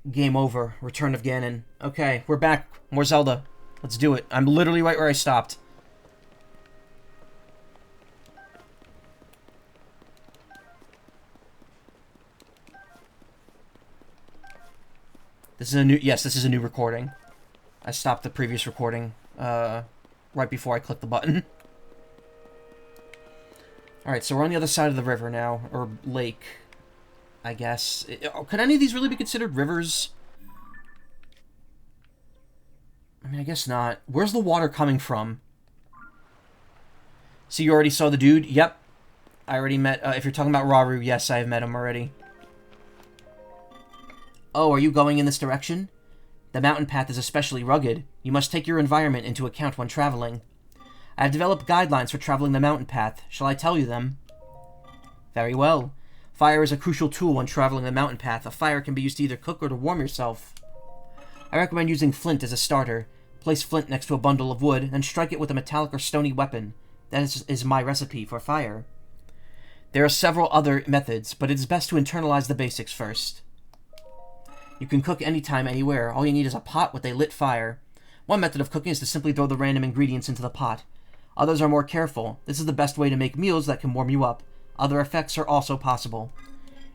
Game over. Return of Ganon. Okay, we're back. More Zelda. Let's do it. I'm literally right where I stopped. This is a new... Yes, this is a new recording. I stopped the previous recording right before I clicked the button. Alright, so we're on the other side of the river now. Or lake, I guess. Could any of these really be considered rivers? I mean, I guess not. Where's the water coming from? So you already saw the dude? Yep. I already met... if you're talking about Raru, yes, I have met him already. Oh, are you going in this direction? The mountain path is especially rugged. You must take your environment into account when traveling. I have developed guidelines for traveling the mountain path. Shall I tell you them? Very well. Fire is a crucial tool when traveling the mountain path. A fire can be used to either cook or to warm yourself. I recommend using flint as a starter. Place flint next to a bundle of wood, then strike it with a metallic or stony weapon. That is my recipe for fire. There are several other methods, but it is best to internalize the basics first. You can cook anytime, anywhere. All you need is a pot with a lit fire. One method of cooking is to simply throw the random ingredients into the pot. Others are more careful. This is the best way to make meals that can warm you up. Other effects are also possible.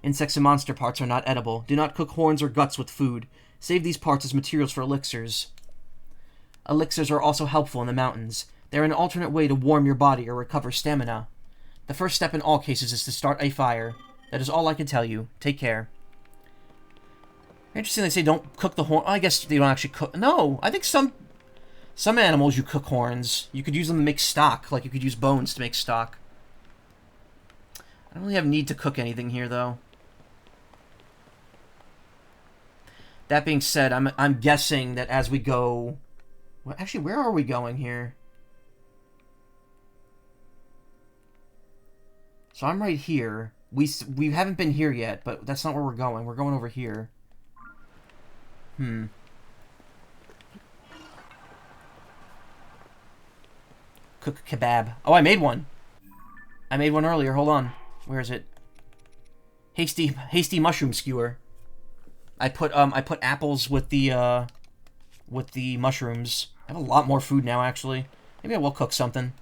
Insects and monster parts are not edible. Do not cook horns or guts with food. Save these parts as materials for elixirs. Elixirs are also helpful in the mountains. They are an alternate way to warm your body or recover stamina. The first step in all cases is to start a fire. That is all I can tell you. Take care. Interesting they say don't cook the horn. I guess they don't actually cook. No, I think some animals you cook horns. You could use them to make stock, like you could use bones to make stock. I don't really have need to cook anything here, though. That being said, I'm guessing that as we go... Well, actually, where are we going here? So I'm right here. We haven't been here yet, but that's not where we're going. We're going over here. Cook a kebab. Oh, I made one. I made one earlier. Hold on. Where is it? Hasty mushroom skewer. I put apples with the mushrooms. I have a lot more food now, actually. Maybe I will cook something.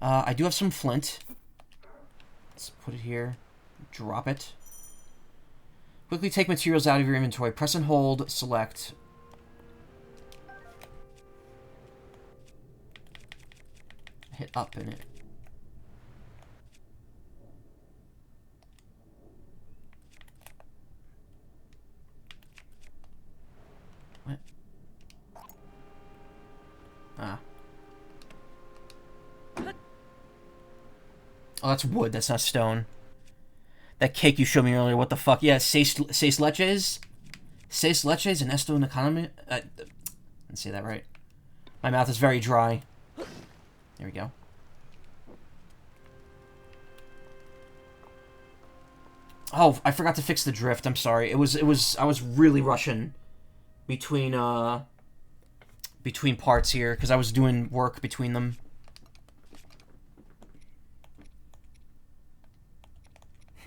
I do have some flint. Let's put it here. Drop it. Quickly take materials out of your inventory. Press and hold. Select. Hit up in it. What? Ah. Oh, that's wood. That's not stone. That cake you showed me earlier, what the fuck? Yeah, seis leches? Seis leches and esto en economy? I didn't say that right. My mouth is very dry. There we go. Oh, I forgot to fix the drift. I'm sorry. I was really rushing between parts here because I was doing work between them.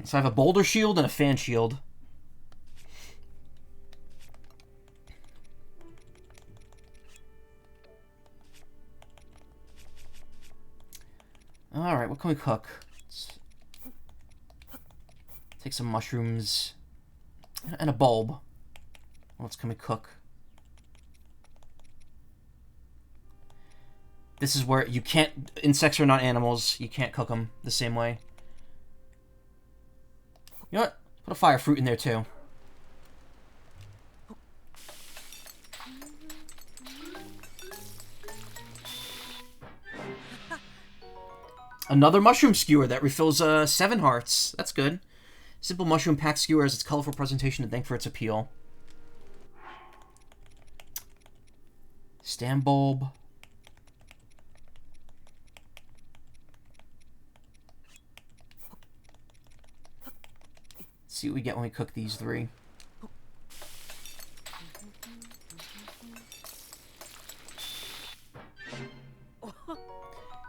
So I have a boulder shield and a fan shield. Alright, what can we cook? Let's take some mushrooms and a bulb. What else can we cook? This is where you can't... Insects are not animals. You can't cook them the same way. You know what? Put a fire fruit in there, too. Another mushroom skewer that refills 7 hearts. That's good. Simple mushroom pack skewer has its colorful presentation to thank for its appeal. Stam bulb. See what we get when we cook these 3.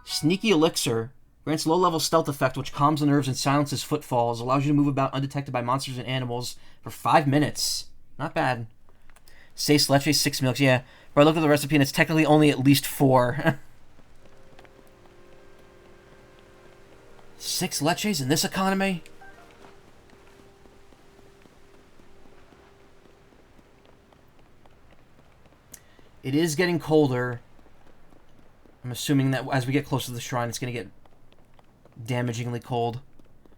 Sneaky elixir. Grants low-level stealth effect, which calms the nerves and silences footfalls. Allows you to move about undetected by monsters and animals for 5 minutes. Not bad. 6 leches, 6 milks. Yeah, but I looked at the recipe and it's technically only at least 4. 6 leches in this economy? It is getting colder. I'm assuming that as we get closer to the shrine, it's going to get damagingly cold.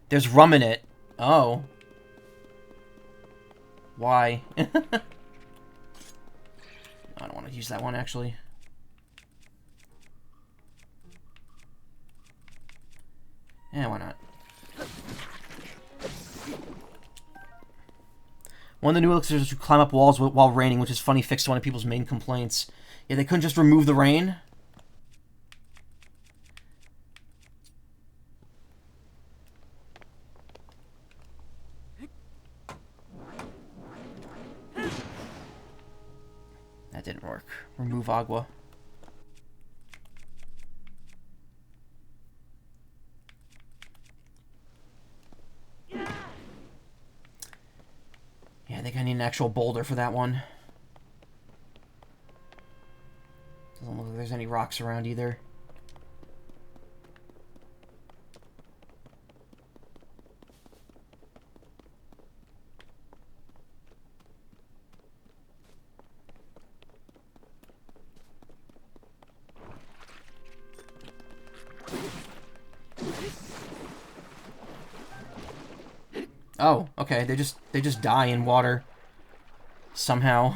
There's rum in it. Oh. Why? I don't want to use that one, actually. Yeah, why not? One of the new elixirs is to climb up walls while raining, which is funny, fixed one of people's main complaints. Yeah, they couldn't just remove the rain? That didn't work. Remove agua. Yeah, I think I need an actual boulder for that one. Doesn't look like there's any rocks around either. Oh, okay. They just die in water somehow.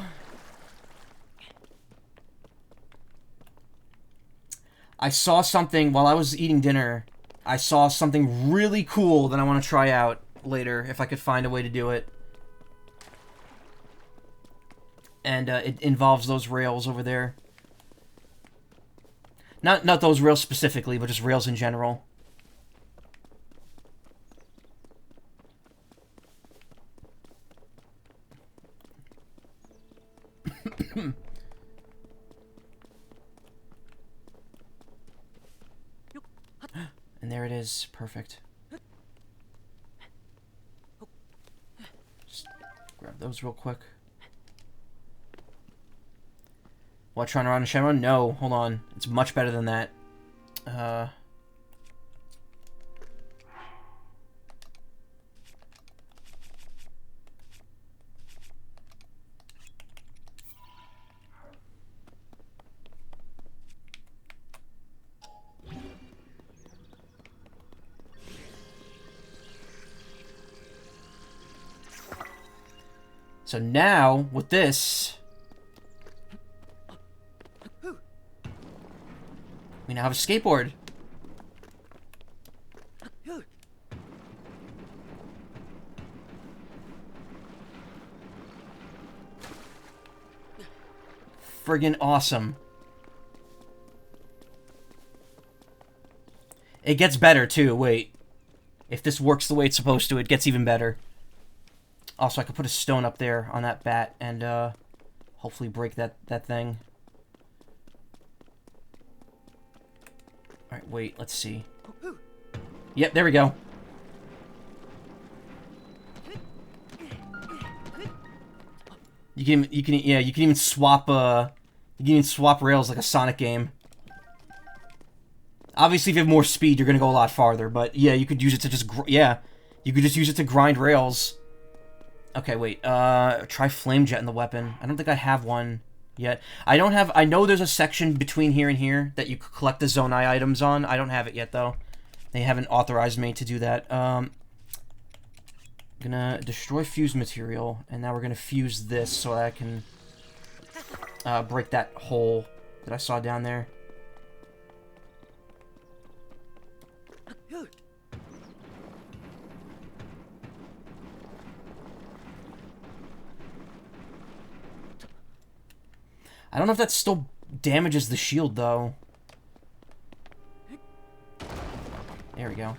I saw something while I was eating dinner. I saw something really cool that I want to try out later if I could find a way to do it. And it involves those rails over there. Not those rails specifically, but just rails in general. And there it is. Perfect. Just grab those real quick. What, trying to run a Shenron? No, hold on. It's much better than that. So now, with this, we now have a skateboard. Friggin' awesome. It gets better, too. Wait. If this works the way it's supposed to, it gets even better. Also, I could put a stone up there on that bat and hopefully break that thing. Alright, wait, let's see. Yep, there we go. You can even swap rails like a Sonic game. Obviously, if you have more speed, you're gonna go a lot farther. But yeah, you could use it to just you could just use it to grind rails. Okay, wait. Try flame jet in the weapon. I don't think I have one yet. I know there's a section between here and here that you could collect the Zonai items on. I don't have it yet though. They haven't authorized me to do that. Gonna destroy fuse material, and now we're gonna fuse this so that I can break that hole that I saw down there. I don't know if that still damages the shield, though. There we go.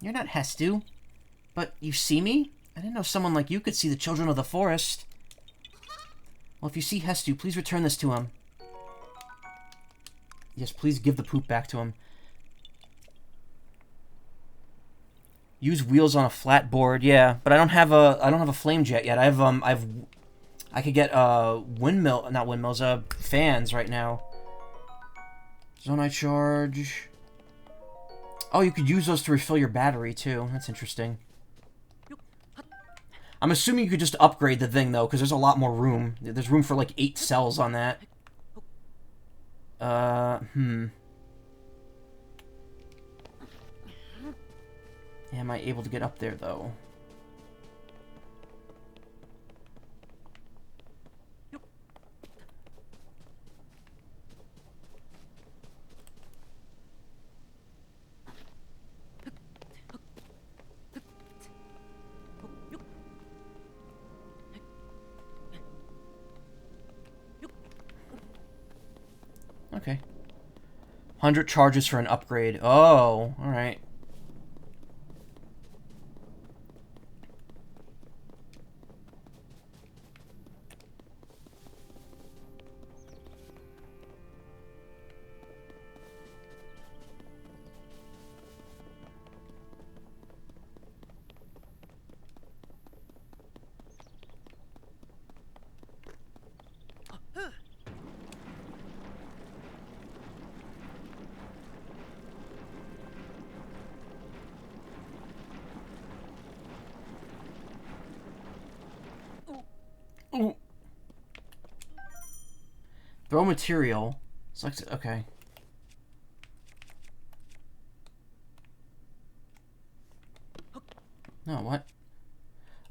You're not Hestu. But you see me? I didn't know someone like you could see the children of the forest. Well, if you see Hestu, please return this to him. Yes, please give the poop back to him. Use wheels on a flat board, yeah, but I don't have a flame jet yet. I could get not windmills, fans right now. Zonite charge. Oh, you could use those to refill your battery too. That's interesting. I'm assuming you could just upgrade the thing though, because there's a lot more room. There's room for like 8 cells on that. Am I able to get up there though? Okay. 100 charges for an upgrade. Oh, alright. Ooh. Throw material. Select it. Okay. No, what?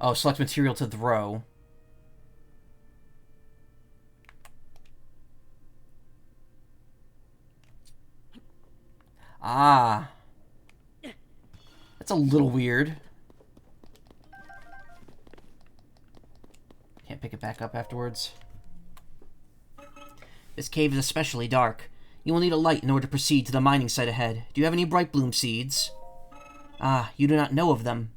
Oh, select material to throw. Ah. That's a little weird. Can't pick it back up afterwards. This cave is especially dark. You will need a light in order to proceed to the mining site ahead. Do you have any bright bloom seeds? Ah, you do not know of them.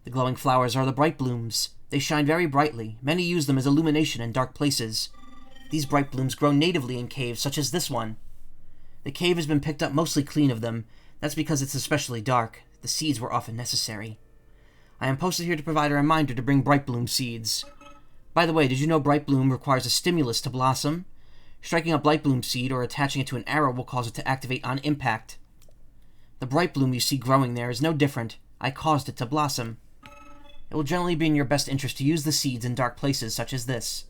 The glowing flowers are the bright blooms. They shine very brightly. Many use them as illumination in dark places. These bright blooms grow natively in caves such as this one. The cave has been picked up mostly clean of them. That's because it's especially dark. The seeds were often necessary. I am posted here to provide a reminder to bring bright bloom seeds. By the way, did you know bright bloom requires a stimulus to blossom? Striking a bright bloom seed or attaching it to an arrow will cause it to activate on impact. The bright bloom you see growing there is no different. I caused it to blossom. It will generally be in your best interest to use the seeds in dark places such as this.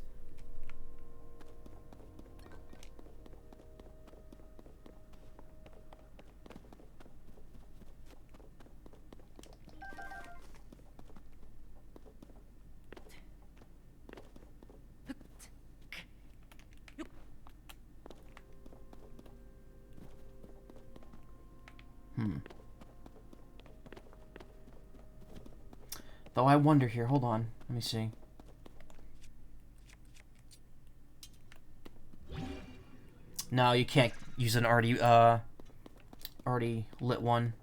Though I wonder here, hold on, let me see. No, you can't use an already lit one.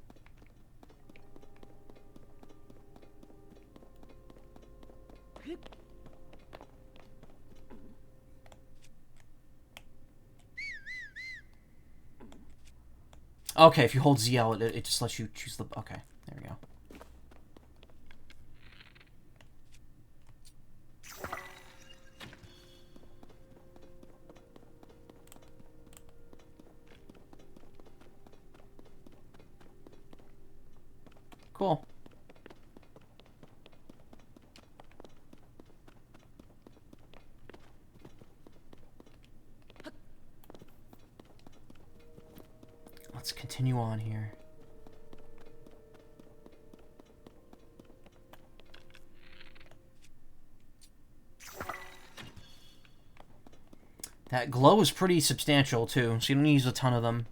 Okay, if you hold ZL, it just lets you choose the... Okay, there we go. Cool. Let's continue on here. That glow is pretty substantial, too, so you don't use a ton of them.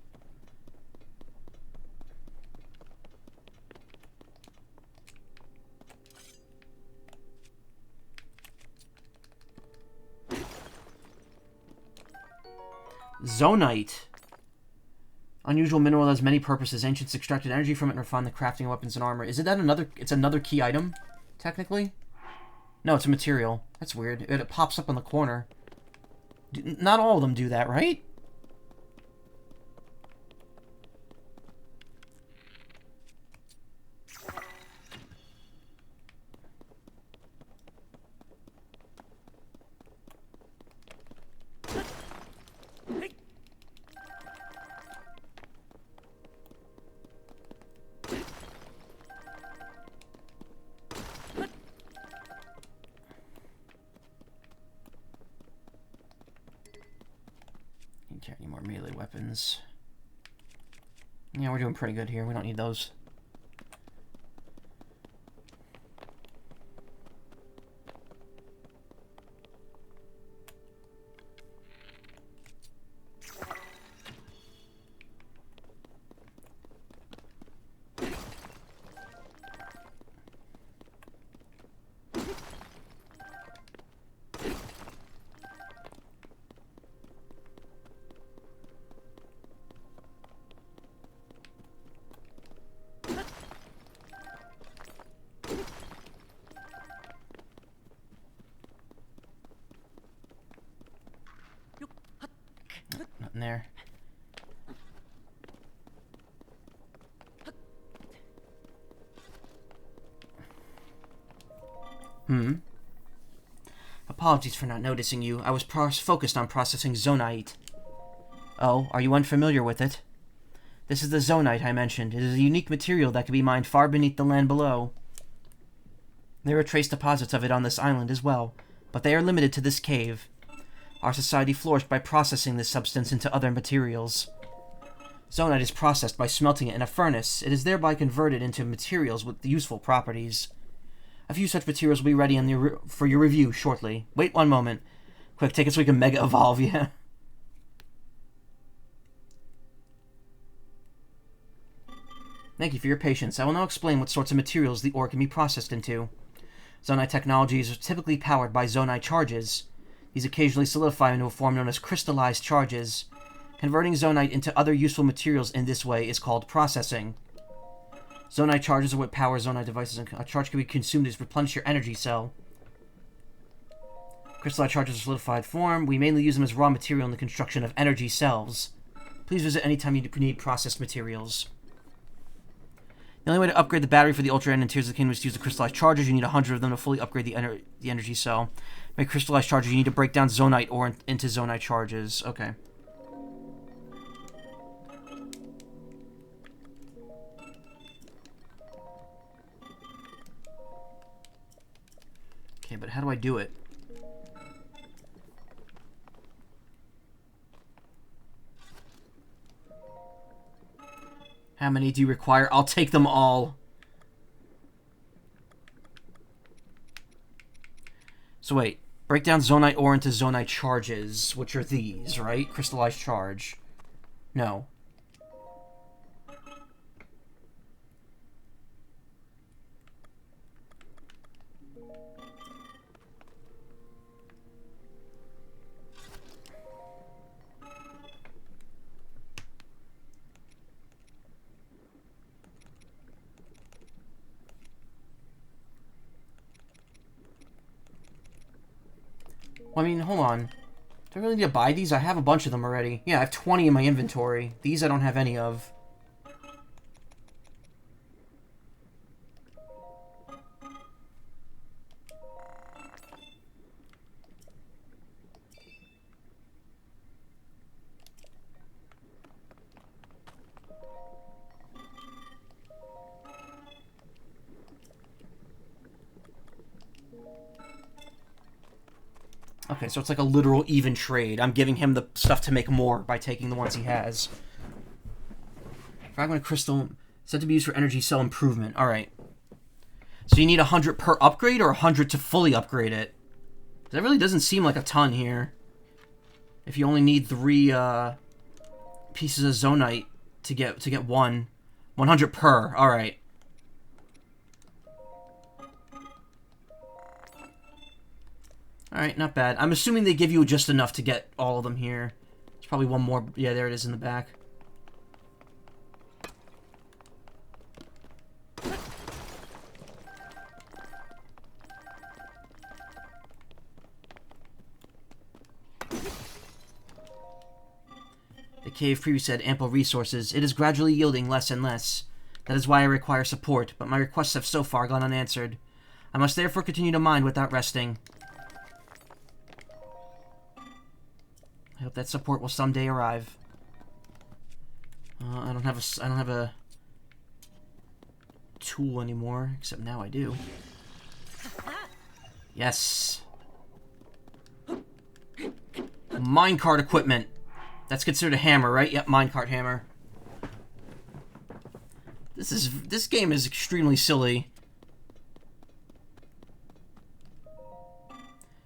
Zonite. Unusual mineral has many purposes. Ancients extracted energy from it and refined the crafting of weapons and armor. Is it that another... It's another key item, technically? No, it's a material. That's weird. It pops up in the corner. Not all of them do that, right? Any more melee weapons? Yeah, we're doing pretty good here. We don't need those. Nothing there. Apologies for not noticing you. I was focused on processing zonite. Oh, are you unfamiliar with it? This is the zonite I mentioned. It is a unique material that can be mined far beneath the land below. There are trace deposits of it on this island as well, but they are limited to this cave. Our society flourished by processing this substance into other materials. Zonite is processed by smelting it in a furnace. It is thereby converted into materials with useful properties. A few such materials will be ready for your review shortly. Wait one moment. Quick, take it so we can mega evolve you. Thank you for your patience. I will now explain what sorts of materials the ore can be processed into. Zonite technologies are typically powered by zonite charges. These occasionally solidify into a form known as crystallized charges. Converting zonite into other useful materials in this way is called processing. Zonite charges are what power zonite devices, and a charge can be consumed to replenish your energy cell. Crystallized charges are solidified form. We mainly use them as raw material in the construction of energy cells. Please visit anytime you need processed materials. The only way to upgrade the battery for the Ultra End and Tears of the Kingdom is to use the crystallized charges. You need 100 of them to fully upgrade the energy cell. Make crystallized charges, you need to break down zonite ore into zonite charges. Okay. Okay, but how do I do it? How many do you require? I'll take them all. So wait, break down zonite ore into zonite charges, which are these, right? Crystallized charge. No. I mean, hold on. Do I really need to buy these? I have a bunch of them already. Yeah, I have 20 in my inventory. These I don't have any of. Okay, so it's like a literal even trade. I'm giving him the stuff to make more by taking the ones he has. Fragment of crystal said to be used for energy cell improvement. Alright. So you need 100 per upgrade or 100 to fully upgrade it? That really doesn't seem like a ton here. If you only need 3 pieces of zonite to get one. 100 per. Alright. Alright, not bad. I'm assuming they give you just enough to get all of them here. There's probably one more. Yeah, there it is in the back. cave previously had ample resources. It is gradually yielding less and less. That is why I require support, but my requests have so far gone unanswered. I must therefore continue to mine without resting. I hope that support will someday arrive. I don't have a tool anymore, except now I do. Yes. Minecart equipment. That's considered a hammer, right? Yep, minecart hammer. This game is extremely silly.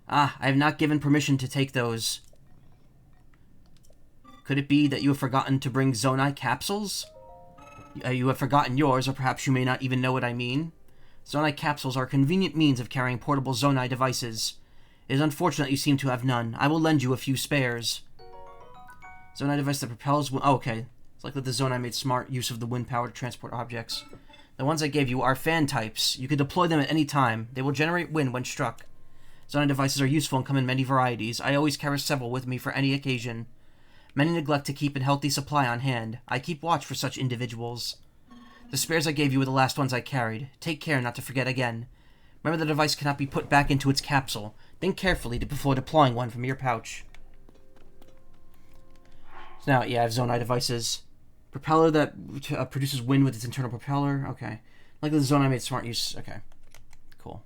Ah, I have not given permission to take those. Could it be that you have forgotten to bring Zonai capsules? You have forgotten yours, or perhaps you may not even know what I mean. Zonai capsules are a convenient means of carrying portable Zonai devices. It is unfortunate you seem to have none. I will lend you a few spares. Zonai device that propels... Oh, okay. It's like that the Zonai made smart use of the wind power to transport objects. The ones I gave you are fan types. You can deploy them at any time. They will generate wind when struck. Zonai devices are useful and come in many varieties. I always carry several with me for any occasion. Many neglect to keep a healthy supply on hand. I keep watch for such individuals. The spares I gave you were the last ones I carried. Take care not to forget again. Remember the device cannot be put back into its capsule. Think carefully before deploying one from your pouch. So now, yeah, I have Zonai devices. Propeller that produces wind with its internal propeller. Okay. Like the Zonai made smart use. Okay. Cool.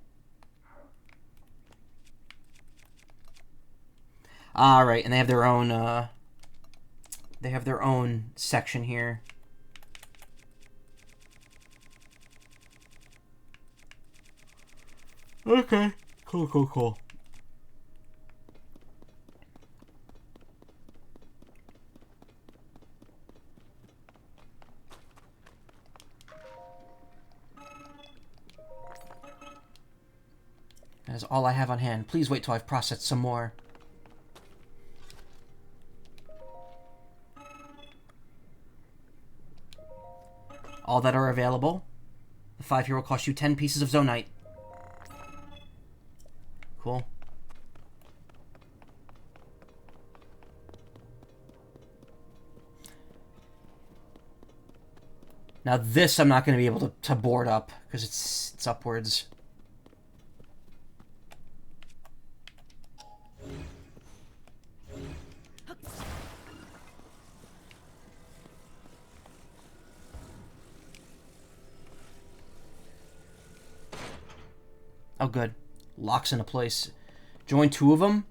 Alright, and they have their own, section here. Okay. Cool. That is all I have on hand. Please wait till I've processed some more. All that are available. The 5 here will cost you 10 pieces of Zonite. Cool. Now this I'm not going to be able to board up, because it's upwards. Oh, good. Locks into place. Join 2 of them?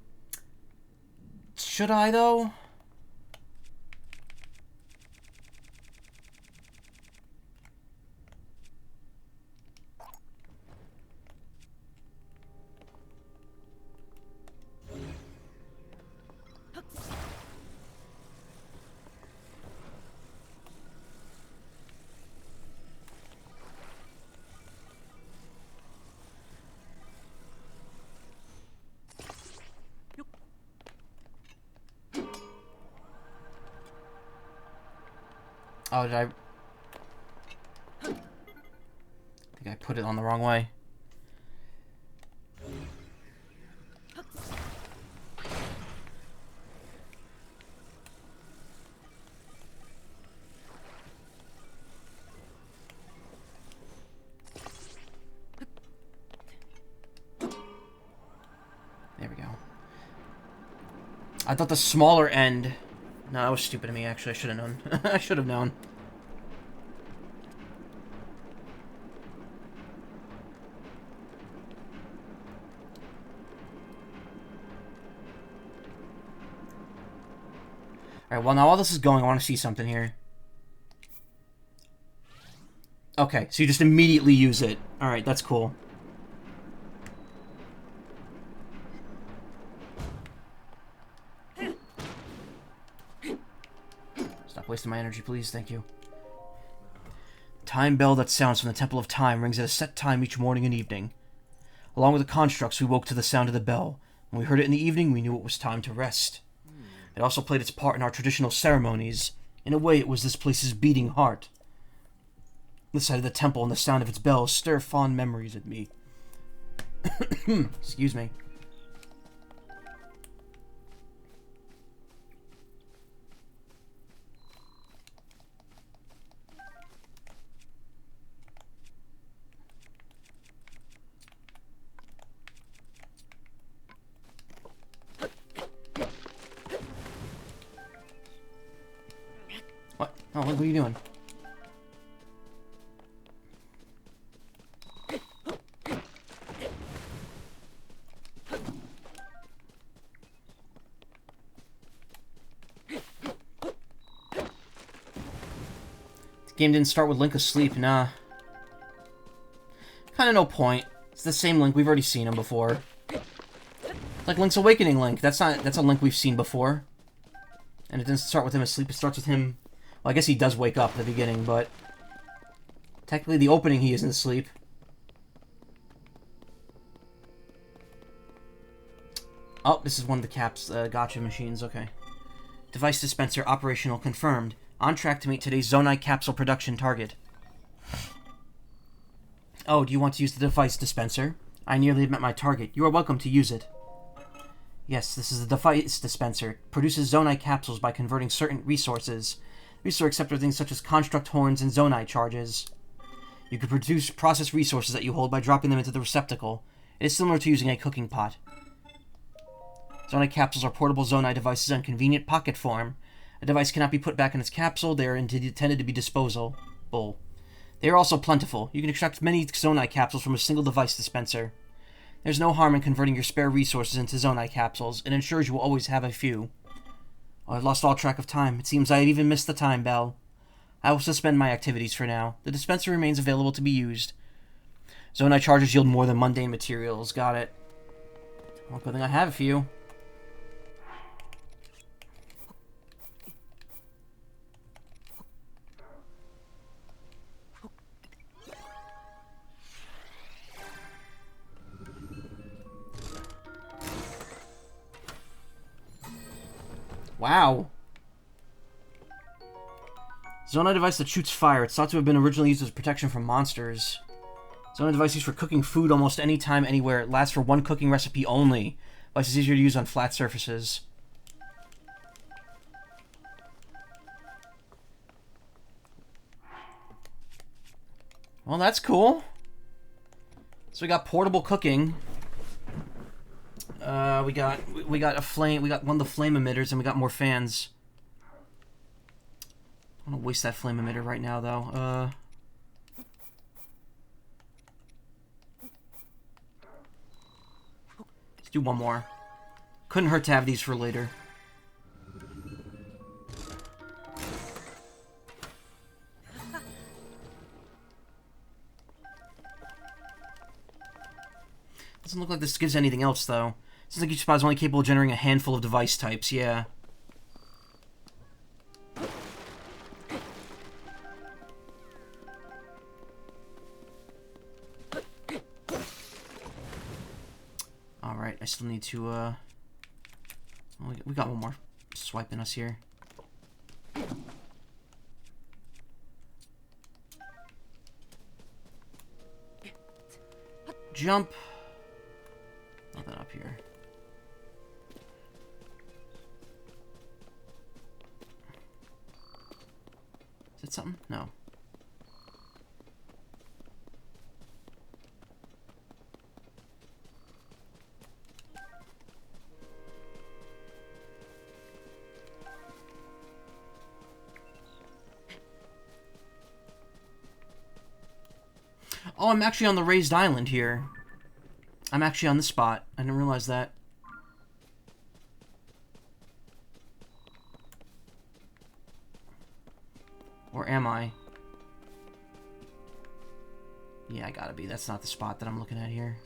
Should I, though? Oh, did I think I put it on the wrong way. There we go. I thought the smaller end... No, that was stupid of me, actually. I should have known. I should have known. Alright, well, now while this is going, I want to see something here. Okay, so you just immediately use it. Alright, that's cool. Stop wasting my energy, please. Thank you. Time bell that sounds from the Temple of Time rings at a set time each morning and evening. Along with the constructs, we woke to the sound of the bell. When we heard it in the evening, we knew it was time to rest. It also played its part in our traditional ceremonies. In a way, it was this place's beating heart. The sight of the temple and the sound of its bells stir fond memories at me. Excuse me. What are you doing? The game didn't start with Link asleep, nah. Kinda no point. It's the same Link, we've already seen him before. Like Link's Awakening Link, that's a Link we've seen before. And it didn't start with him asleep, it starts with him... Well, I guess he does wake up at the beginning, but... Technically, the opening, he isn't asleep. Oh, this is one of the caps, gotcha machines, okay. Device dispenser operational confirmed. On track to meet today's Zonai capsule production target. Oh, do you want to use the device dispenser? I nearly met my target. You are welcome to use it. Yes, this is the device dispenser. Produces Zonai capsules by converting certain resources. Resource acceptor things such as construct horns and Zonai charges. You can process resources that you hold by dropping them into the receptacle. It is similar to using a cooking pot. Zonai capsules are portable Zonai devices in convenient pocket form. A device cannot be put back in its capsule. They are intended to be disposable. They are also plentiful. You can extract many Zonai capsules from a single device dispenser. There's no harm in converting your spare resources into Zonai capsules. It ensures you will always have a few. Oh, I've lost all track of time. It seems I have even missed the time bell. I will suspend my activities for now. The dispenser remains available to be used. Zonai charges yield more than mundane materials. Got it. Well, good thing I have a few. Wow. Zonai device that shoots fire. It's thought to have been originally used as protection from monsters. Zonai device used for cooking food almost any time, anywhere. It lasts for one cooking recipe only. Device is easier to use on flat surfaces. Well, that's cool. So we got portable cooking. We got a flame. We got one of the flame emitters, and we got more fans. I don't want to waste that flame emitter right now, though. Let's do one more. Couldn't hurt to have these for later. Doesn't look like this gives anything else, though. Seems like each spot is only capable of generating a handful of device types, yeah. Alright, I still need to, we got one more swiping us here. Jump. Nothing up here. Is it something? No. Oh, I'm actually on the raised island here. I'm actually on the spot. I didn't realize that. Or am I? Yeah, I gotta be. That's not the spot that I'm looking at here.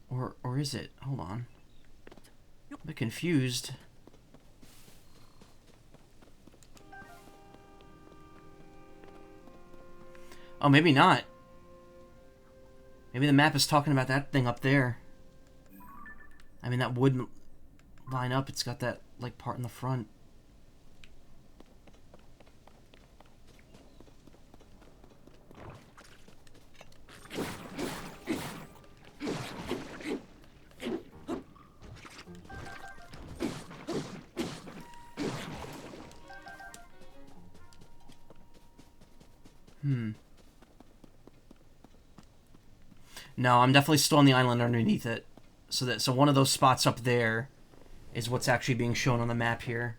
Or is it? Hold on. I'm a bit confused. Oh, maybe not. Maybe the map is talking about that thing up there. I mean, that wouldn't line up. It's got that, like, part in the front. No, I'm definitely still on the island underneath it. So one of those spots up there is what's actually being shown on the map here.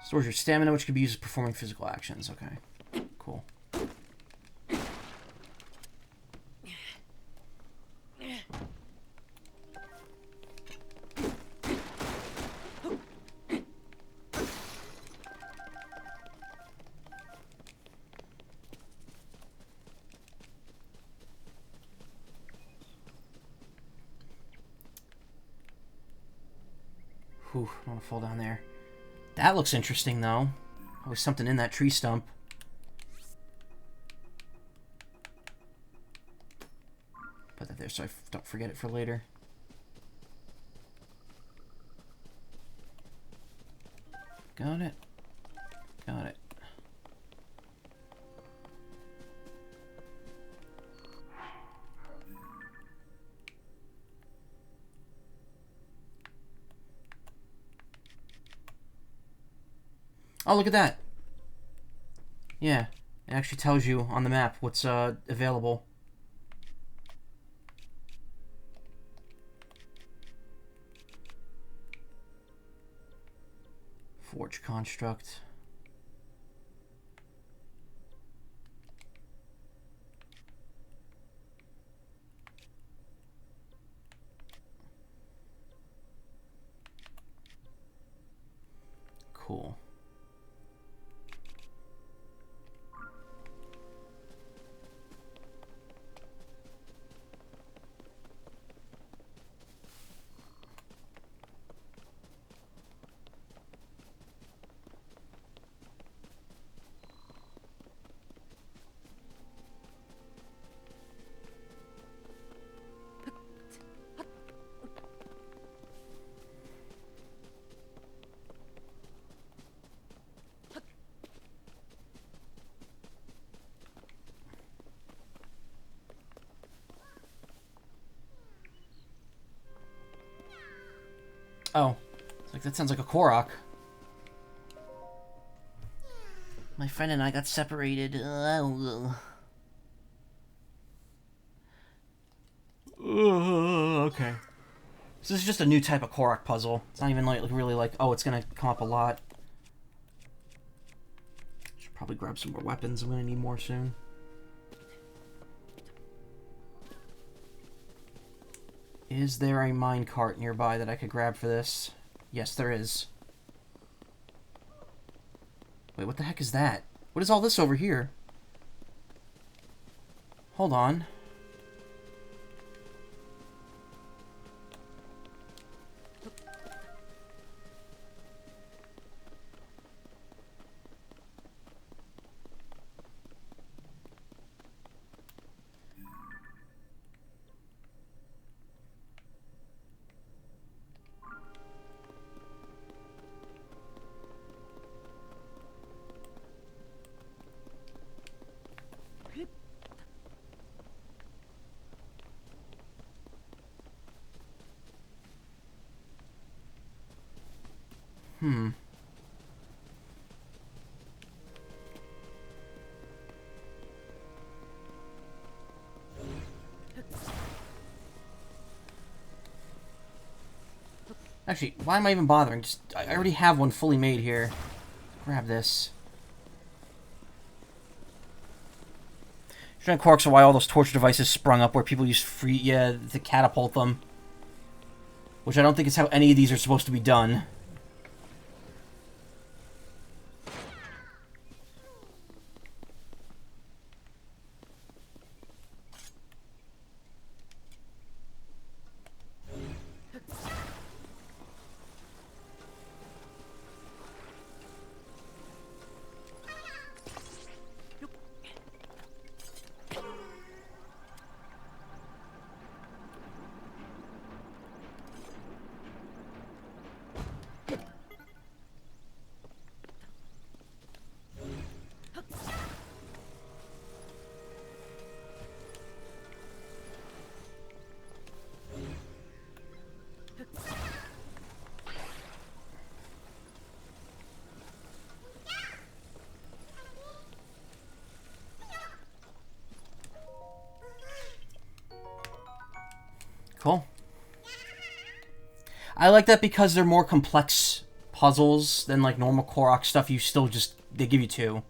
Stores your stamina, which can be used as performing physical actions. Okay, cool. Whew, I don't want to fall down there. That looks interesting, though. Always something in that tree stump. Put that there so I don't forget it for later. Got it. Got it. Oh, look at that. Yeah, it actually tells you on the map what's available. Forge construct. Cool. Oh, it's like that sounds like a Korok. My friend and I got separated. Okay. So this is just a new type of Korok puzzle. It's not even like really like, oh, it's gonna come up a lot. Should probably grab some more weapons. I'm gonna need more soon. Is there a minecart nearby that I could grab for this? Yes, there is. Wait, what the heck is that? What is all this over here? Hold on. Actually, why am I even bothering? I already have one fully made here. Grab this. Giant Korks are why all those torture devices sprung up where people use to catapult them. Which I don't think is how any of these are supposed to be done. Cool. I like that because they're more complex puzzles than like normal Korok stuff. You still just... They give you 2.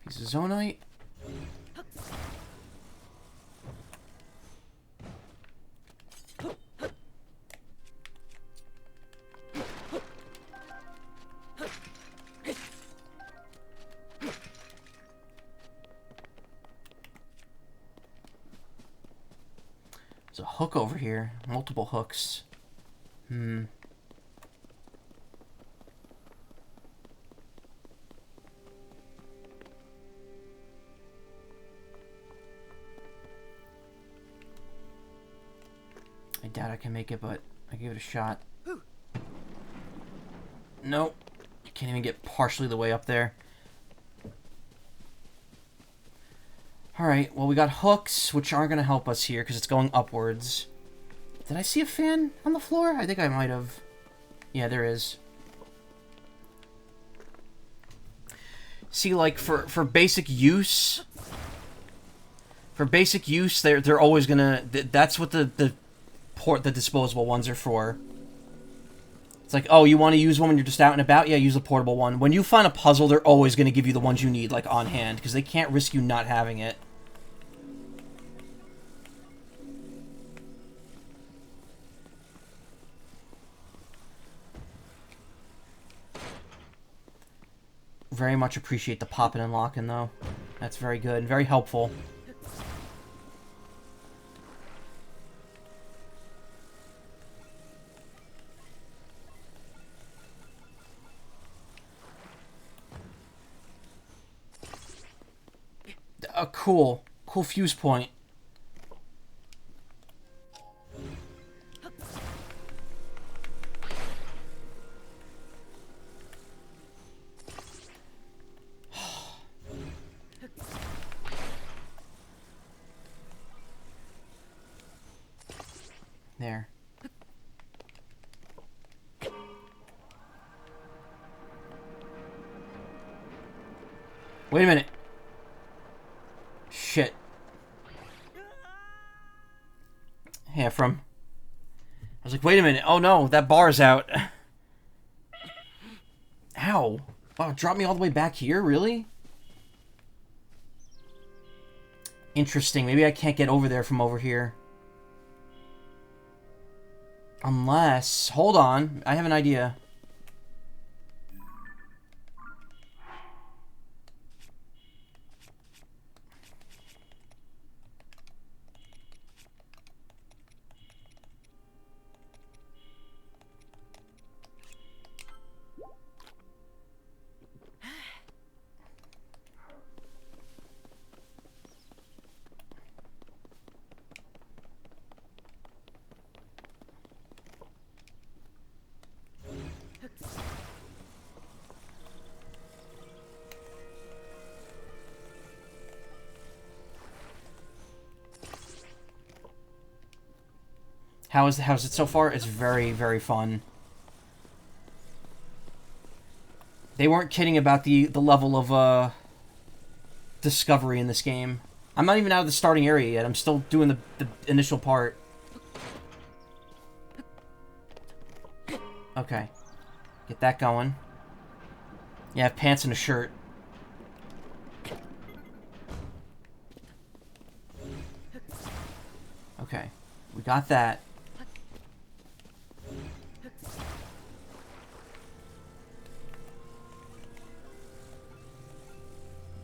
Piece of Zonite. There's a hook over here. Multiple hooks. I doubt I can make it, but I give it a shot. Nope. I can't even get partially the way up there. Alright, well we got hooks, which aren't going to help us here because it's going upwards. Did I see a fan on the floor? I think I might have. Yeah, there is. See, like, for basic use... For basic use, they're always going to... That's what the disposable ones are for. It's like, oh, you want to use one when you're just out and about? Yeah, use the portable one. When you find a puzzle, they're always going to give you the ones you need, like, on hand, because they can't risk you not having it. Very much appreciate the popping and locking, though. That's very good and very helpful. Cool. Cool fuse point. There. Wait a minute. Shit. Yeah, I was like, wait a minute. Oh no, that bar's out. Ow. Wow, it dropped me all the way back here? Really? Interesting. Maybe I can't get over there from over here. Unless... Hold on. I have an idea. How's it so far? It's very, very fun. They weren't kidding about the level of discovery in this game. I'm not even out of the starting area yet. I'm still doing the initial part. Okay. Get that going. Yeah, I have pants and a shirt. Okay. We got that.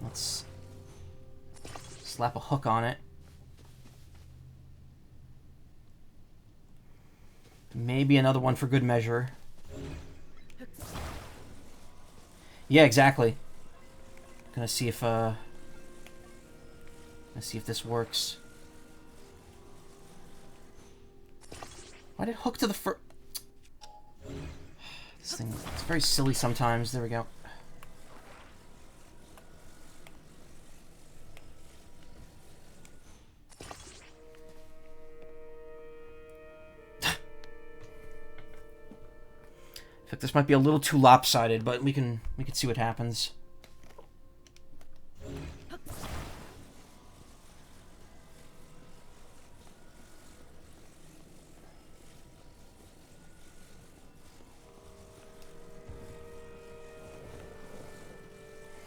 Let's slap a hook on it. Maybe another one for good measure. Yeah, exactly. Gonna see if this works. Why did it hook to the This thing, it's very silly sometimes. There we go. fact, this might be a little too lopsided, but we can see what happens.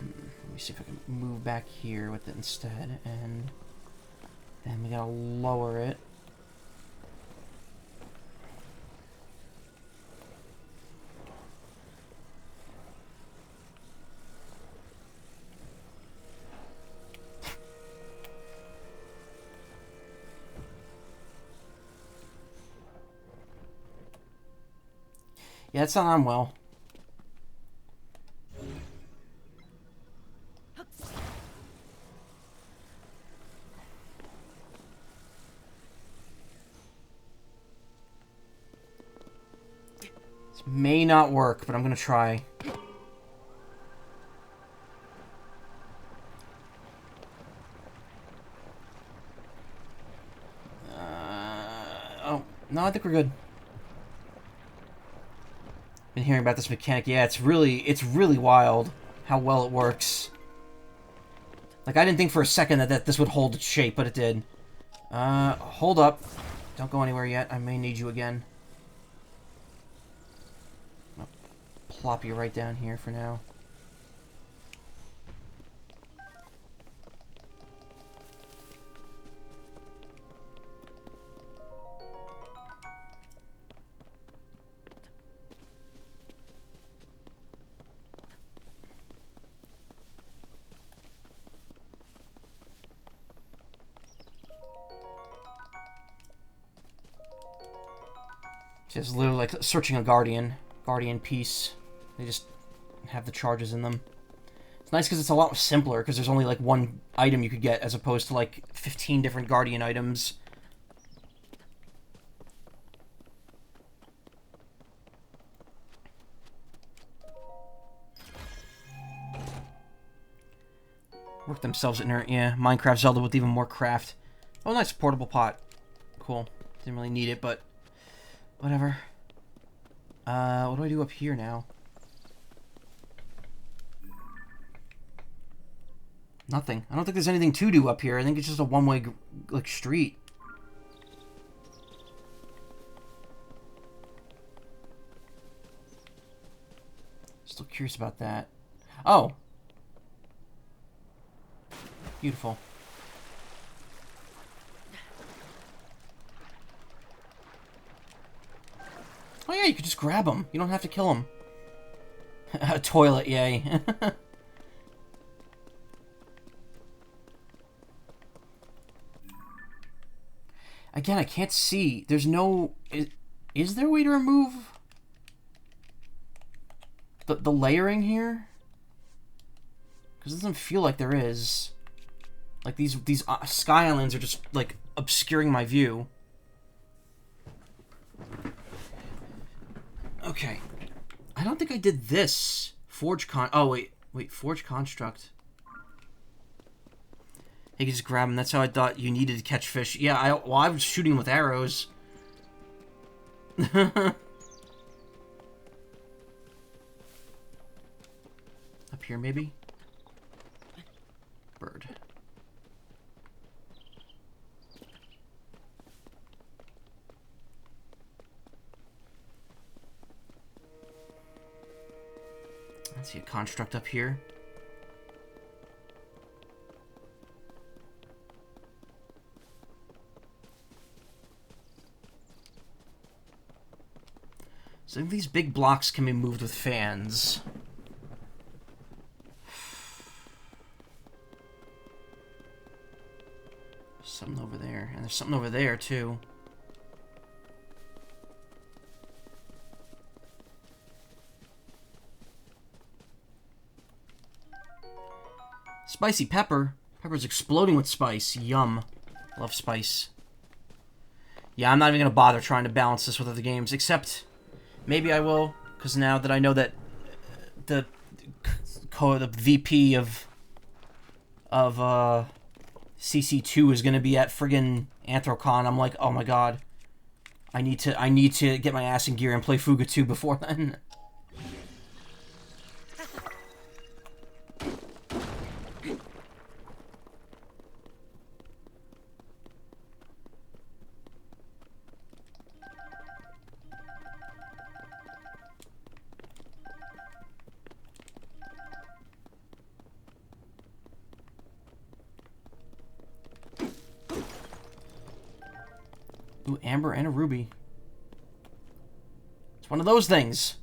Let me see if I can move back here with it instead, and then we gotta lower it. Yeah, it's not on well. This may not work, but I'm gonna try. Oh, no, I think we're good. Been hearing about this mechanic. Yeah, it's really wild how well it works. Like, I didn't think for a second that this would hold its shape, but it did. Hold up. Don't go anywhere yet. I may need you again. I'll plop you right down here for now. It's literally like searching a guardian piece. They just have the charges in them. It's nice because it's a lot simpler because there's only like one item you could get as opposed to like 15 different guardian items. Work themselves in there. Yeah, Minecraft Zelda with even more craft. Oh, nice portable pot. Cool. Didn't really need it, but whatever. What do I do up here now? Nothing. I don't think there's anything to do up here. I think it's just a one-way, like, street. Still curious about that. Oh! Beautiful. Oh yeah, you could just grab them. You don't have to kill them. A toilet, yay. Again, I can't see. There's no... Is there a way to remove the layering here? Because it doesn't feel like there is. Like, these sky islands are just, like, obscuring my view. Okay. I don't think I did this. Oh, wait. Forge construct. You can just grab them. That's how I thought you needed to catch fish. Yeah, I was shooting with arrows. Up here, maybe? Bird. I see a construct up here. So these big blocks can be moved with fans. Something over there. And there's something over there, too. Spicy pepper. Pepper's exploding with spice. Yum. Love spice. Yeah, I'm not even going to bother trying to balance this with other games, except maybe I will, because now that I know that the VP of CC2 is going to be at friggin' Anthrocon, I'm like, oh my god. I need to get my ass in gear and play Fuga 2 before then. Ooh, amber and a ruby. It's one of those things.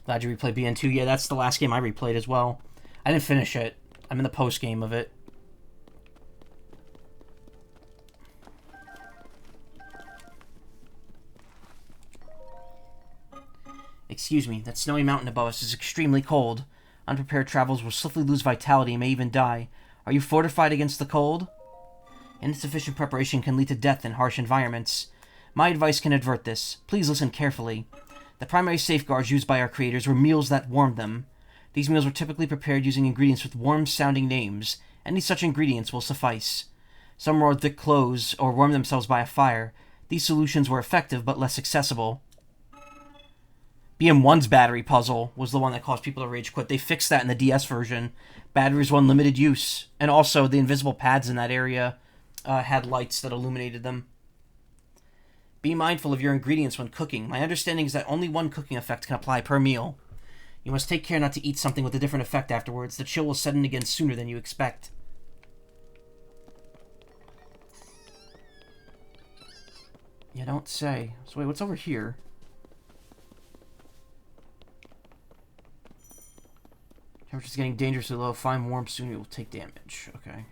Glad you replayed BN2. Yeah, that's the last game I replayed as well. I didn't finish it. I'm in the post game of it. Excuse me, that snowy mountain above us is extremely cold. Unprepared travelers will swiftly lose vitality and may even die. Are you fortified against the cold? Insufficient preparation can lead to death in harsh environments. My advice can avert this. Please listen carefully. The primary safeguards used by our creators were meals that warmed them. These meals were typically prepared using ingredients with warm-sounding names. Any such ingredients will suffice. Some wore thick clothes or warmed themselves by a fire. These solutions were effective but less accessible. BM1's battery puzzle was the one that caused people to rage quit. They fixed that in the DS version. Batteries were unlimited use. And also, the invisible pads in that area had lights that illuminated them. Be mindful of your ingredients when cooking. My understanding is that only one cooking effect can apply per meal. You must take care not to eat something with a different effect afterwards. The chill will set in again sooner than you expect. You don't say. So wait, what's over here? Temperature is getting dangerously low. Find warm soon, you will take damage. Okay.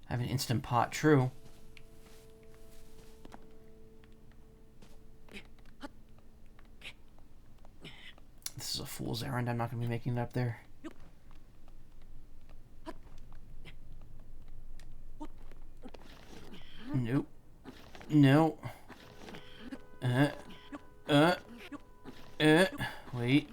I have an instant pot, true. This is a fool's errand. I'm not going to be making it up there. Nope. No. Wait.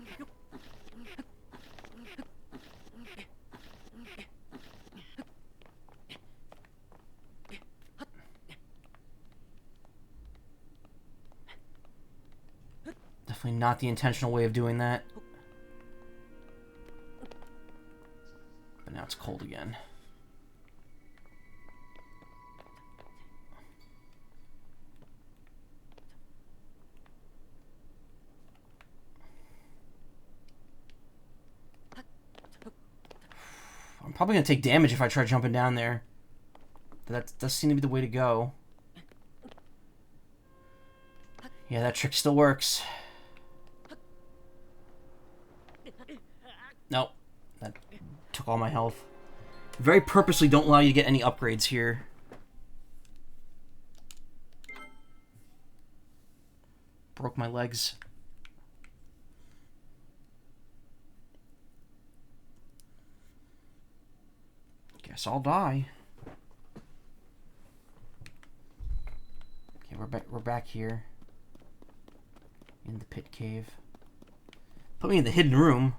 Definitely not the intentional way of doing that. But now it's cold again. I'm probably going to take damage if I try jumping down there. But that does seem to be the way to go. Yeah, that trick still works. Nope. That took all my health. Very purposely don't allow you to get any upgrades here. Broke my legs. Guess I'll die. Okay, we're back here. In the pit cave. Put me in the hidden room.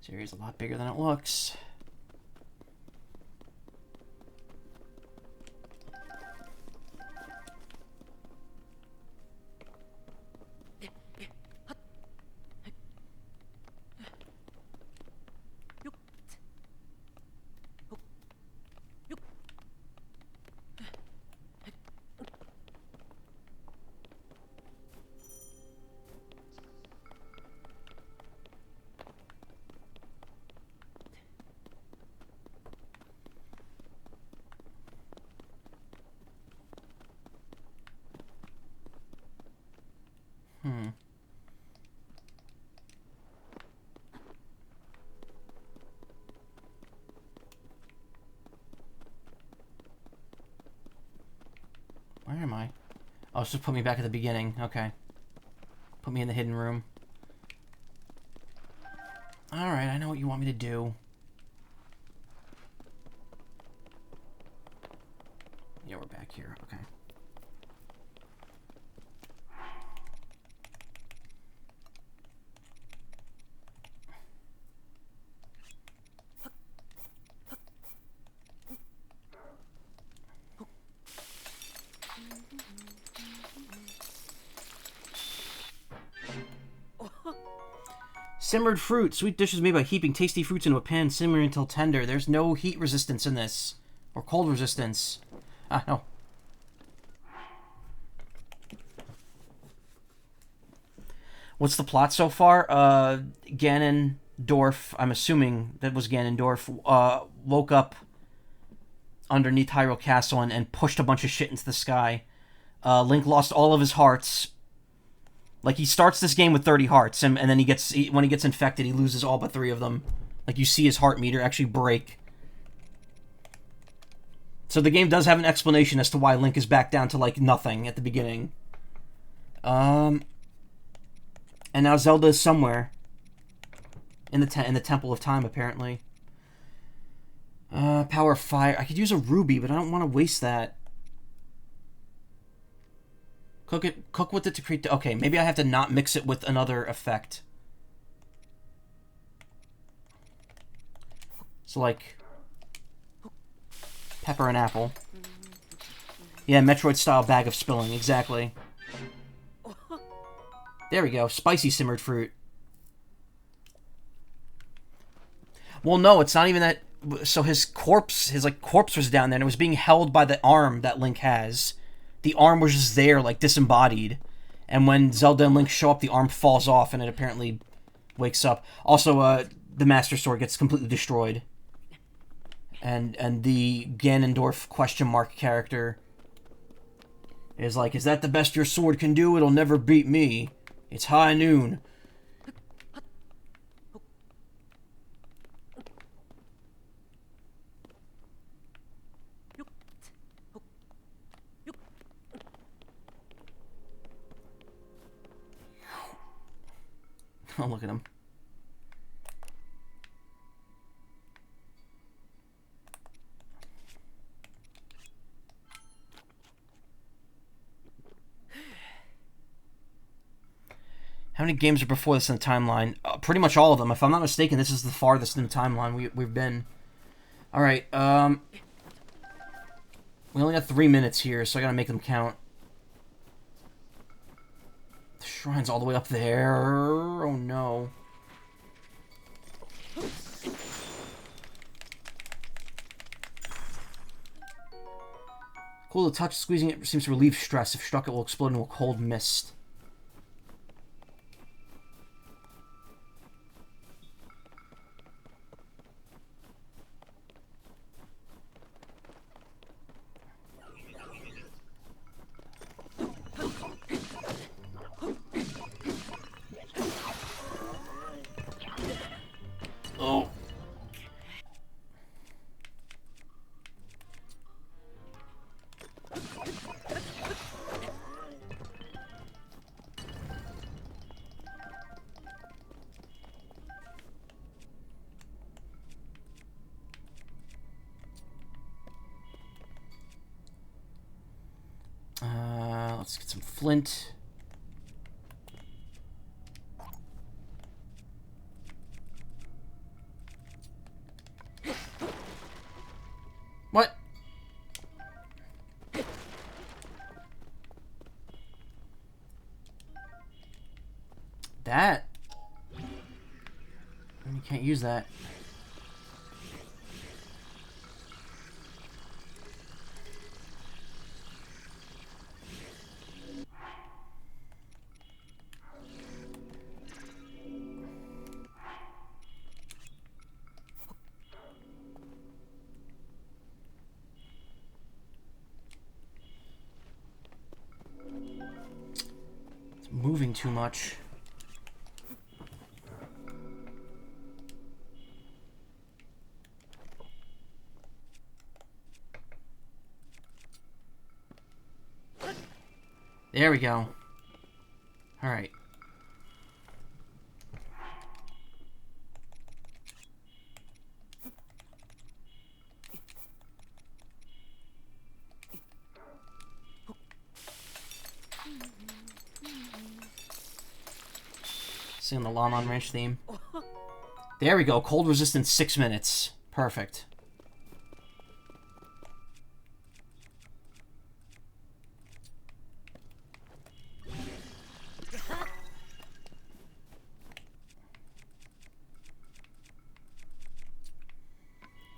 This area's a lot bigger than it looks. Where am I? Oh, it's just put me back at the beginning. Okay. Put me in the hidden room. Alright, I know what you want me to do. Yeah, we're back here. Okay. Simmered fruit. Sweet dishes made by heaping tasty fruits into a pan, simmering until tender. There's no heat resistance in this. Or cold resistance. Ah, no. What's the plot so far? Ganondorf, I'm assuming that was Ganondorf, woke up underneath Hyrule Castle and pushed a bunch of shit into the sky. Link lost all of his hearts. Like, he starts this game with 30 hearts, and then when he gets infected, he loses all but 3 of them. Like, you see his heart meter actually break. So the game does have an explanation as to why Link is back down to, like, nothing at the beginning. And now Zelda is somewhere. In the Temple of Time, apparently. Power of Fire. I could use a ruby, but I don't want to waste that. Cook with it to create... Okay, maybe I have to not mix it with another effect. So, like... Pepper and apple. Yeah, Metroid-style bag of spilling, exactly. There we go, spicy simmered fruit. Well, no, it's not even that... So his corpse was down there, and it was being held by the arm that Link has. The arm was just there, like, disembodied. And when Zelda and Link show up, the arm falls off, and it apparently wakes up. Also, the Master Sword gets completely destroyed. And the Ganondorf question mark character is like, is that the best your sword can do? It'll never beat me. It's high noon. Oh, look at him. How many games are before this in the timeline? Pretty much all of them. If I'm not mistaken, this is the farthest in the timeline we've been. Alright, we only got 3 minutes here, so I gotta make them count. The shrine's all the way up there. Oh no. Cool to touch. Squeezing it seems to relieve stress. If struck, it will explode into a cold mist. Oh. Let's get some flint. What? That? You can't use that. moving too much. There we go. Alright. Sing the Lon Ranch theme. There we go. Cold resistance 6 minutes. Perfect.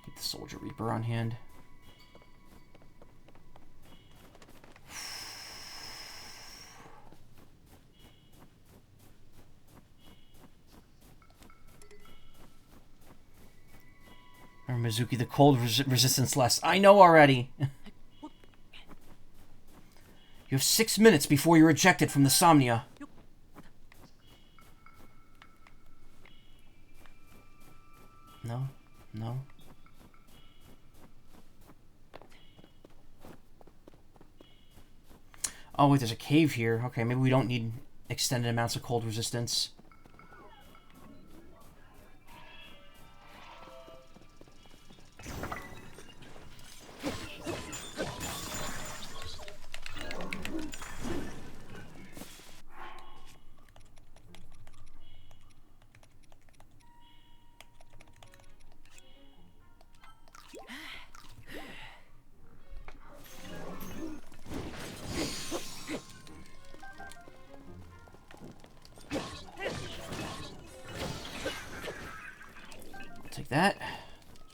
Get the Soldier Reaper on hand. Or Mizuki, the cold resistance less. I know already. You have 6 minutes before you're ejected from the Somnia. No? No? Oh, wait, there's a cave here. Okay, maybe we don't need extended amounts of cold resistance. Take that.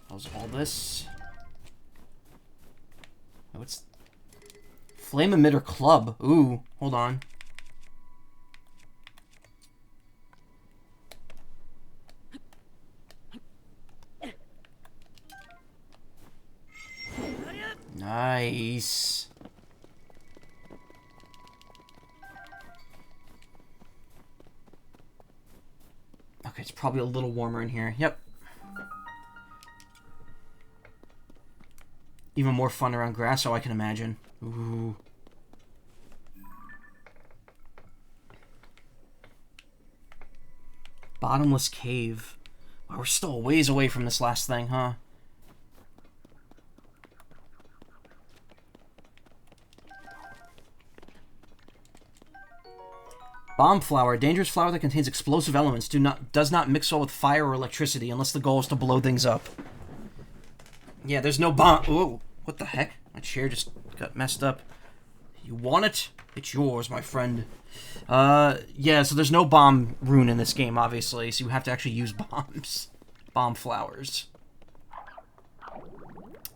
How's all this? Oh, it's Flame Emitter Club. Ooh, hold on. Nice. Okay, it's probably a little warmer in here. Yep. Even more fun around Grasso, I can imagine. Ooh. Bottomless cave. Wow, we're still a ways away from this last thing, huh? Bomb flower, a dangerous flower that contains explosive elements. Does not mix well with fire or electricity unless the goal is to blow things up. Yeah, there's no bomb. Ooh, what the heck? My chair just got messed up. You want it? It's yours, my friend. Yeah, so there's no bomb rune in this game, obviously, so you have to actually use bombs. Bomb flowers.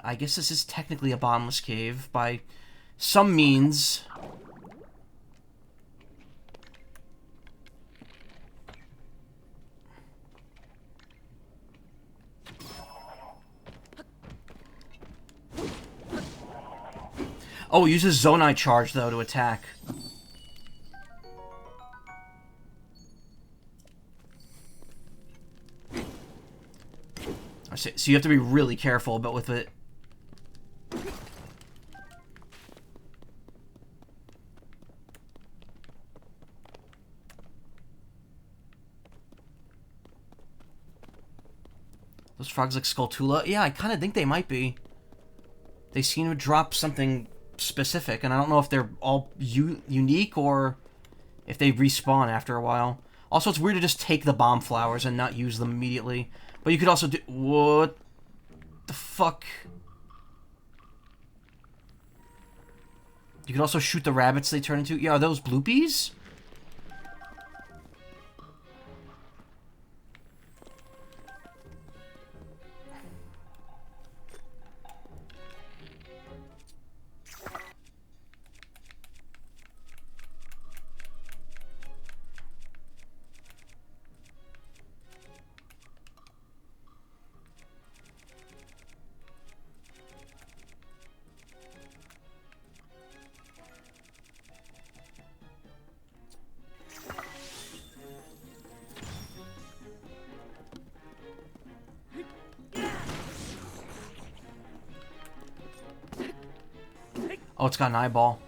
I guess this is technically a bottomless cave by some means. Oh, it uses Zonai Charge, though, to attack. I see. So you have to be really careful, but with it... Those frogs like Skulltula? Yeah, I kind of think they might be. They seem to drop something specific, and I don't know if they're all unique or if they respawn after a while. Also, it's weird to just take the bomb flowers and not use them immediately. But you could also do... What the fuck? You could also shoot the rabbits they turn into. Yeah, are those bloopies? Oh, it's got an eyeball.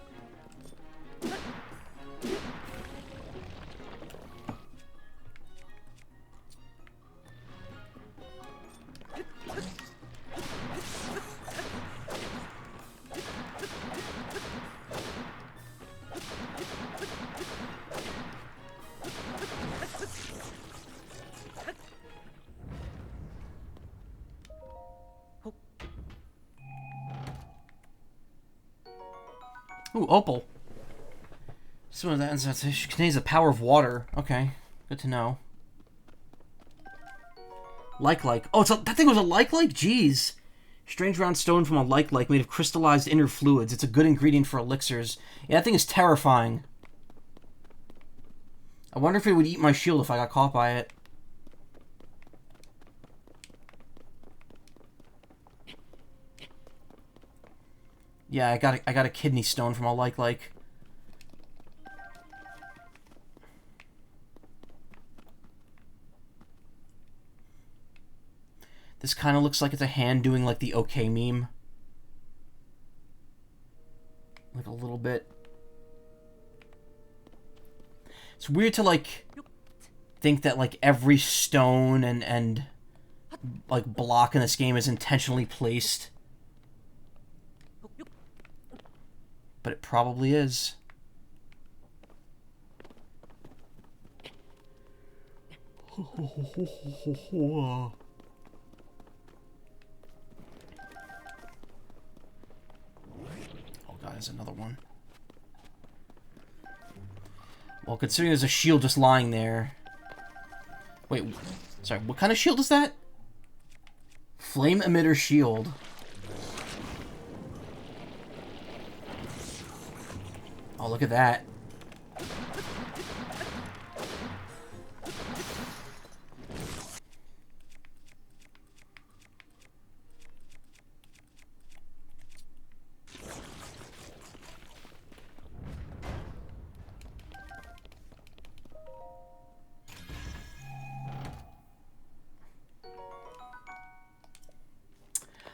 Ooh, opal. So that contains the power of water. Okay, good to know. Like. Oh, that thing was a like. Jeez. Strange round stone from a like made of crystallized inner fluids. It's a good ingredient for elixirs. Yeah, that thing is terrifying. I wonder if it would eat my shield if I got caught by it. Yeah, I got a kidney stone from a like. This kind of looks like it's a hand doing like the okay meme. Like a little bit. It's weird to like think that like every stone and like block in this game is intentionally placed. But it probably is. Oh god, there's another one. Well, considering there's a shield just lying there. Wait, sorry, what kind of shield is that? Flame emitter shield. Oh, look at that.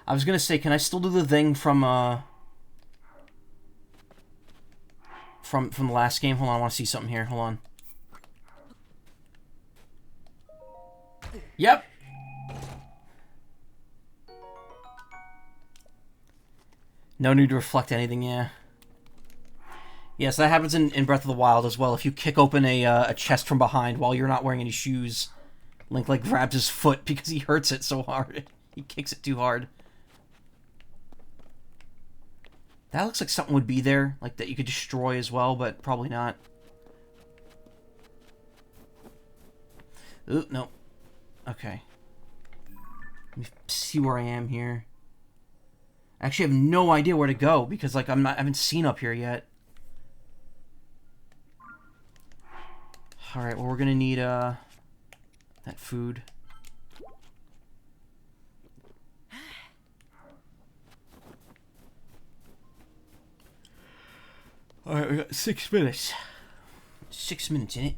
I was gonna say, can I still do the thing from the last game? Hold on, I want to see something here. Hold on. Yep. No need to reflect anything, yeah. Yes, that happens in Breath of the Wild as well. If you kick open a chest from behind while you're not wearing any shoes, Link like grabs his foot because he hurts it so hard. He kicks it too hard. That looks like something would be there, like that you could destroy as well, but probably not. Ooh, no. Okay. Let me see where I am here. I actually have no idea where to go because like I haven't seen up here yet. All right, well we're gonna need that food. Alright, we got 6 minutes. 6 minutes in it.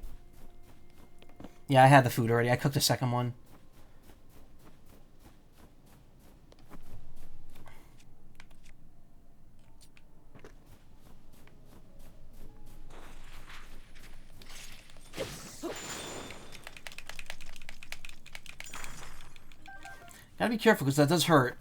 Yeah, I had the food already. I cooked the second one. Gotta be careful because that does hurt.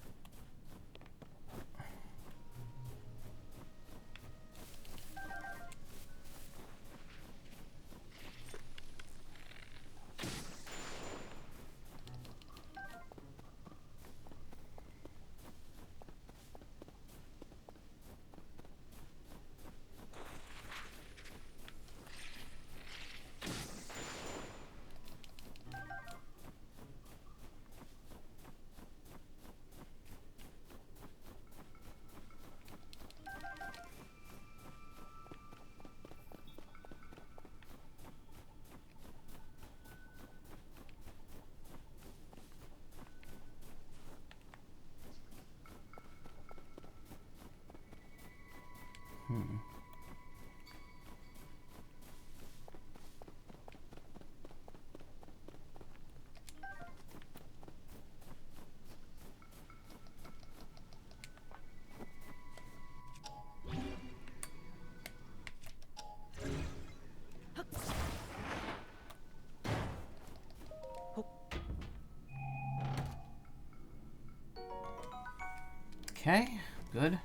Okay, good.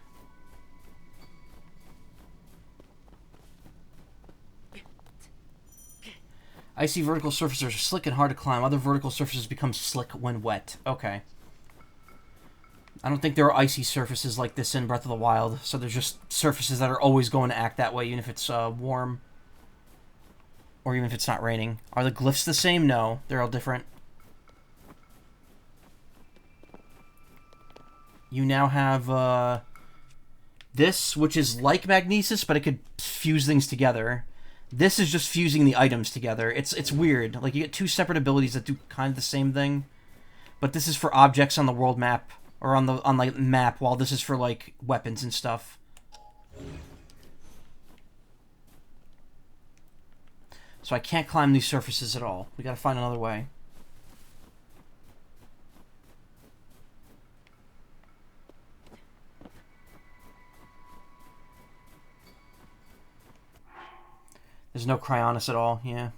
Icy vertical surfaces are slick and hard to climb. Other vertical surfaces become slick when wet. Okay. I don't think there are icy surfaces like this in Breath of the Wild, so there's just surfaces that are always going to act that way, even if it's warm. Or even if it's not raining. Are the glyphs the same? No, they're all different. You now have this, which is like magnesis, but it could fuse things together. This is just fusing the items together. It's weird. Like, you get two separate abilities that do kind of the same thing. But this is for objects on the world map, or on the map, while this is for, like, weapons and stuff. So I can't climb these surfaces at all. We gotta find another way. There's no Cryonis at all, yeah.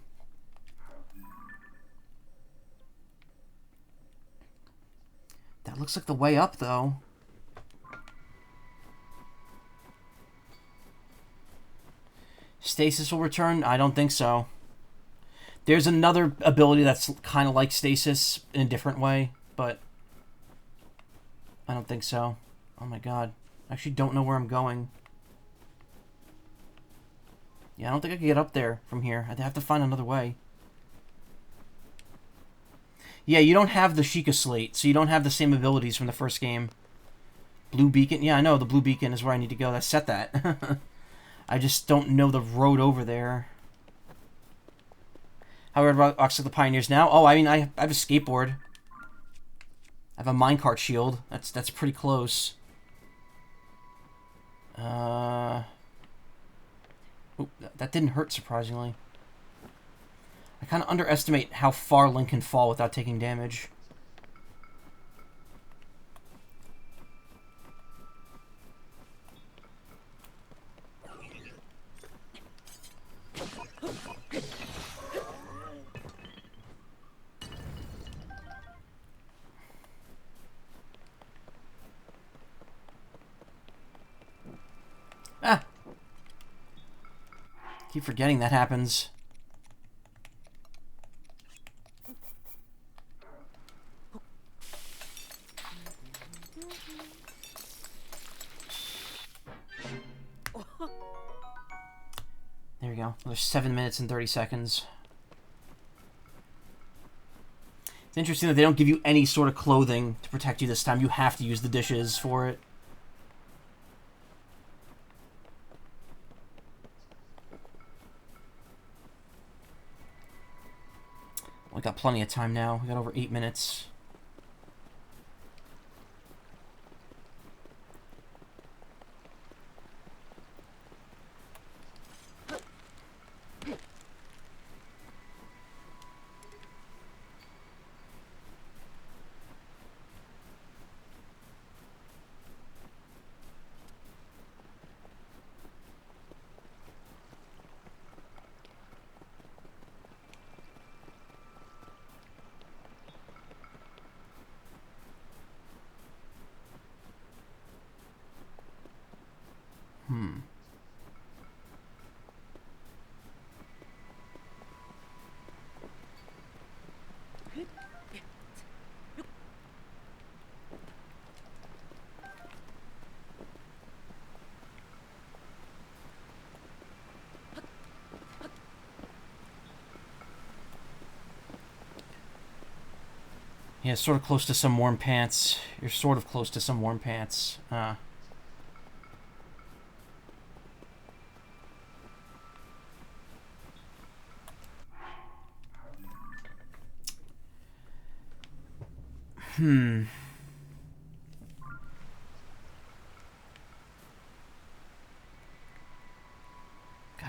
That looks like the way up, though. Stasis will return? I don't think so. There's another ability that's kind of like Stasis in a different way, but I don't think so. Oh my god. I actually don't know where I'm going. Yeah, I don't think I can get up there from here. I'd have to find another way. Yeah, you don't have the Sheikah Slate, so you don't have the same abilities from the first game. Blue Beacon? Yeah, I know, the Blue Beacon is where I need to go. That set that. I just don't know the road over there. How Red Rocks like the Pioneers now? Oh, I mean, I have a skateboard. I have a minecart shield. That's pretty close. Oop, that didn't hurt, surprisingly. I kind of underestimate how far Link can fall without taking damage. Ah! Keep forgetting that happens. There we go. There's 7 minutes and 30 seconds. It's interesting that they don't give you any sort of clothing to protect you this time. You have to use the dishes for it. We got plenty of time now. We got over 8 minutes. Yeah, sort of close to some warm pants. You're sort of close to some warm pants. Gotta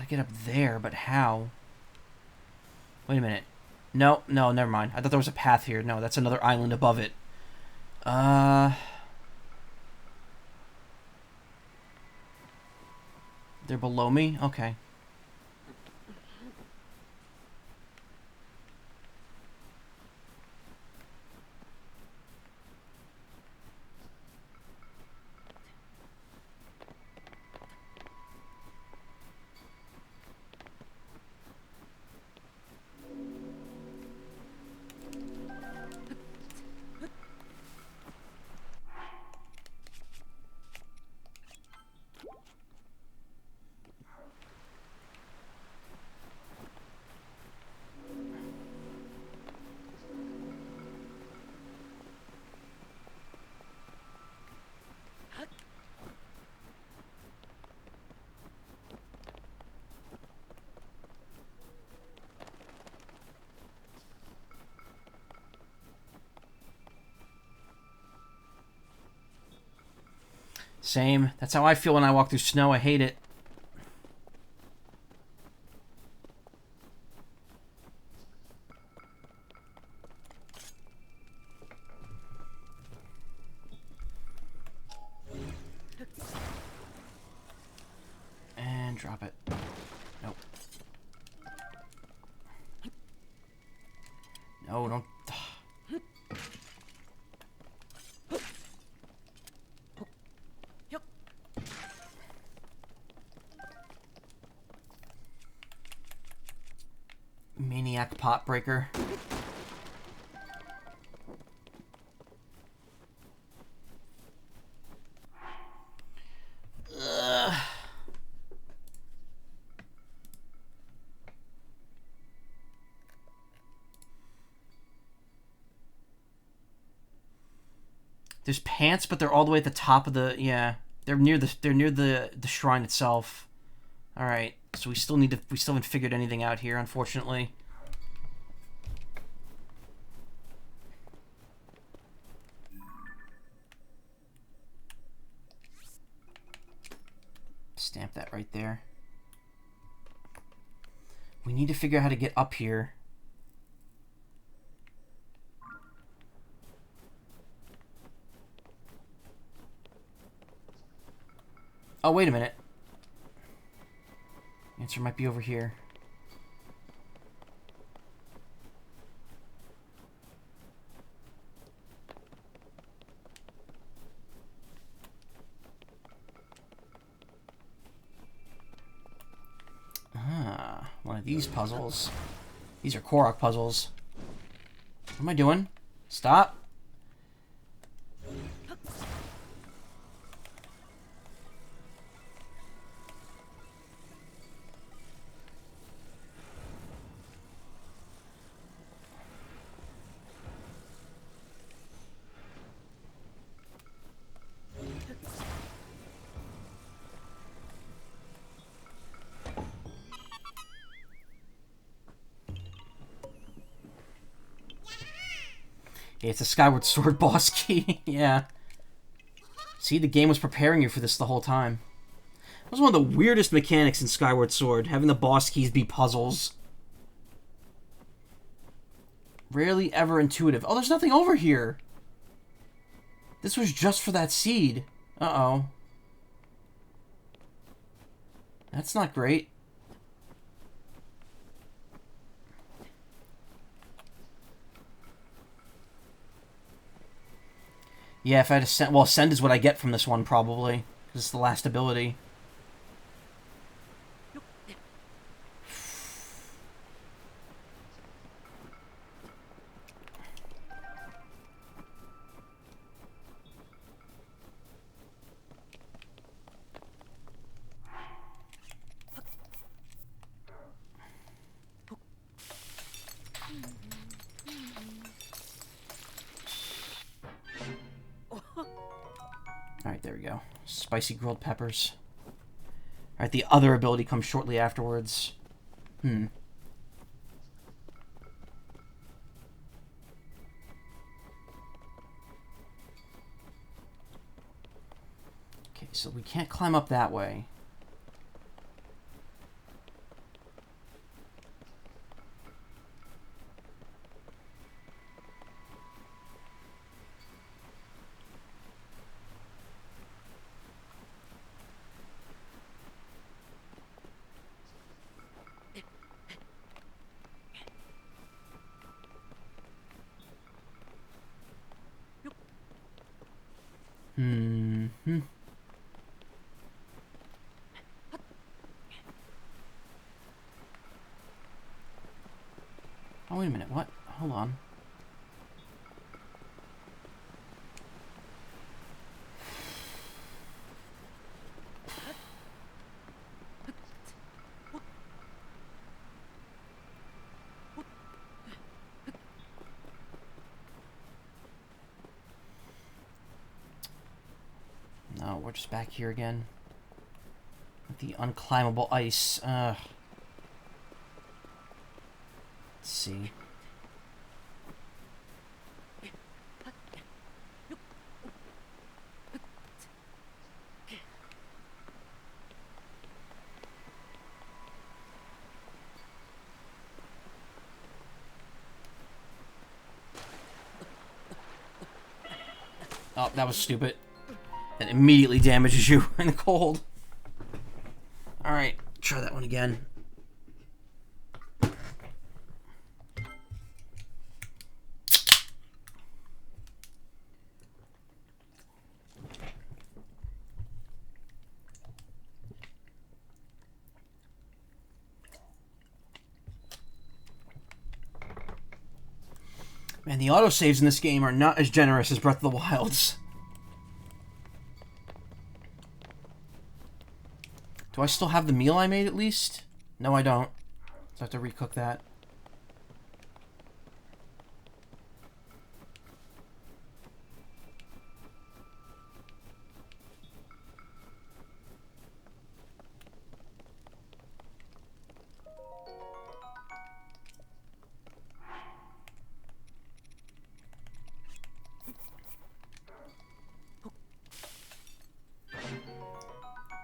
get up there, but how? Wait a minute. No, never mind. I thought there was a path here. No, that's another island above it. They're below me? Okay. Same. That's how I feel when I walk through snow. I hate it. And drop it. Nope. No, don't... Maniac pot breaker. Ugh. There's pants, but they're all the way at the top of the... Yeah. They're near the shrine itself. Alright. So we still haven't figured anything out here, unfortunately. Stamp that right there. We need to figure out how to get up here. Oh, wait a minute. The answer might be over here. Ah, one of these puzzles. These are Korok puzzles. What am I doing? Stop. Yeah, it's a Skyward Sword boss key. Yeah. See, the game was preparing you for this the whole time. That was one of the weirdest mechanics in Skyward Sword, having the boss keys be puzzles. Rarely ever intuitive. Oh, there's nothing over here! This was just for that seed. Uh-oh. That's not great. Yeah, if I had to send... Well, send is what I get from this one, probably. Because it's the last ability. Alright, there we go. Spicy grilled peppers. Alright, the other ability comes shortly afterwards. Okay, so we can't climb up that way. Oh, wait a minute. What? Hold on. No, we're just back here again. With the unclimbable ice. Let's see. Oh, that was stupid. That immediately damages you in the cold. Alright, try that one again. Man, the autosaves in this game are not as generous as Breath of the Wild's. Do I still have the meal I made, at least? No, I don't. So I have to recook that.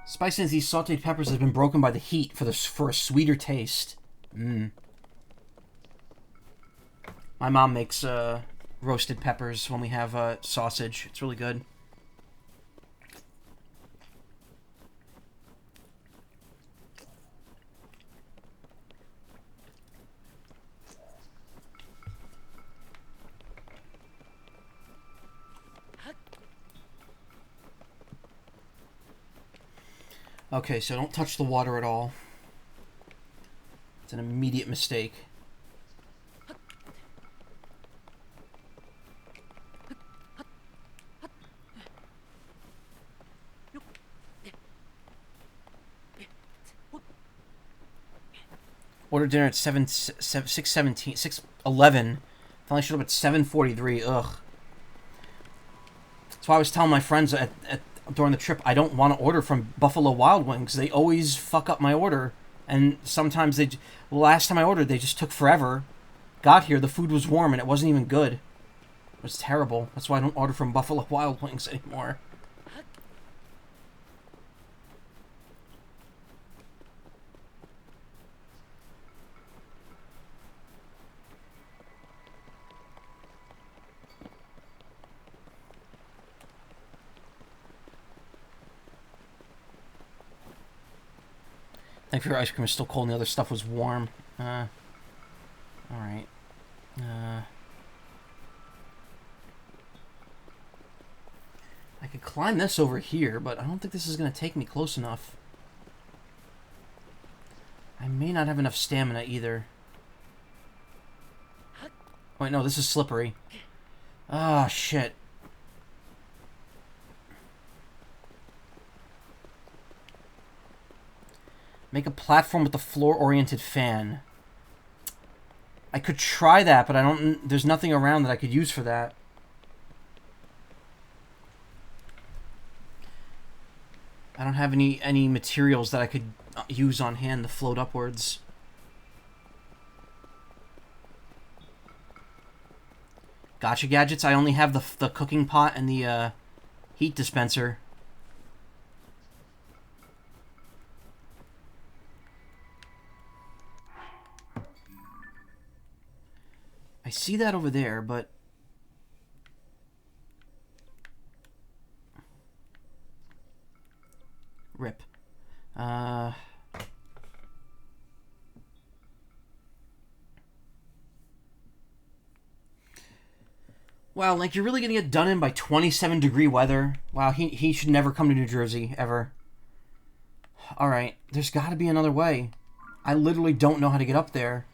Spice in these sauteed peppers has been broken by the heat for a sweeter taste. Mmm. My mom makes roasted peppers when we have sausage. It's really good. Okay, so don't touch the water at all. It's an immediate mistake. Ordered dinner at 6:11. Finally showed up at 7:43. Ugh. That's why I was telling my friends during the trip, I don't want to order from Buffalo Wild Wings. They always fuck up my order. And sometimes last time I ordered, they just took forever. Got here, the food was warm and it wasn't even good. It was terrible. That's why I don't order from Buffalo Wild Wings anymore. Thankfully, your ice cream is still cold and the other stuff was warm. Alright. I could climb this over here, but I don't think this is going to take me close enough. I may not have enough stamina either. Wait, no, this is slippery. Ah, shit. Make a platform with a floor-oriented fan. I could try that, but there's nothing around that I could use for that. I don't have any materials that I could use on hand to float upwards. Gotcha gadgets. I only have the cooking pot and the heat dispenser. I see that over there, but rip. Wow, like, you're really gonna get done in by 27-degree weather? Wow, he should never come to New Jersey, ever. Alright, there's gotta be another way. I literally don't know how to get up there.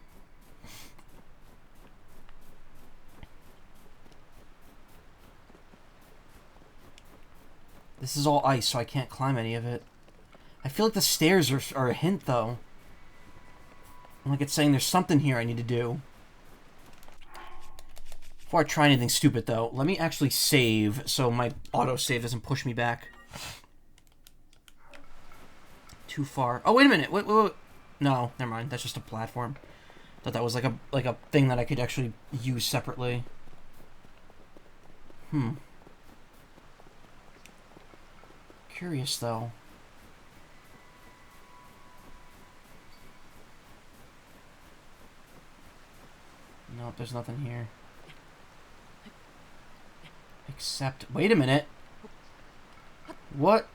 This is all ice, so I can't climb any of it. I feel like the stairs are a hint, though. Like it's saying there's something here I need to do. Before I try anything stupid, though, let me actually save so my autosave doesn't push me back too far. Oh, wait a minute. Wait. No, never mind. That's just a platform. Thought that was like a thing that I could actually use separately. Curious, though. Nope, there's nothing here. Except... Wait a minute. What?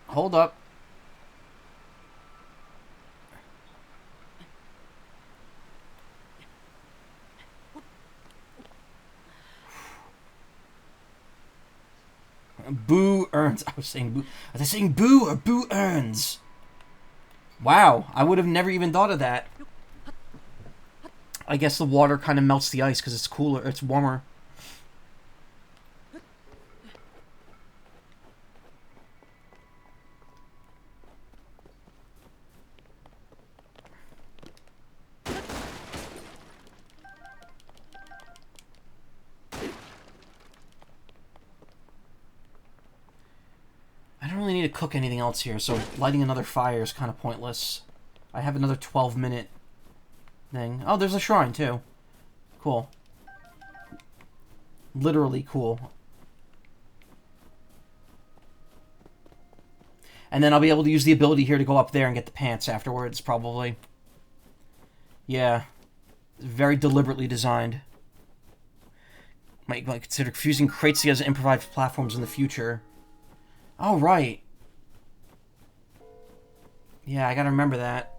Hold up. Boo earns. I was saying boo. Was I saying boo or boo earns? Wow, I would have never even thought of that. I guess the water kind of melts the ice because it's cooler. It's warmer. I don't really need to cook anything else here, so lighting another fire is kind of pointless. I have another 12-minute thing. Oh, there's a shrine, too. Cool. Literally cool. And then I'll be able to use the ability here to go up there and get the pants afterwards, probably. Yeah. Very deliberately designed. Might consider fusing crates together as improvised platforms in the future. Oh, right. Yeah, I gotta remember that.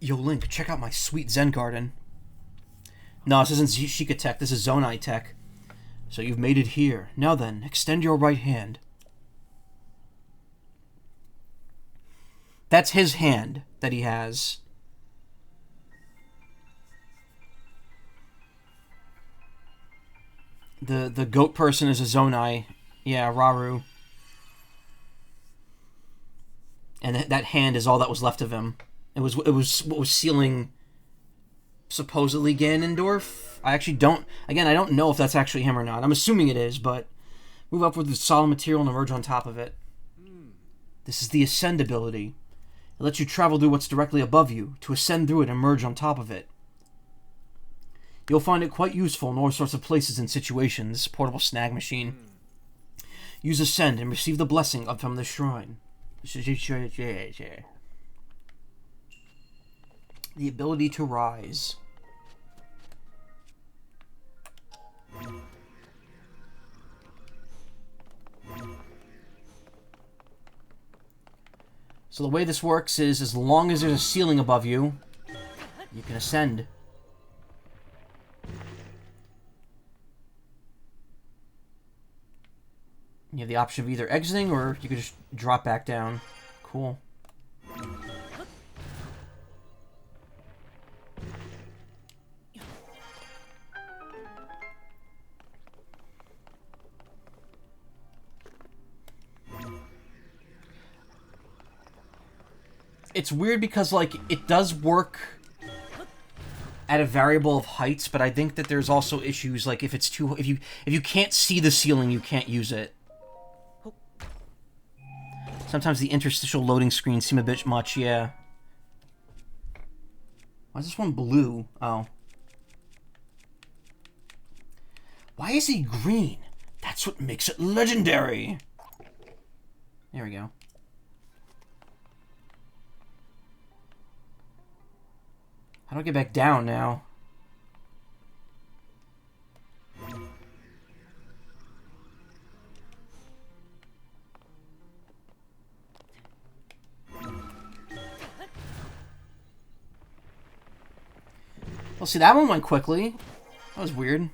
Yo, Link, check out my sweet Zen garden. No, this isn't Sheikah Tech. This is Zonai Tech. So you've made it here. Now then, extend your right hand. That's his hand that he has. The goat person is a Zonai. Yeah, Raru. And that hand is all that was left of him. It was what was sealing supposedly Ganondorf. I actually don't... Again, I don't know if that's actually him or not. I'm assuming it is, but... Move up with the solid material and emerge on top of it. This is the Ascend ability. It lets you travel through what's directly above you, to ascend through it and emerge on top of it. You'll find it quite useful in all sorts of places and situations. Portable snag machine. Use Ascend and receive the blessing from the shrine. The ability to rise. So the way this works is, as long as there's a ceiling above you, you can ascend. You have the option of either exiting, or you could just drop back down. Cool. It's weird because, like, it does work at a variable of heights, but I think that there's also issues, like, if it's too... If you can't see the ceiling, you can't use it. Sometimes the interstitial loading screens seem a bit much, yeah. Why is this one blue? Oh. Why is he green? That's what makes it legendary! There we go. How do I get back down now? Well, see, that one went quickly. That was weird.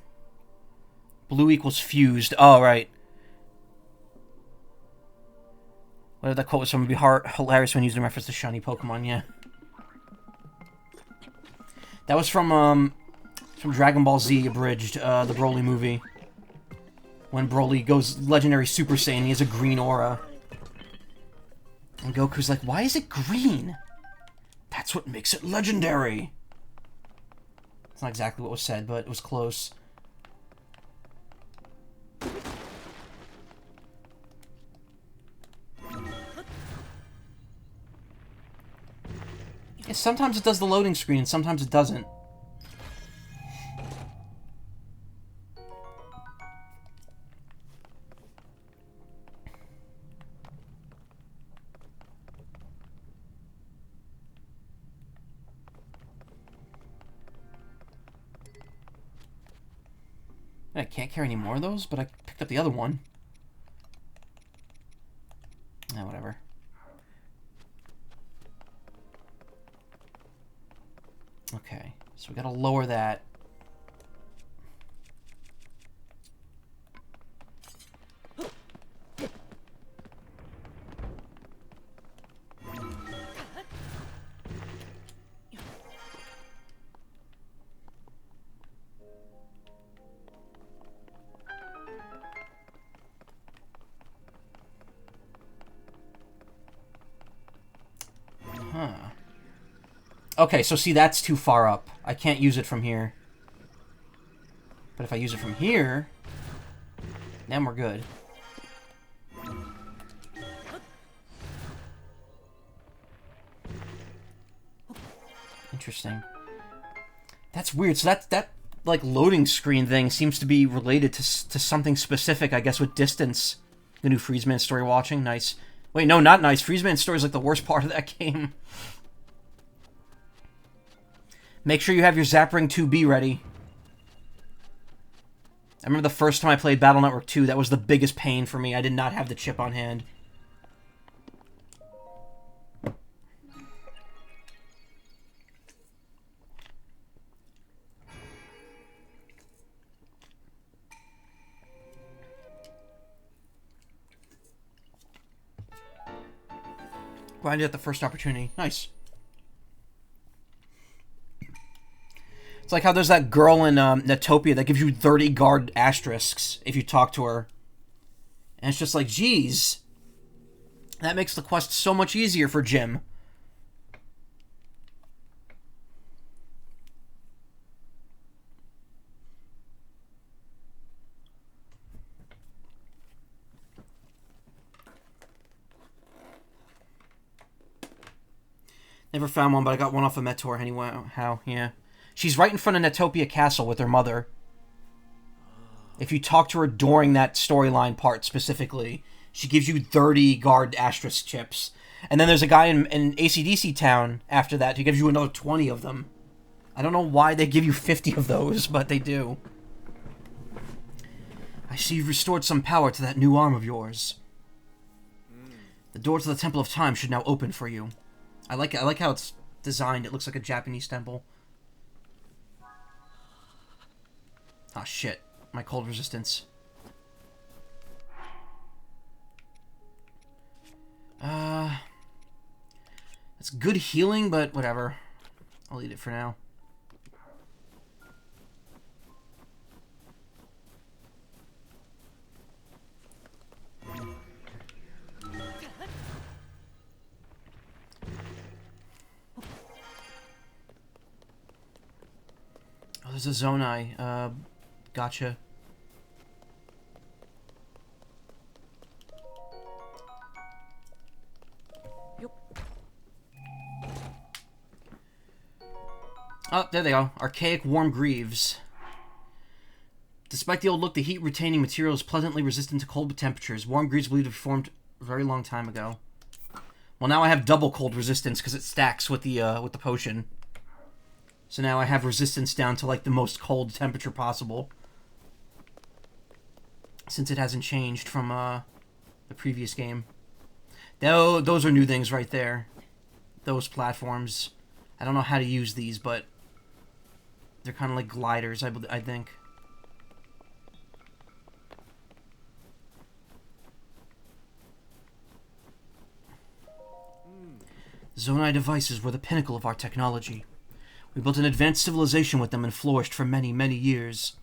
Blue equals fused. Oh, right. Whether that quote was from, would be hilarious when used in reference to shiny Pokemon, yeah. That was from Dragon Ball Z Abridged, the Broly movie. When Broly goes legendary Super Saiyan, he has a green aura. And Goku's like, why is it green? That's what makes it legendary. It's not exactly what was said, but it was close. Sometimes it does the loading screen, and sometimes it doesn't. I can't carry any more of those, but I picked up the other one. Whatever. Okay, so we gotta lower that. Okay, so see, that's too far up. I can't use it from here. But if I use it from here, then we're good. Interesting. That's weird. So that like loading screen thing seems to be related to something specific, I guess, with distance. The new Freezeman story watching. Nice. Wait, no, not nice. Freezeman story is like the worst part of that game. Make sure you have your Zapring 2B ready. I remember the first time I played Battle Network 2, that was the biggest pain for me. I did not have the chip on hand. Grind it at the first opportunity. Nice. It's like how there's that girl in Netopia that gives you 30 guard asterisks if you talk to her. And it's just like, geez. That makes the quest so much easier for Jim. Never found one, but I got one off of Metor anyway. How? Yeah. She's right in front of Netopia Castle with her mother. If you talk to her during that storyline part specifically, she gives you 30 guard asterisk chips. And then there's a guy in AC/DC Town after that who gives you another 20 of them. I don't know why they give you 50 of those, but they do. I see you've restored some power to that new arm of yours. The door to the Temple of Time should now open for you. I like how it's designed. It looks like a Japanese temple. Ah, shit. My cold resistance. It's good healing, but whatever. I'll eat it for now. Oh, there's a Zonai. Gotcha. Oh, there they go. Archaic warm greaves. Despite the old look, the heat-retaining material is pleasantly resistant to cold temperatures. Warm greaves believed to have formed a very long time ago. Well, now I have double cold resistance because it stacks with the potion. So now I have resistance down to like the most cold temperature possible. Since it hasn't changed from the previous game. Those are new things right there. Those platforms. I don't know how to use these, but they're kind of like gliders, I think. Zonai devices were the pinnacle of our technology. We built an advanced civilization with them and flourished for many, many years.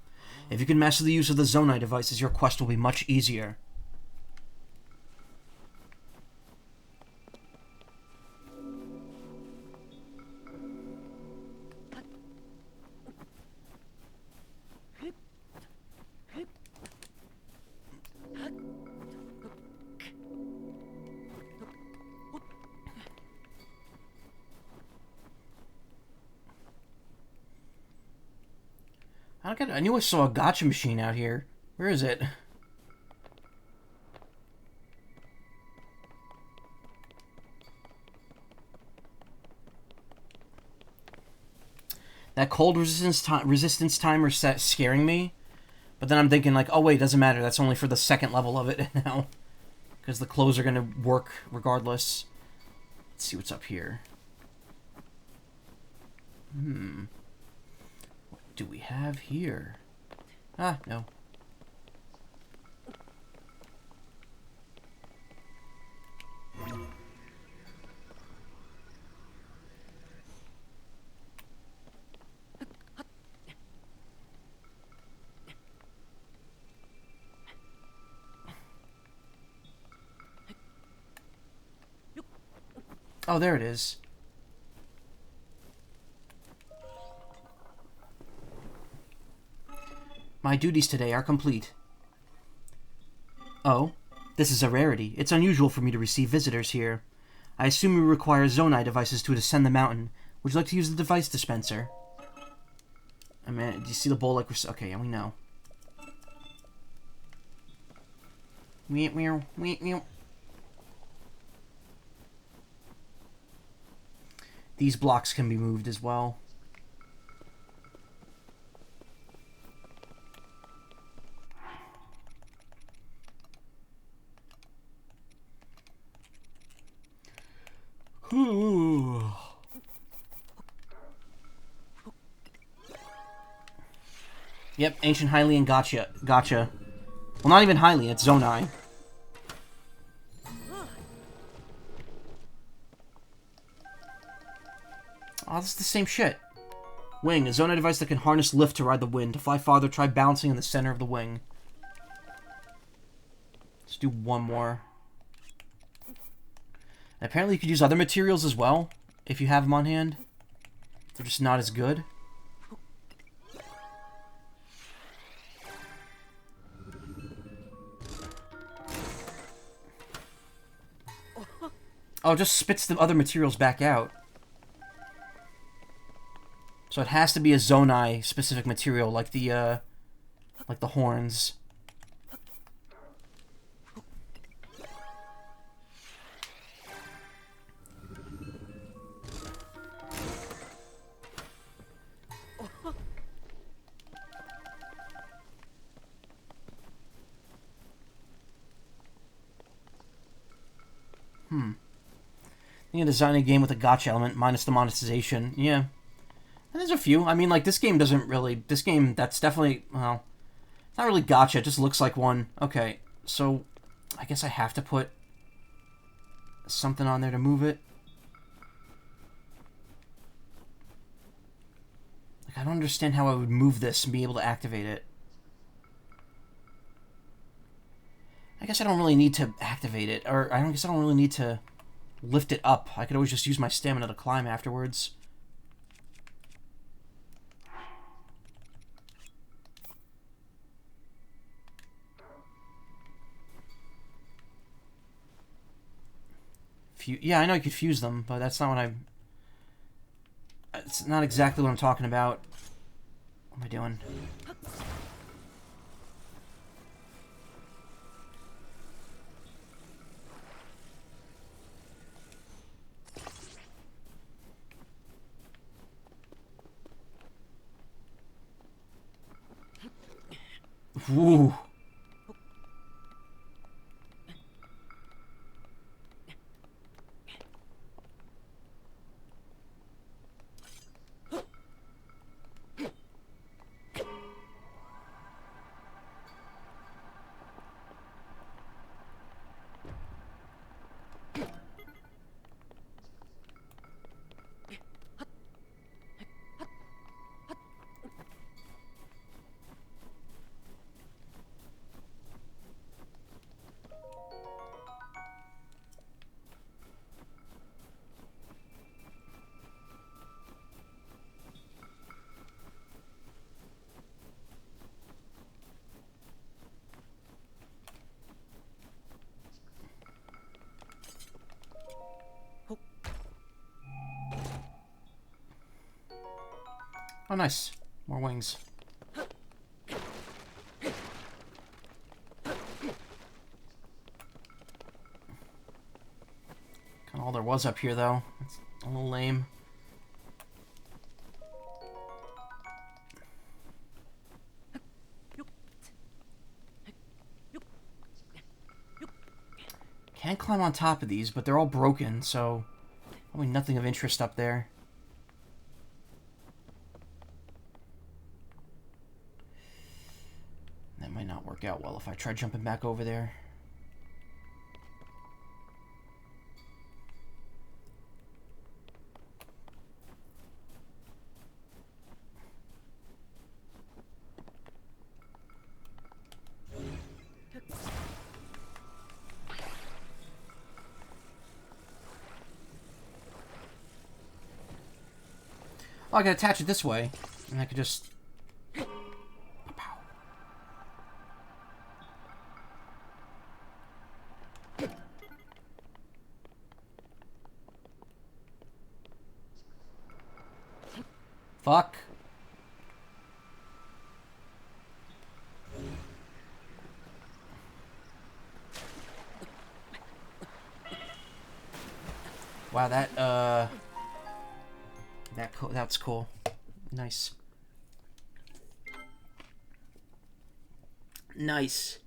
If you can master the use of the Zonai devices, your quest will be much easier. I knew I saw a gotcha machine out here. Where is it? That cold resistance timer set scaring me. But then I'm thinking, like, oh wait, doesn't matter. That's only for the second level of it now. Because the clothes are going to work regardless. Let's see what's up here. What do we have here? Ah, no. Oh, there it is. My duties today are complete. Oh, this is a rarity. It's unusual for me to receive visitors here. I assume you require Zonai devices to descend the mountain. Would you like to use the device dispenser? I mean, do you see the bowl like we're... Okay, yeah, we know. Meow, meow, meow, meow. These blocks can be moved as well. Yep, Ancient Hylian gotcha. Gotcha. Well, not even Hylian, it's Zonai. Oh, this is the same shit. Wing, a Zonai device that can harness lift to ride the wind. To fly farther, try bouncing in the center of the wing. Let's do one more. And apparently you could use other materials as well, if you have them on hand. They're just not as good. Oh, it just spits the other materials back out. So it has to be a Zonai specific material, like the horns. You can design a game with a gotcha element minus the monetization. Yeah. And there's a few. I mean, like, this game doesn't really... This game, that's definitely... Well, it's not really gotcha. It just looks like one. Okay, so I guess I have to put something on there to move it. Like, I don't understand how I would move this and be able to activate it. I guess I don't really need to activate it. Or, I guess I don't really need to lift it up. I could always just use my stamina to climb afterwards. Yeah, I know you could fuse them, but that's not what I'm... It's not exactly what I'm talking about. What am I doing? Ooh. Oh, nice. More wings. there was up here, though. It's a little lame. Can't climb on top of these, but they're all broken, so probably nothing of interest up there. That might not work out well if I try jumping back over there. Oh, I can attach it this way, and I could just... Fuck. Wow, that's cool. Nice. Nice.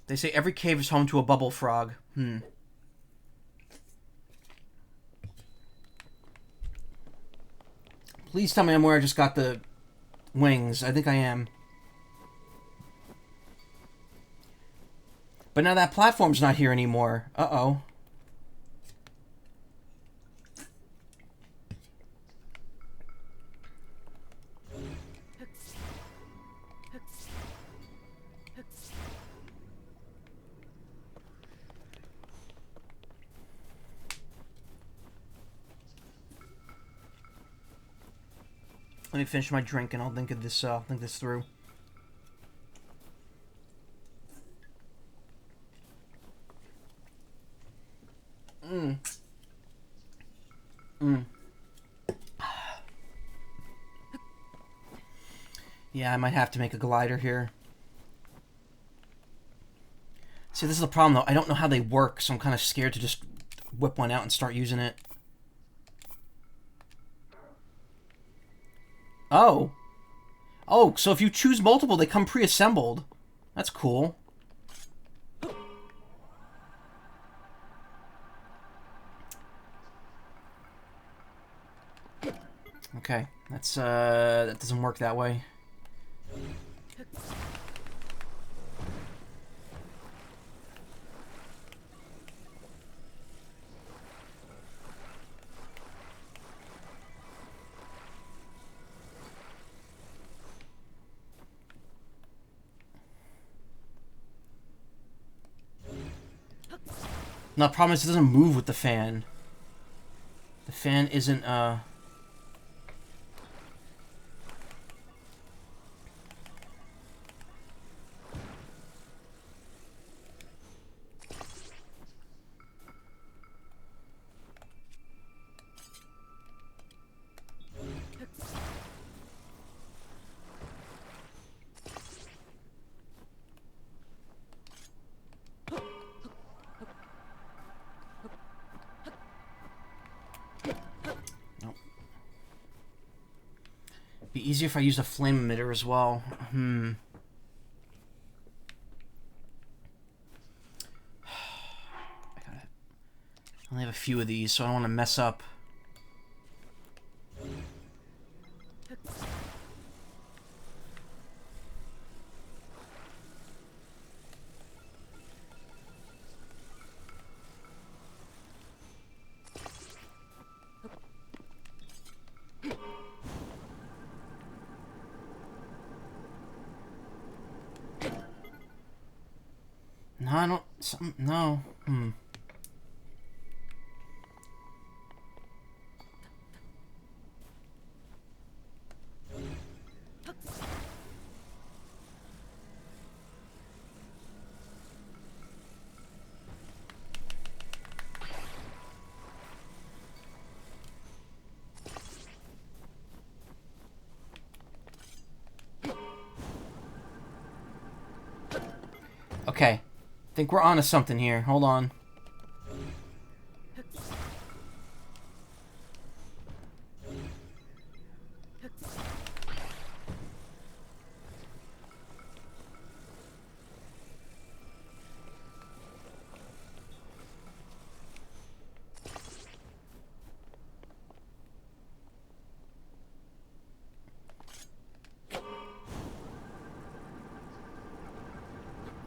They say every cave is home to a bubble frog. Please tell me I'm where I just got the wings. I think I am. But now that platform's not here anymore. Uh-oh. Let me finish my drink and I'll think this through. Yeah, I might have to make a glider here. See, this is the problem, though. I don't know how they work, so I'm kind of scared to just whip one out and start using it. Oh. Oh, so if you choose multiple, they come pre-assembled. That's cool. Okay, that's, that doesn't work that way. No, the problem is it doesn't move with the fan. The fan isn't, be easier if I used a flame emitter as well. I only have a few of these, so I don't want to mess up. No, I don't... No. Okay. Think we're onto something here. Hold on.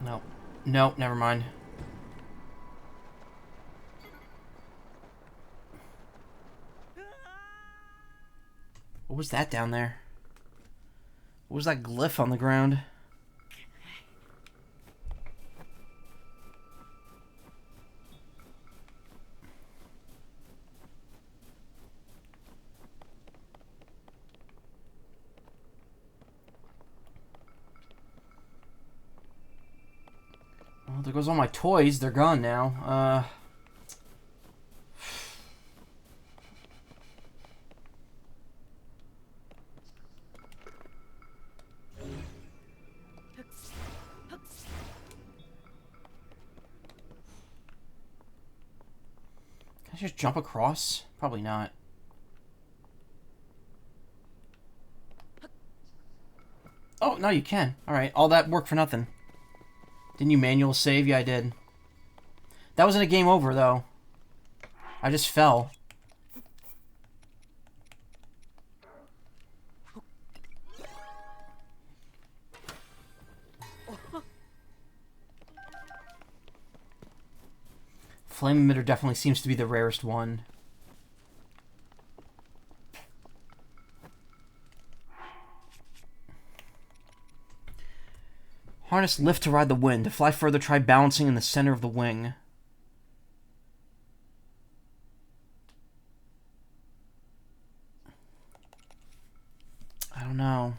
No. No, never mind. What was that down there? What was that glyph on the ground? Well, there goes all my toys. They're gone now. Can I just jump across? Probably not. Oh, no, you can. Alright, all that work for nothing. Didn't you manual save? Yeah, I did. That wasn't a game over, though. I just fell. Flame emitter definitely seems to be the rarest one. Harness lift to ride the wind. To fly further, try balancing in the center of the wing. I don't know.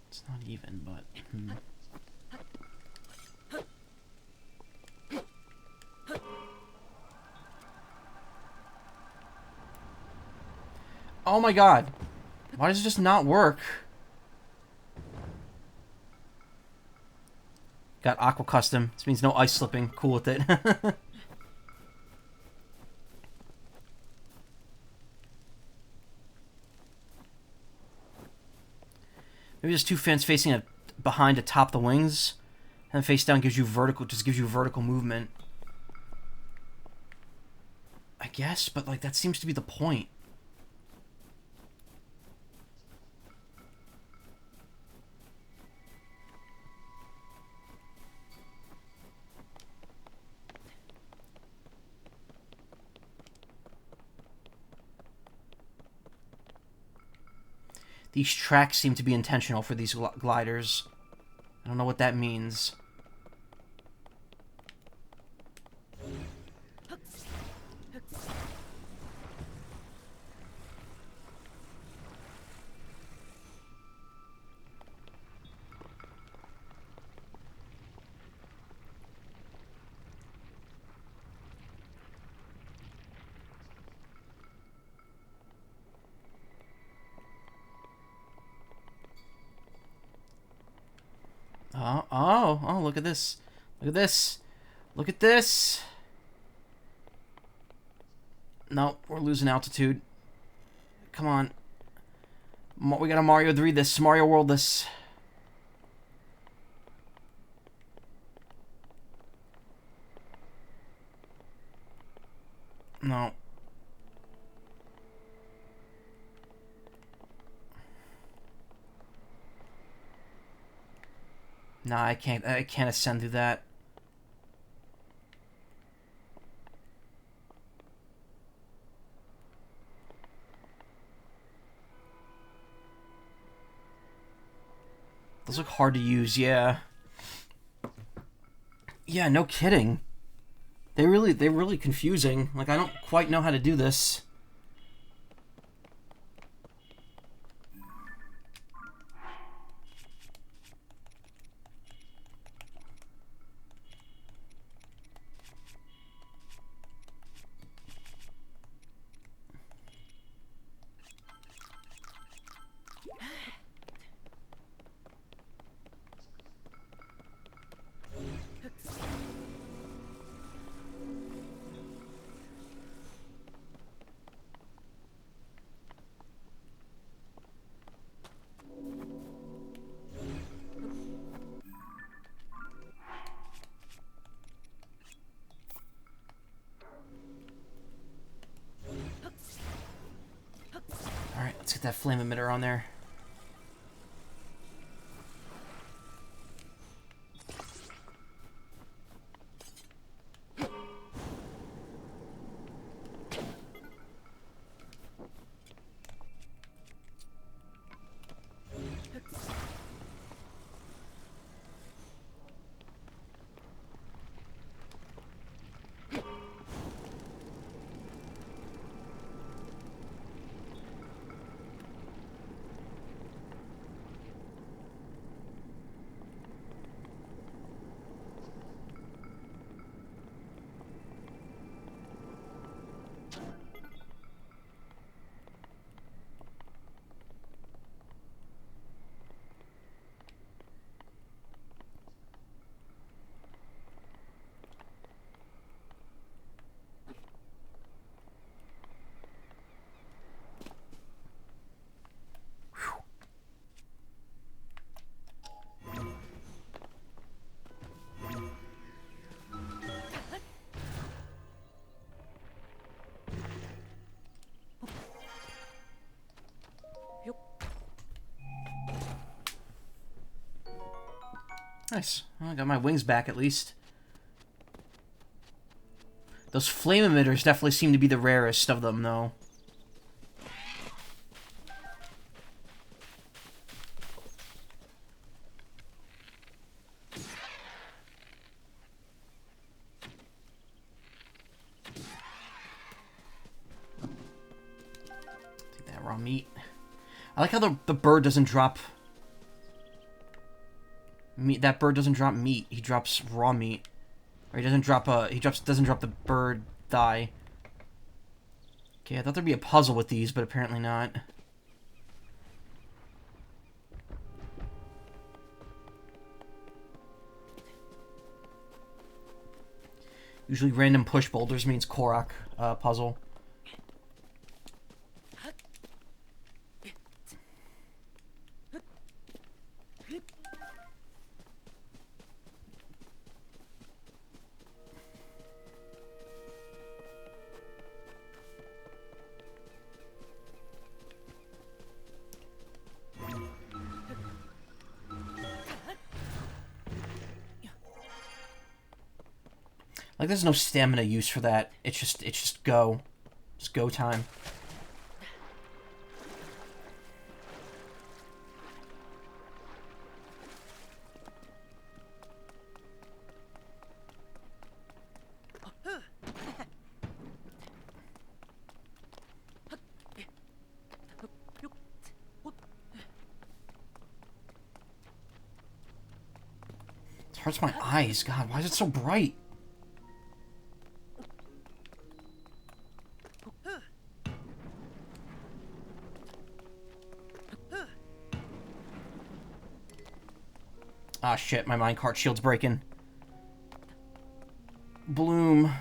It's not even, but... Oh my god. Why does it just not work? Got Aqua Custom. This means no ice slipping. Cool with it. Maybe there's two fans facing behind atop the wings. And face down gives you vertical, just gives you vertical movement. I guess, but like that seems to be the point. These tracks seem to be intentional for these gliders. I don't know what that means. Oh, look at this. Look at this. Look at this. No, we're losing altitude. Come on. We gotta Mario 3 this. Mario World this. No. Nah, I can't ascend through that. Those look hard to use, yeah. Yeah, no kidding. They're really confusing. Like, I don't quite know how to do this. Alright, let's get that flame emitter on there. Nice. Well, I got my wings back at least. Those flame emitters definitely seem to be the rarest of them, though. Take that raw meat. I like how the bird doesn't drop meat. That bird doesn't drop meat. He drops raw meat. Or he doesn't drop doesn't drop the bird thigh. Okay, I thought there'd be a puzzle with these, but apparently not. Usually random push boulders means Korok puzzle. Like, there's no stamina use for that. It's just go. It's go time. It hurts my eyes. God, why is it so bright? Ah, shit, my minecart shield's breaking. Bloom.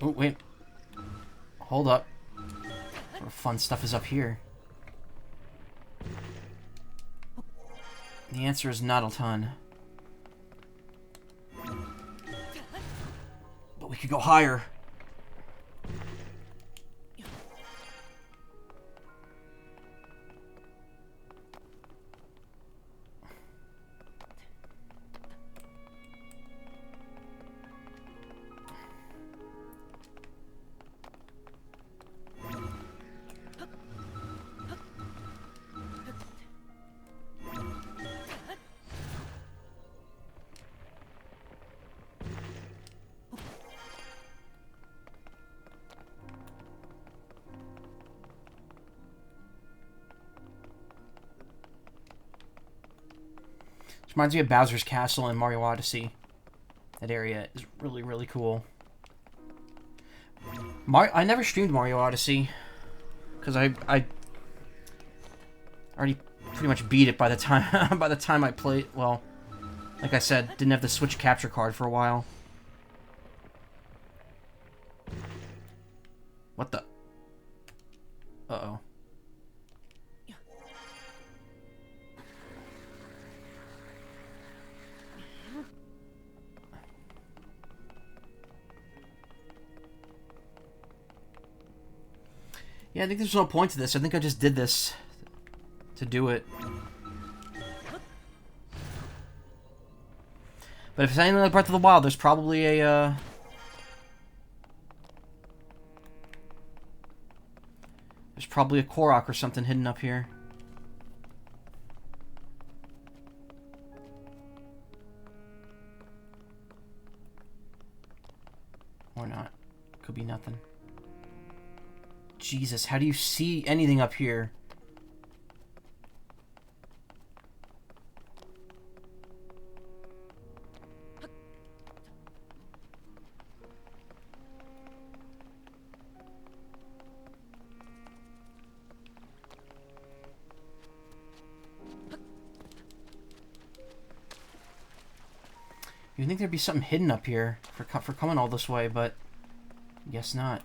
Oh, wait. Hold up. What fun stuff is up here? The answer is not a ton. But we could go higher. Reminds me of Bowser's Castle in Mario Odyssey. That area is really, really cool. I never streamed Mario Odyssey because I already pretty much beat it by the time I played. Well, like I said, didn't have the Switch capture card for a while. What the? Uh-oh. Yeah, I think there's no point to this. I think I just did this to do it. But if it's anything like Breath of the Wild, there's probably a, there's probably a Korok or something hidden up here. Or not. Could be nothing. Jesus, how do you see anything up here? You'd think there'd be something hidden up here for coming all this way, but I guess not.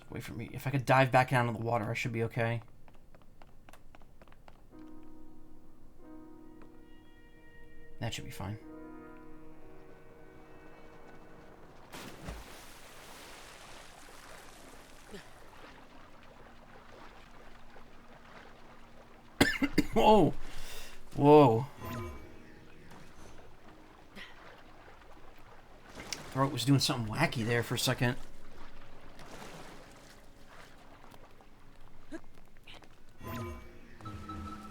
Wait for me. If I could dive back down into the water, I should be okay. That should be fine. Whoa! Whoa. Throat was doing something wacky there for a second.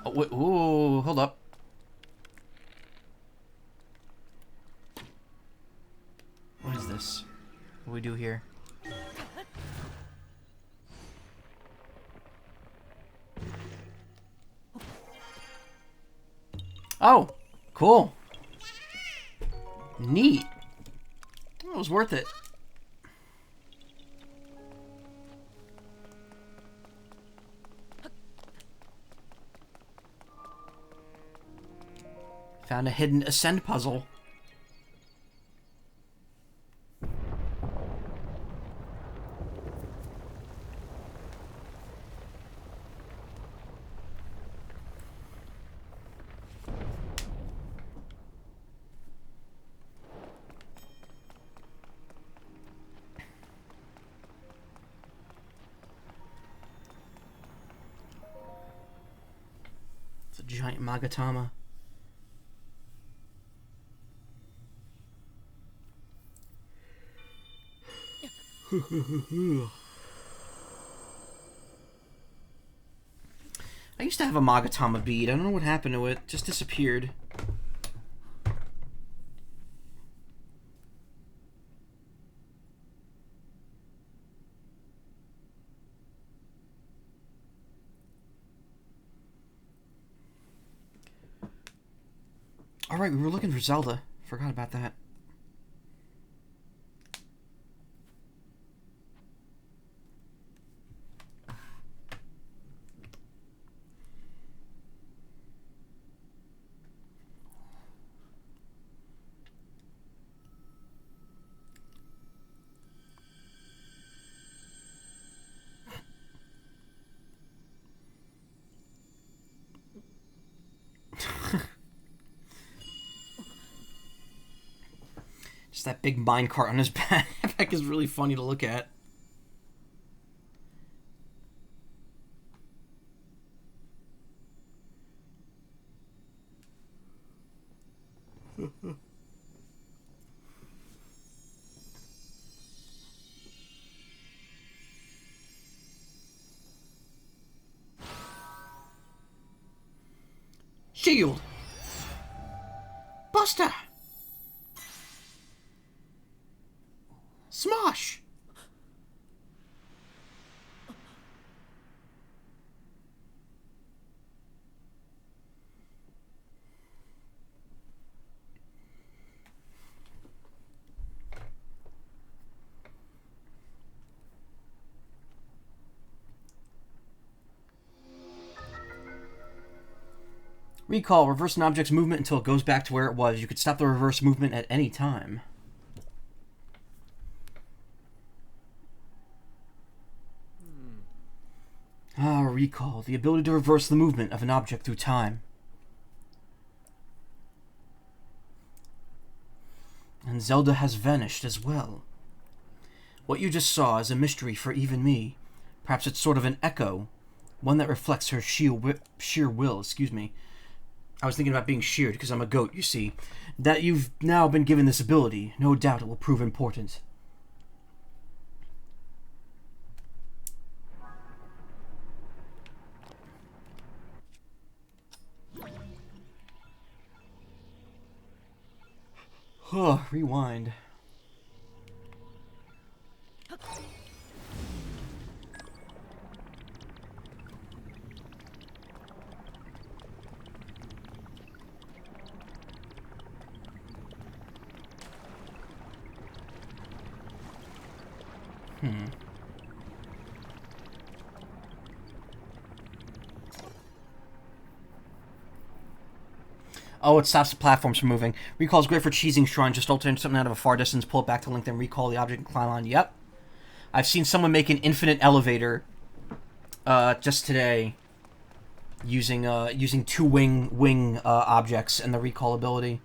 Oh, wait, ooh, hold up. What is this? What do we do here? Oh, cool. Neat. It was worth it. Found a hidden ascend puzzle. It's a giant Magatama. I used to have a Magatama bead. I don't know what happened to it. It just disappeared. Alright, we were looking for Zelda. Forgot about that. Just that big minecart on his back. Back is really funny to look at. Shield! Buster! Smosh! Recall. Reverse an object's movement until it goes back to where it was. You could stop the reverse movement at any time. Recall. The ability to reverse the movement of an object through time. And Zelda has vanished as well. What you just saw is a mystery for even me. Perhaps it's sort of an echo. One that reflects her sheer will, excuse me. I was thinking about being sheared because I'm a goat, you see. That you've now been given this ability. No doubt it will prove important. Rewind. Oh, it stops the platforms from moving. Recall is great for cheesing shrines. Just alternate something out of a far distance, pull it back to link, then recall the object and climb on. Yep. I've seen someone make an infinite elevator just today using two wing objects and the recall ability.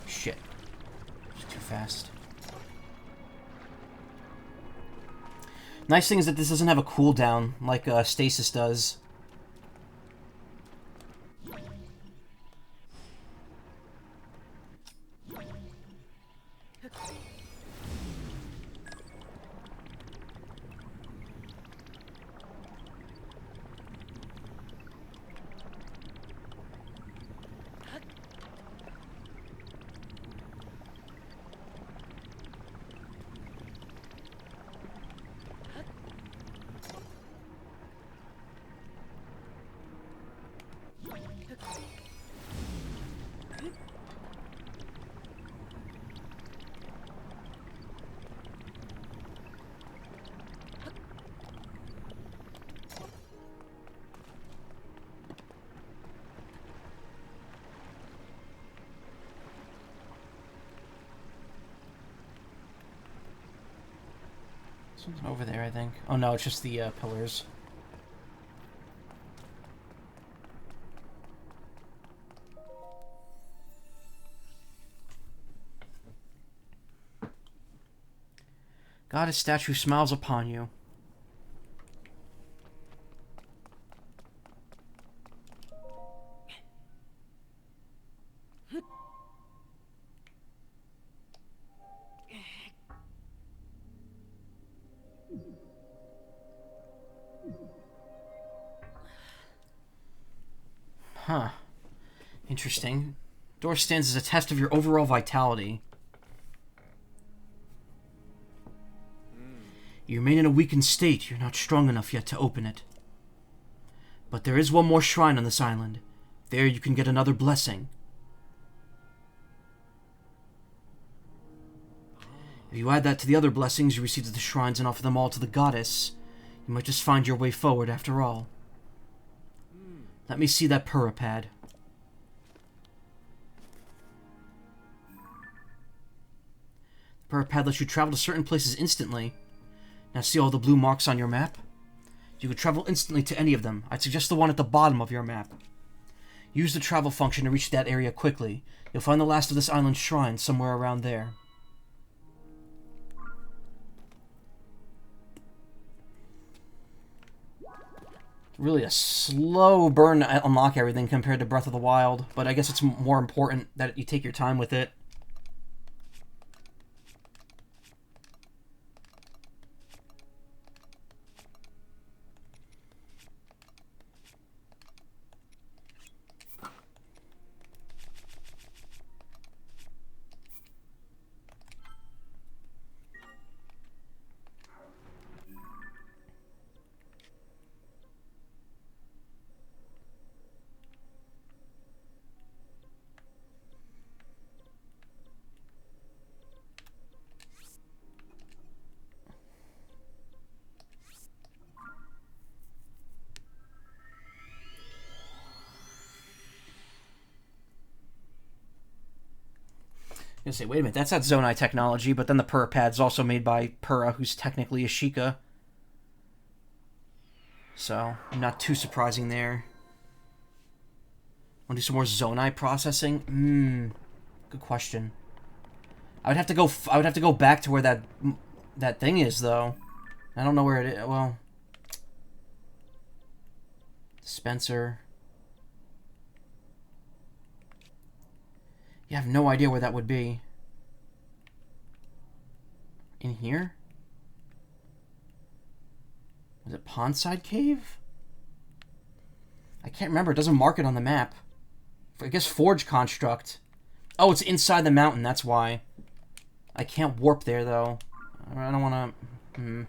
Shit. It's too fast. Nice thing is that this doesn't have a cooldown like Stasis does. Something over there, I think. Oh no, it's just the pillars. Goddess statue smiles upon you. Huh. Interesting. Door stands as a test of your overall vitality. You remain in a weakened state. You're not strong enough yet to open it. But there is one more shrine on this island. There you can get another blessing. If you add that to the other blessings you received at the shrines and offer them all to the goddess, you might just find your way forward after all. Let me see that pad. Pad lets you travel to certain places instantly. Now see all the blue marks on your map? You can travel instantly to any of them. I'd suggest the one at the bottom of your map. Use the travel function to reach that area quickly. You'll find the last of this island's shrine somewhere around there. Really a slow burn to unlock everything compared to Breath of the Wild, but I guess it's more important that you take your time with it. I'm gonna say, wait a minute, that's not Zonai technology, but then the Purah Pad's also made by Purah, who's technically a Sheikah. So, not too surprising there. Want to do some more Zonai processing? Good question. I would have to go back to where that thing is, though. I don't know where it is. Well, Spencer. You have no idea where that would be. In here? Was it Pondside Cave? I can't remember. It doesn't mark it on the map. I guess Forge Construct. Oh, it's inside the mountain. That's why. I can't warp there, though. I don't want to...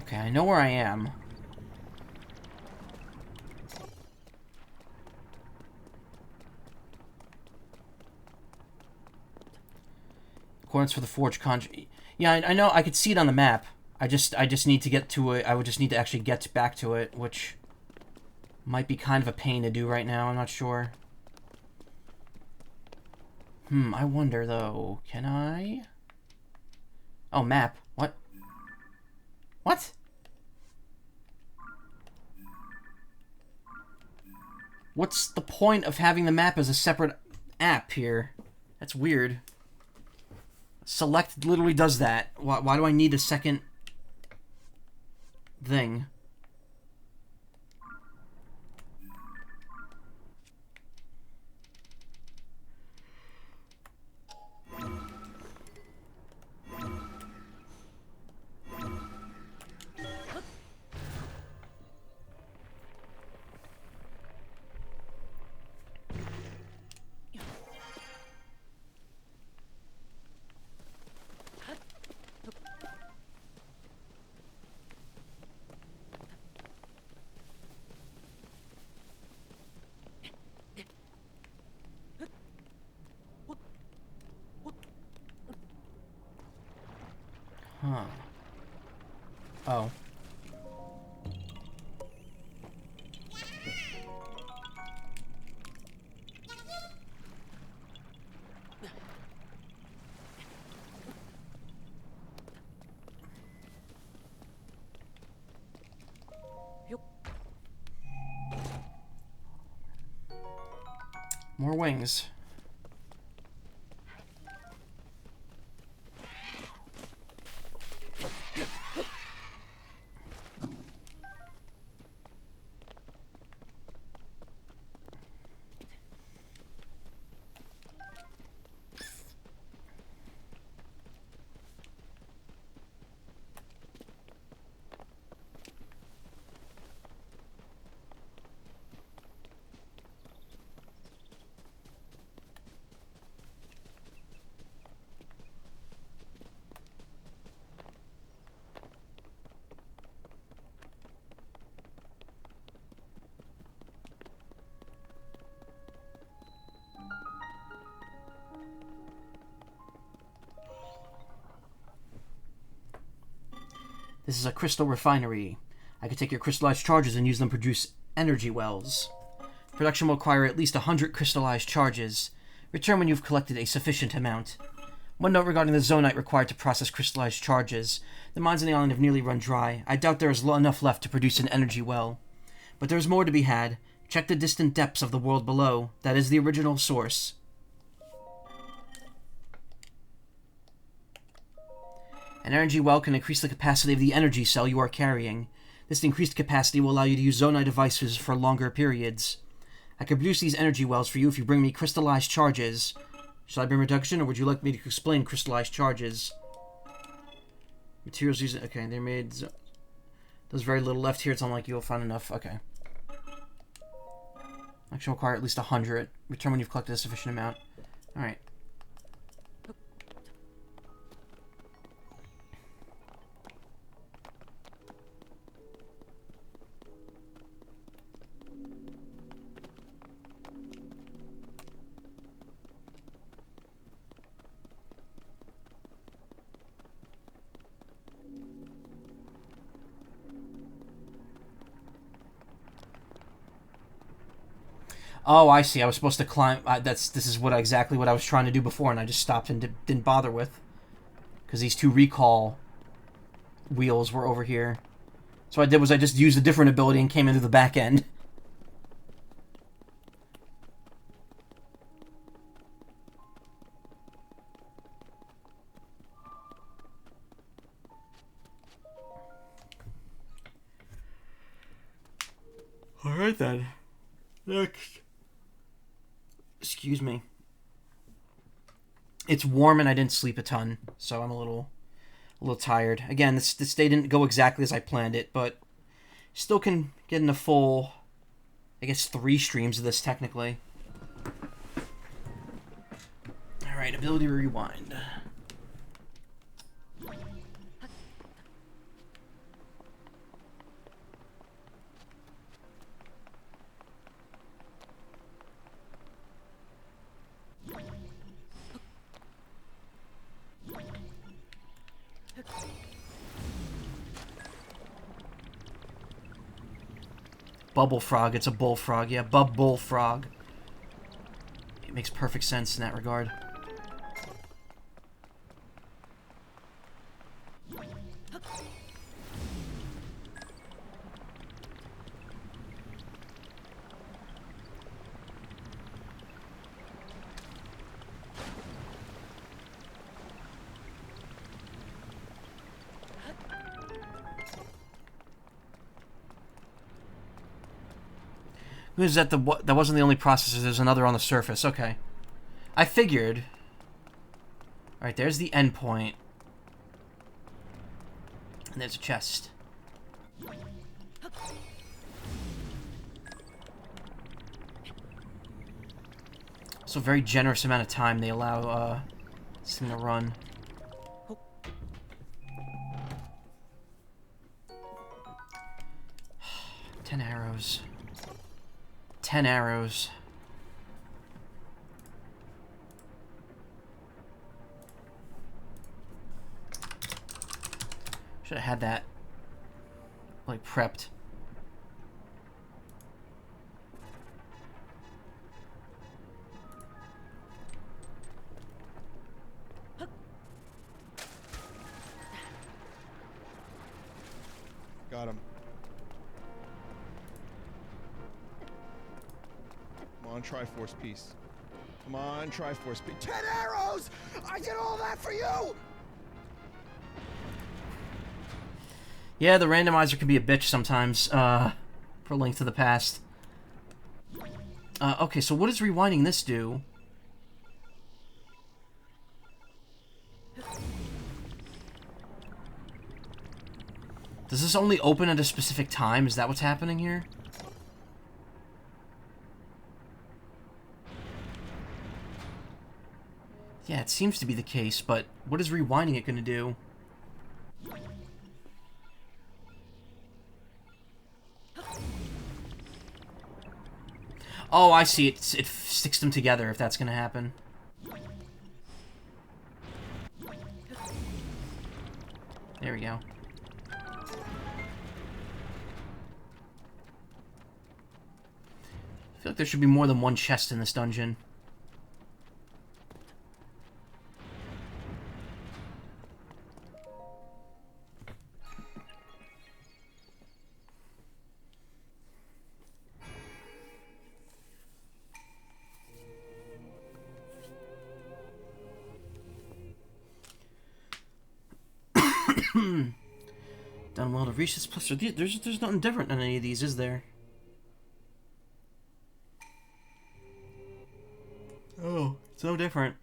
Okay, I know where I am. Coordinates for the Forge Construct. Yeah, I know. I could see it on the map. I just need to get to it. I would just need to actually get back to it, which might be kind of a pain to do right now. I'm not sure. I wonder, though. Can I? Oh, map. What? What? What's the point of having the map as a separate app here? That's weird. Select literally does that. Why do I need a second thing? Huh. Oh. More wings. This is a crystal refinery. I could take your crystallized charges and use them to produce energy wells. Production will require at least 100 crystallized charges. Return when you've collected a sufficient amount. One note regarding the zonite required to process crystallized charges. The mines on the island have nearly run dry. I doubt there is enough left to produce an energy well. But there is more to be had. Check the distant depths of the world below. That is the original source. An energy well can increase the capacity of the energy cell you are carrying. This increased capacity will allow you to use zonite devices for longer periods. I can produce these energy wells for you if you bring me crystallized charges. Should I bring reduction, or would you like me to explain crystallized charges? Materials used... Okay, they're made... There's very little left here. It's unlike you'll find enough. Okay. Action will require at least 100. Return when you've collected a sufficient amount. Alright. Oh, I see. I was supposed to climb... this is exactly what I was trying to do before, and I just stopped and didn't bother with. Because these two recall wheels were over here. So what I did was I just used a different ability and came into the back end. Alright then. Next. Excuse me. It's warm and I didn't sleep a ton, so I'm a little tired. Again, this day didn't go exactly as I planned it, but still can get in a full, I guess, 3 streams of this technically. Alright, ability rewind. Bubble frog, it's a bullfrog. Yeah, bullfrog. It makes perfect sense in that regard. Is that that wasn't the only processor, there's another on the surface. Okay. I figured. Alright, there's the endpoint. And there's a chest. So a very generous amount of time they allow this thing to run. 10 arrows. 10 arrows. Should have had that, like, prepped. Got him. Come on, Triforce piece. Come on, Triforce piece. 10 arrows! I did all that for you! Yeah, the randomizer can be a bitch sometimes, for Link to the Past. Okay, so what does rewinding this do? Does this only open at a specific time? Is that what's happening here? Yeah, it seems to be the case, but what is rewinding it going to do? Oh, I see. It sticks them together if that's going to happen. There we go. feel like there should be more than one chest in this dungeon. Done well to reach this place. There's nothing different on any of these, is there? Oh, it's no different.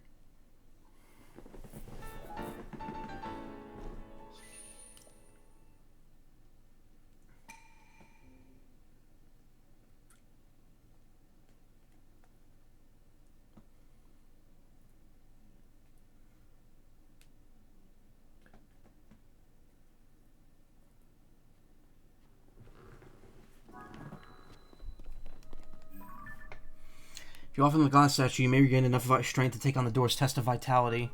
If you offer them the glass statue, you may regain enough strength to take on the door's test of vitality.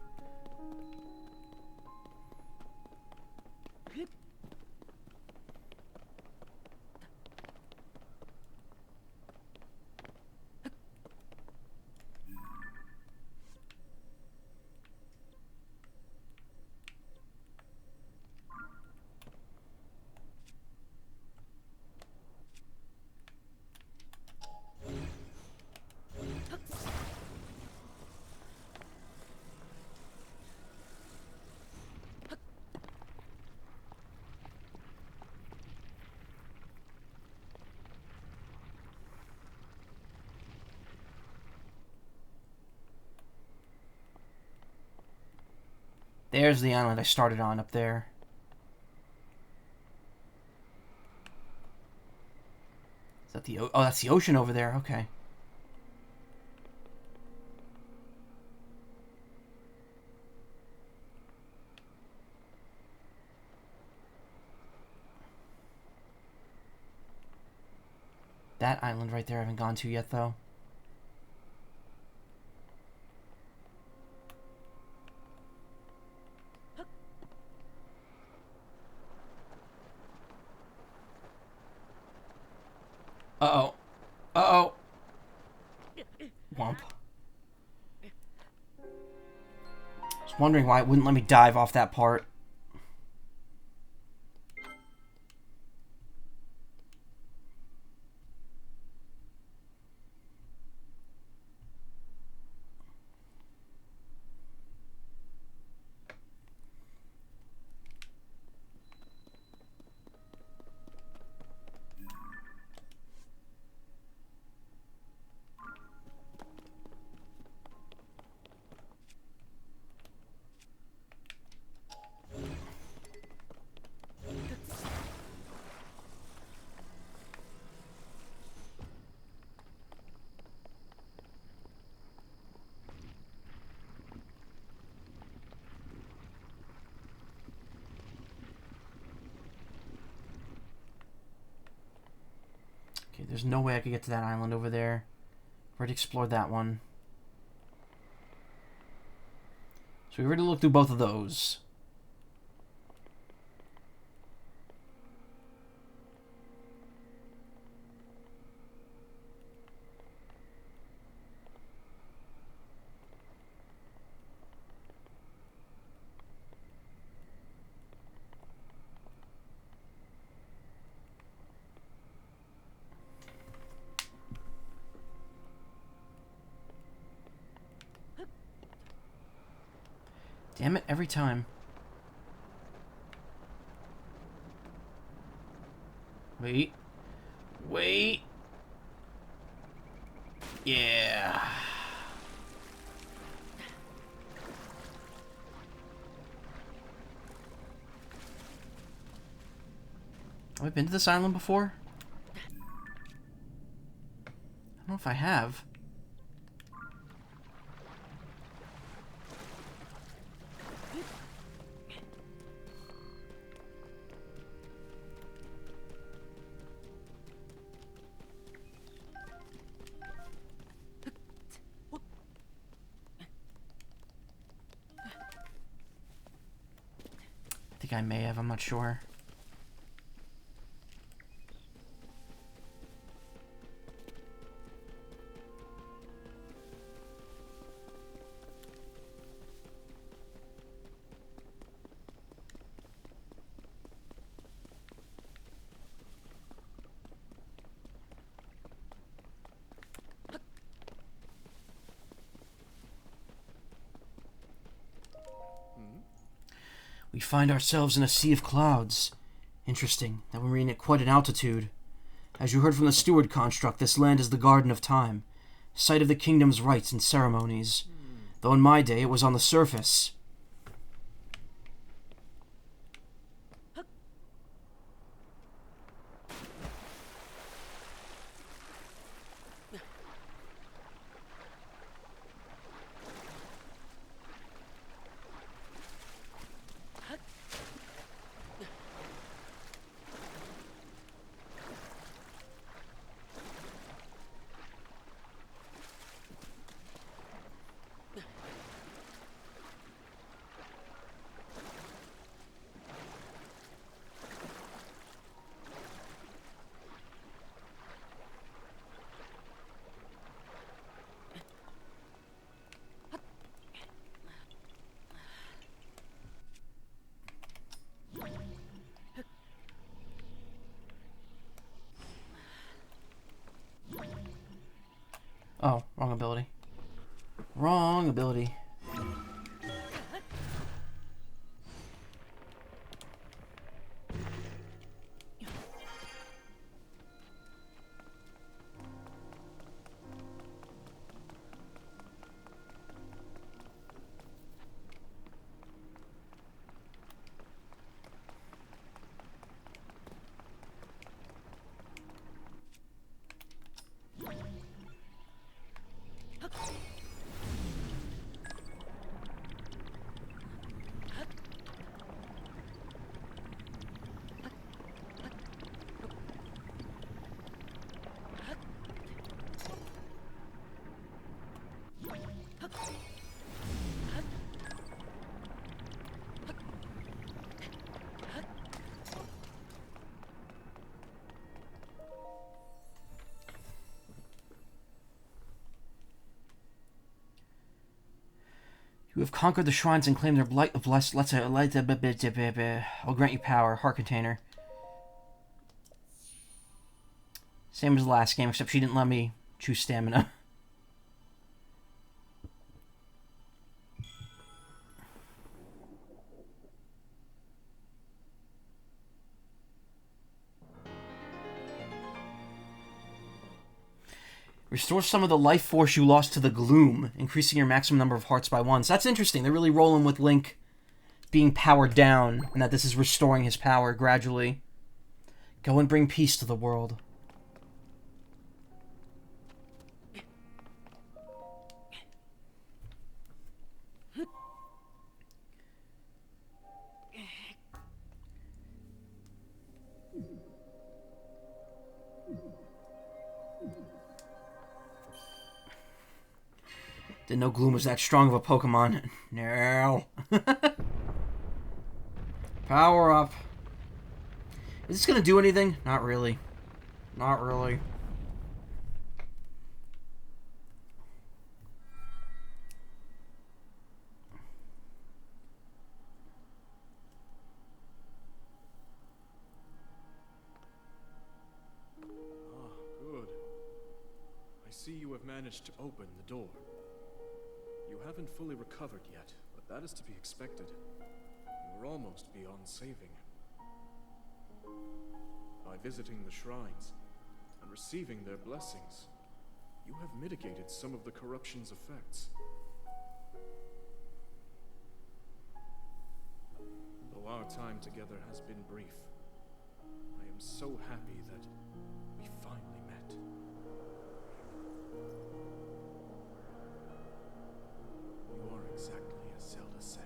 There's the island I started on up there. Is that the... Oh, that's the ocean over there. Okay. That island right there I haven't gone to yet, though. Uh-oh. Uh-oh. Womp. I was wondering why it wouldn't let me dive off that part. Okay, there's no way I could get to that island over there. We already explored that one. So we already looked through both of those. Damn it, every time. Wait. Wait. Yeah. Have I been to this island before? I don't know if I have. I think I may have, I'm not sure. We find ourselves in a sea of clouds. Interesting that we're in at quite an altitude. As you heard from the steward construct, this land is the Garden of Time, site of the kingdom's rites and ceremonies. Though in my day it was on the surface. Oh, wrong ability. Wrong ability. You have conquered the shrines and claimed their blight of blessed. I'll grant you power. Heart container. Same as the last game, except she didn't let me choose stamina. Restore some of the life force you lost to the gloom, increasing your maximum number of hearts by 1. So that's interesting. They're really rolling with Link being powered down, and that this is restoring his power gradually. Go and bring peace to the world. Didn't know Gloom was that strong of a Pokemon. No. Power up. Is this gonna do anything? Not really. Not really. Ah, good. I see you have managed to open the door. You haven't fully recovered yet, but that is to be expected. You were almost beyond saving. By visiting the shrines and receiving their blessings, you have mitigated some of the corruption's effects. Though our time together has been brief, I am so happy that we finally met. You are exactly as Zelda said.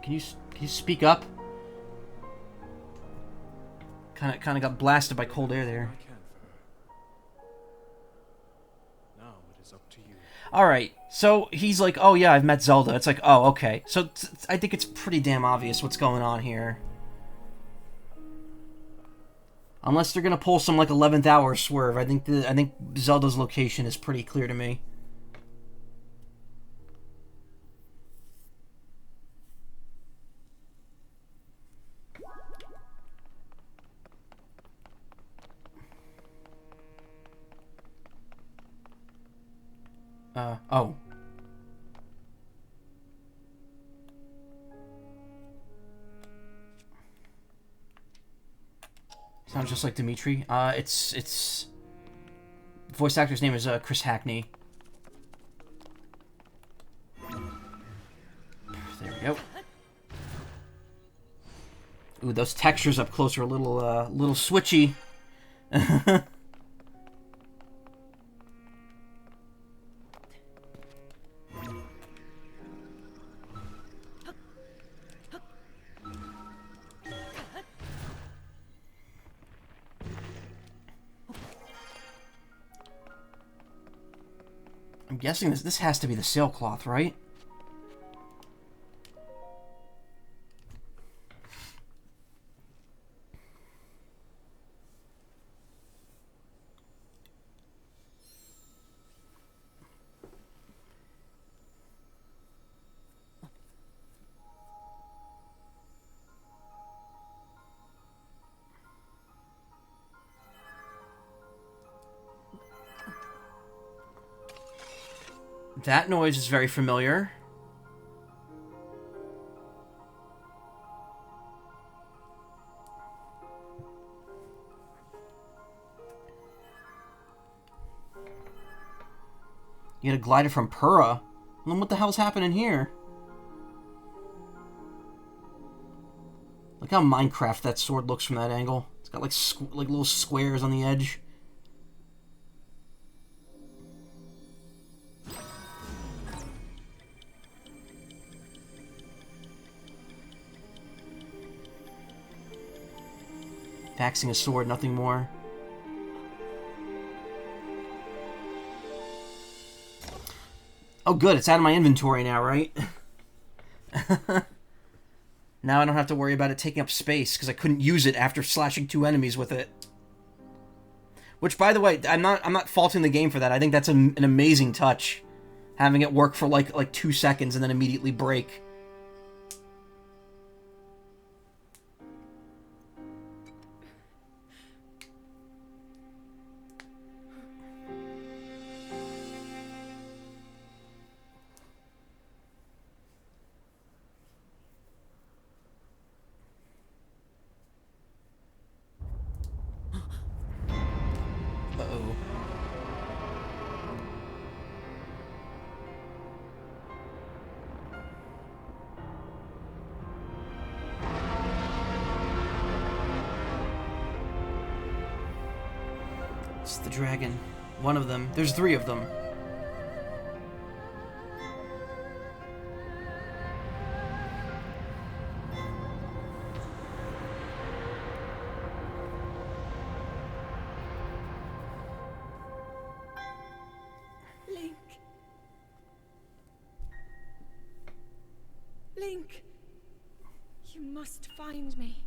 Can you speak up? Kind of got blasted by cold air there. I can for her. Now it is up to you. All right. So he's like, "Oh yeah, I've met Zelda." It's like, "Oh, okay." So I think it's pretty damn obvious what's going on here. Unless they're gonna pull some like 11th hour swerve, I think Zelda's location is pretty clear to me. Oh. Sounds just like Dimitri. It's... Voice actor's name is Chris Hackney. There we go. Ooh, those textures up close are a little switchy. I'm guessing this has to be the sailcloth, right? That noise is very familiar. You had a glider from Pura. Then what the hell's happening here? Look how Minecraft that sword looks from that angle. It's got like little squares on the edge. Axing a sword, nothing more. Oh good, it's out of my inventory now, right? Now I don't have to worry about it taking up space, because I couldn't use it after slashing 2 enemies with it. Which, by the way, I'm not faulting the game for that. I think that's an amazing touch. Having it work for like 2 seconds and then immediately break. Uh-oh. It's the dragon. One of them. There's 3 of them. Link, you must find me.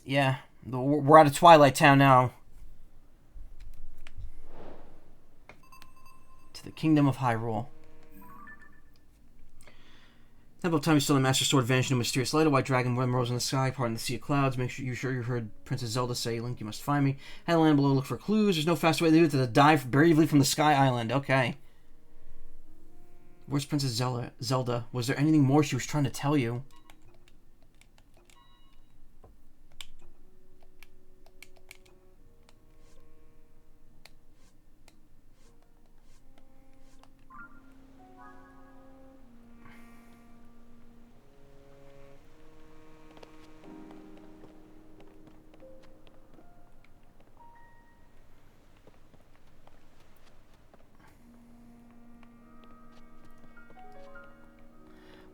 Yeah, we're out of Twilight Town now. To the Kingdom of Hyrule. Temple of Time, you saw the Master Sword vanish in a mysterious light. A white dragon rose in the sky, part in the sea of clouds. Make sure you heard Princess Zelda say, Link, you must find me. Head to land below, look for clues. There's no faster way to do it than to dive bravely from the Sky Island. Okay. Where's Princess Zelda? Was there anything more she was trying to tell you?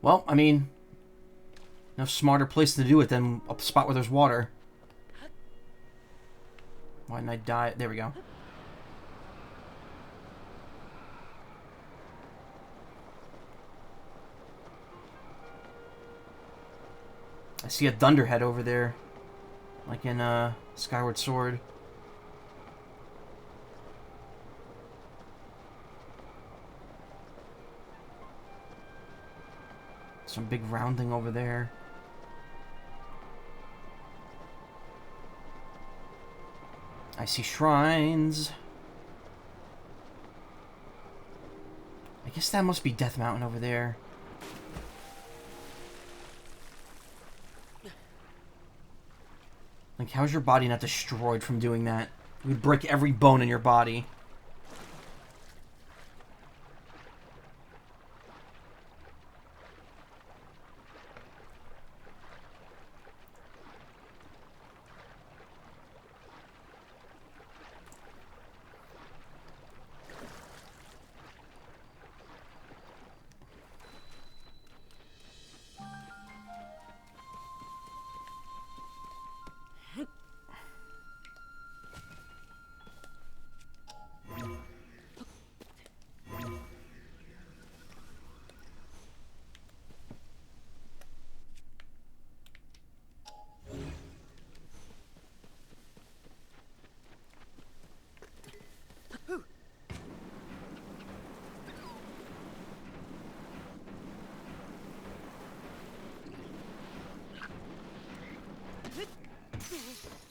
Well, I mean, no smarter place to do it than a spot where there's water. Why didn't I die? There we go. I see a Thunderhead over there. Like in Skyward Sword. Some big round thing over there. I see shrines. I guess that must be Death Mountain over there. Like, how's your body not destroyed from doing that? You would break every bone in your body.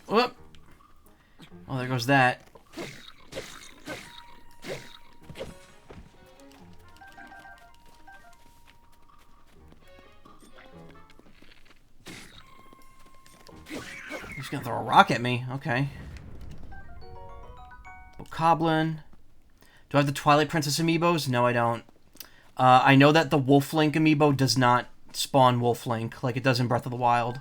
Whoop! Oh, there goes that. He's gonna throw a rock at me. Okay. Bokoblin. Do I have the Twilight Princess amiibos? No, I don't. I know that the Wolf Link amiibo does not spawn Wolf Link like it does in Breath of the Wild.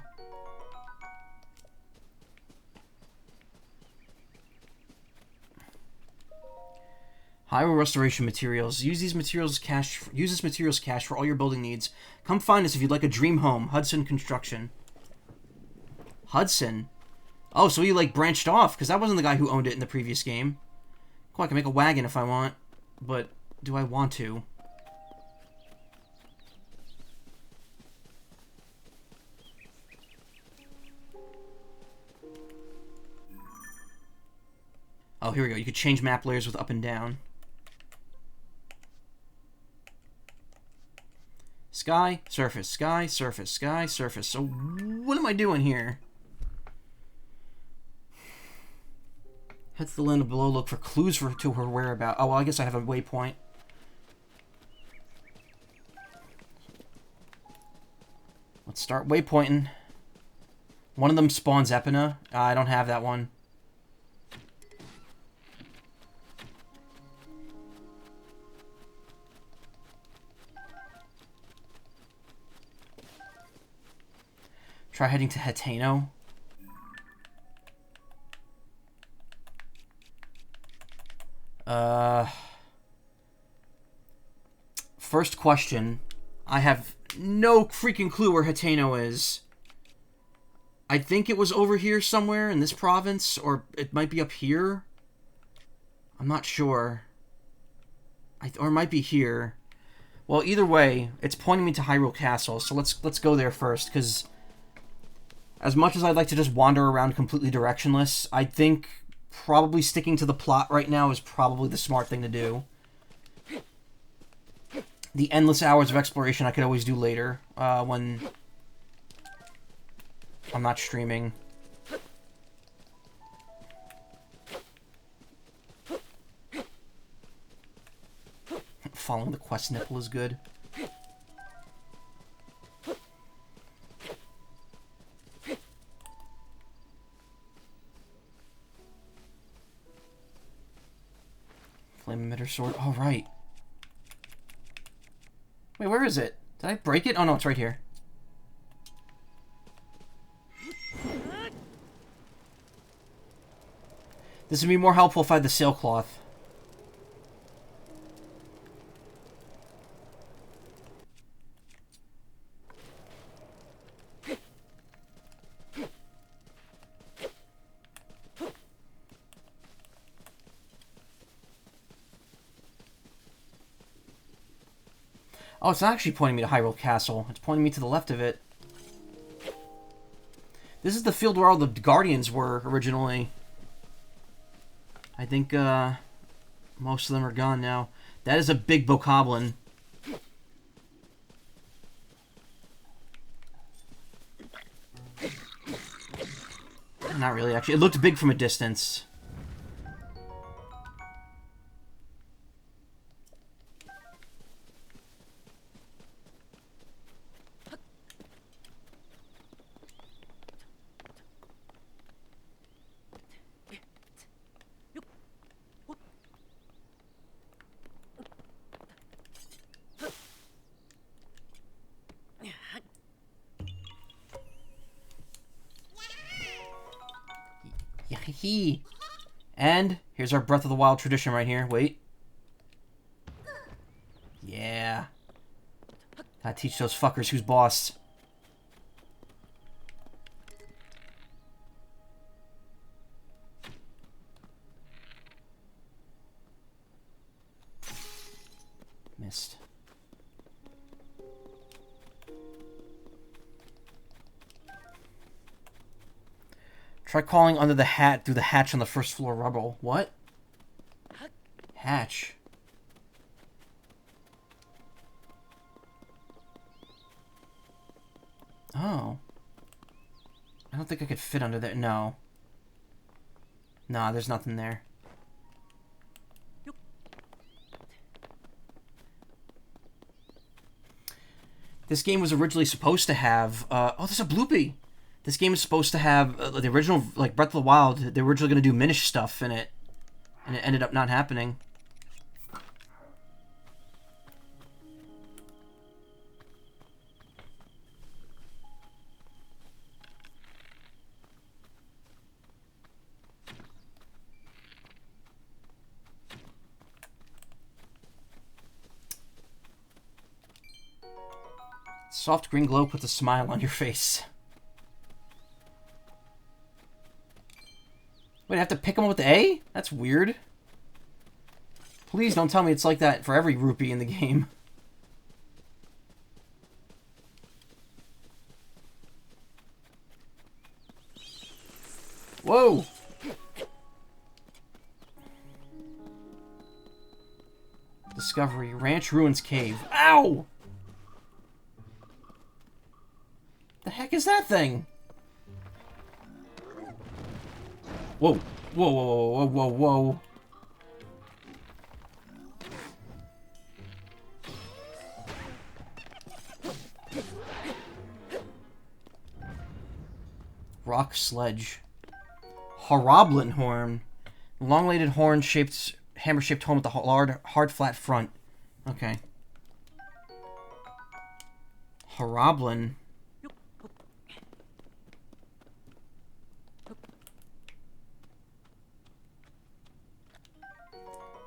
Hyrule Restoration Materials. Use this materials cache for all your building needs. Come find us if you'd like a dream home. Hudson Construction. Hudson? Oh, so he, like, branched off, because that wasn't the guy who owned it in the previous game. Cool, I can make a wagon if I want, but do I want to? Oh, here we go. You could change map layers with up and down. Sky, surface, sky, surface, sky, surface. So, what am I doing here? Head to the land below, look for clues to her whereabouts. Oh, well, I guess I have a waypoint. Let's start waypointing. One of them spawns Epina. I don't have that one. Try heading to Hateno. First question. I have no freaking clue where Hateno is. I think it was over here somewhere in this province, or it might be up here. I'm not sure. Or it might be here. Well, either way, it's pointing me to Hyrule Castle, so let's go there first, because as much as I'd like to just wander around completely directionless, I think probably sticking to the plot right now is probably the smart thing to do. The endless hours of exploration I could always do later, when I'm not streaming. Following the quest nipple is good. Flame emitter sword. Oh, right. Wait, where is it? Did I break it? Oh, no, it's right here. This would be more helpful if I had the sailcloth. Oh, it's not actually pointing me to Hyrule Castle. It's pointing me to the left of it. This is the field where all the Guardians were originally. I think most of them are gone now. That is a big Bokoblin. Not really, actually. It looked big from a distance. Hee. And here's our Breath of the Wild tradition right here. Wait. Yeah. Gotta teach those fuckers who's boss. Missed. Try calling under the hat through the hatch on the first floor rubble. What? Hatch. Oh. I don't think I could fit under there. No. Nah, there's nothing there. This game was originally supposed to have... oh, there's a bloopy! This game is supposed to have the original, like, Breath of the Wild. They were originally going to do Minish stuff in it. And it ended up not happening. Soft green glow puts a smile on your face. Wait, I have to pick them up with the A? That's weird. Please don't tell me it's like that for every rupee in the game. Whoa! Discovery. Ranch Ruins Cave. Ow! The heck is that thing? Whoa. Whoa, whoa, whoa, whoa, whoa. Rock sledge. Horoblin horn. Long-bladed horn shaped, hammer-shaped horn with a hard, flat front. Okay. Horoblin.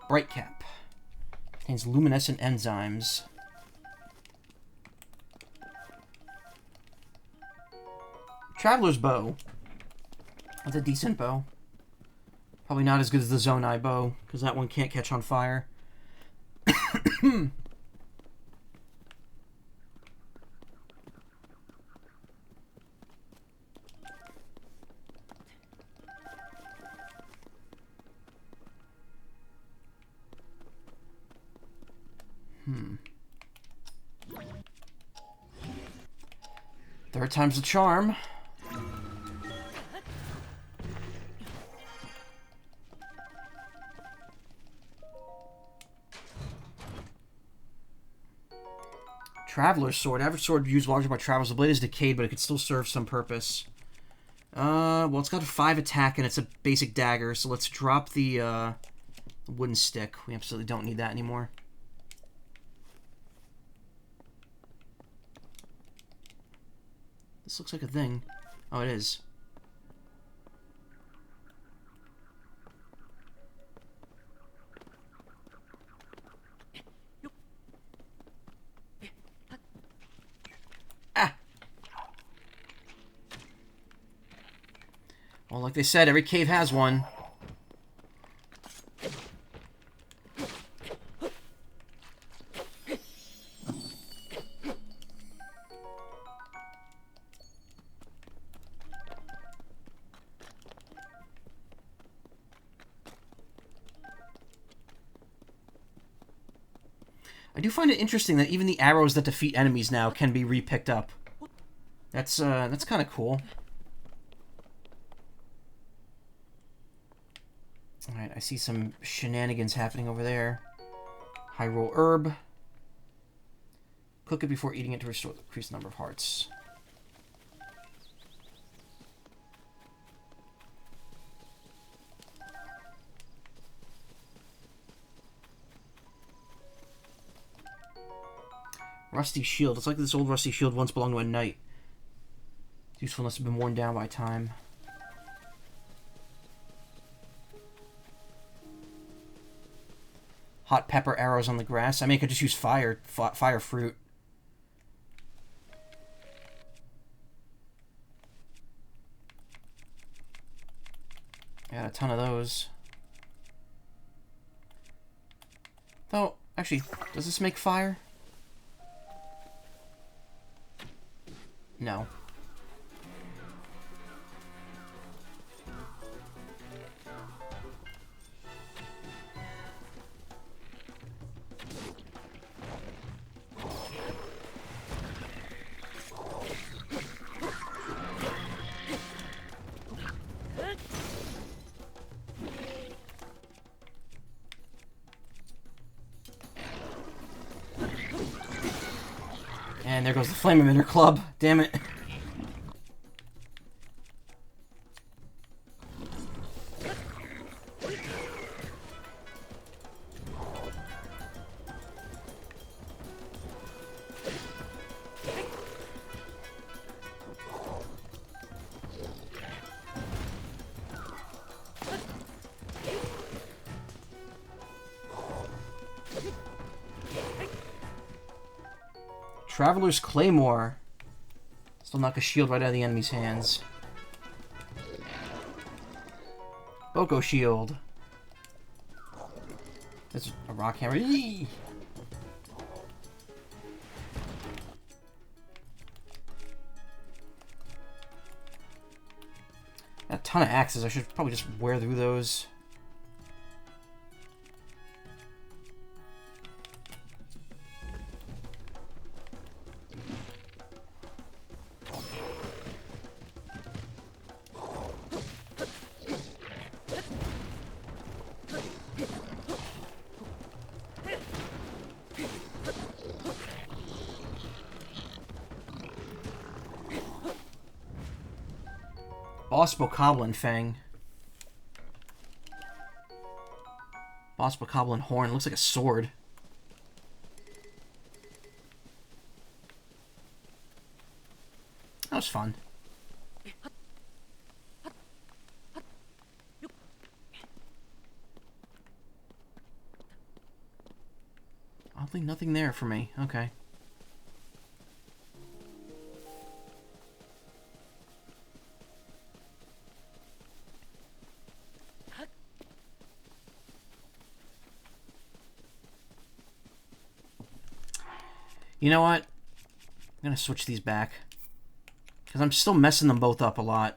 Bright cap. Contains luminescent enzymes. Traveler's bow. That's a decent bow. Probably not as good as the Zonai bow, because that one can't catch on fire. Third time's the charm. Traveler's sword. Average sword used largely by travelers. The blade is decayed, but it could still serve some purpose. Well, it's got a 5 attack, and it's a basic dagger, so let's drop the wooden stick. We absolutely don't need that anymore. This looks like a thing. Oh, it is. Ah! Well, like they said, every cave has one. I do find it interesting that even the arrows that defeat enemies now can be re-picked up. That's kind of cool. Alright, I see some shenanigans happening over there. High roll herb. Cook it before eating it to restore the increased number of hearts. Rusty shield. It's like this old rusty shield once belonged to a knight. Its usefulness has been worn down by time. Hot pepper arrows on the grass. I mean, I could just use fire fruit. Got a ton of those. Though, actually, does this make fire? No. And there goes the flame emitter club. Damn it. Traveler's Claymore. Still knock a shield right out of the enemy's hands. Boko Shield. That's a rock hammer. Eee! Got a ton of axes. I should probably just wear through those. Boss Bokoblin Fang. Boss Bokoblin Horn. Looks like a sword. That was fun. Oddly, nothing there for me. Okay. You know what? I'm gonna switch these back. Because I'm still messing them both up a lot.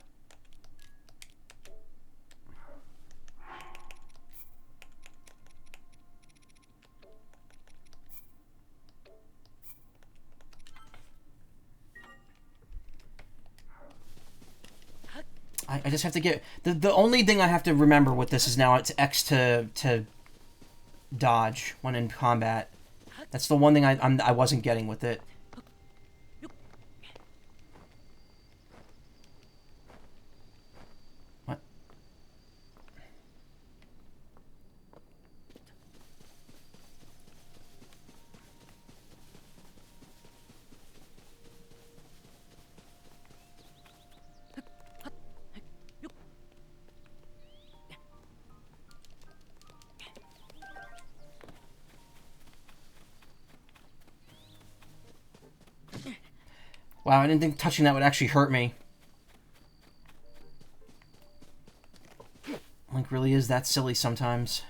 I just have to get... The only thing I have to remember with this is now it's X to dodge when in combat. That's the one thing I wasn't getting with it. What? Wow, I didn't think touching that would actually hurt me. Link really is that silly sometimes.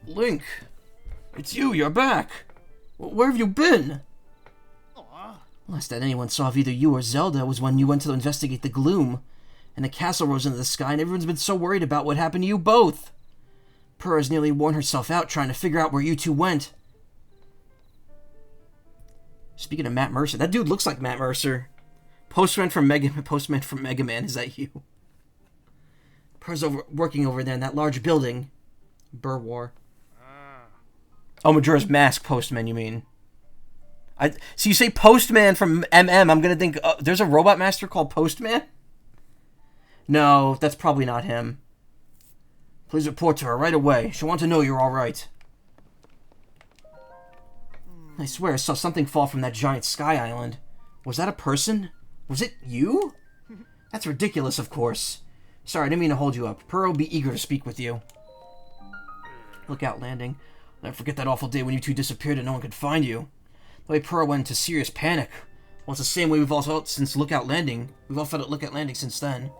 Link! It's you, you're back! Where have you been? Last that anyone saw of either you or Zelda was when you went to investigate the gloom, and the castle rose into the sky, and everyone's been so worried about what happened to you both. Purr's nearly worn herself out trying to figure out where you two went. Speaking of Matt Mercer, that dude looks like Matt Mercer. Postman from Mega Man, is that you? Purr's working over there in that large building. Burr War. Oh, Majora's Mask Postman, you mean? So you say Postman from MM, I'm gonna think, there's a Robot Master called Postman? No, that's probably not him. Please report to her right away. She'll want to know you're alright. I swear I saw something fall from that giant sky island. Was that a person? Was it you? That's ridiculous, of course. Sorry, I didn't mean to hold you up. Pearl will be eager to speak with you. Lookout Landing. I'll never forget that awful day when you two disappeared and no one could find you. The way Pearl went into serious panic. Well, it's the same way we've all felt since Lookout Landing. We've all felt at Lookout Landing since then.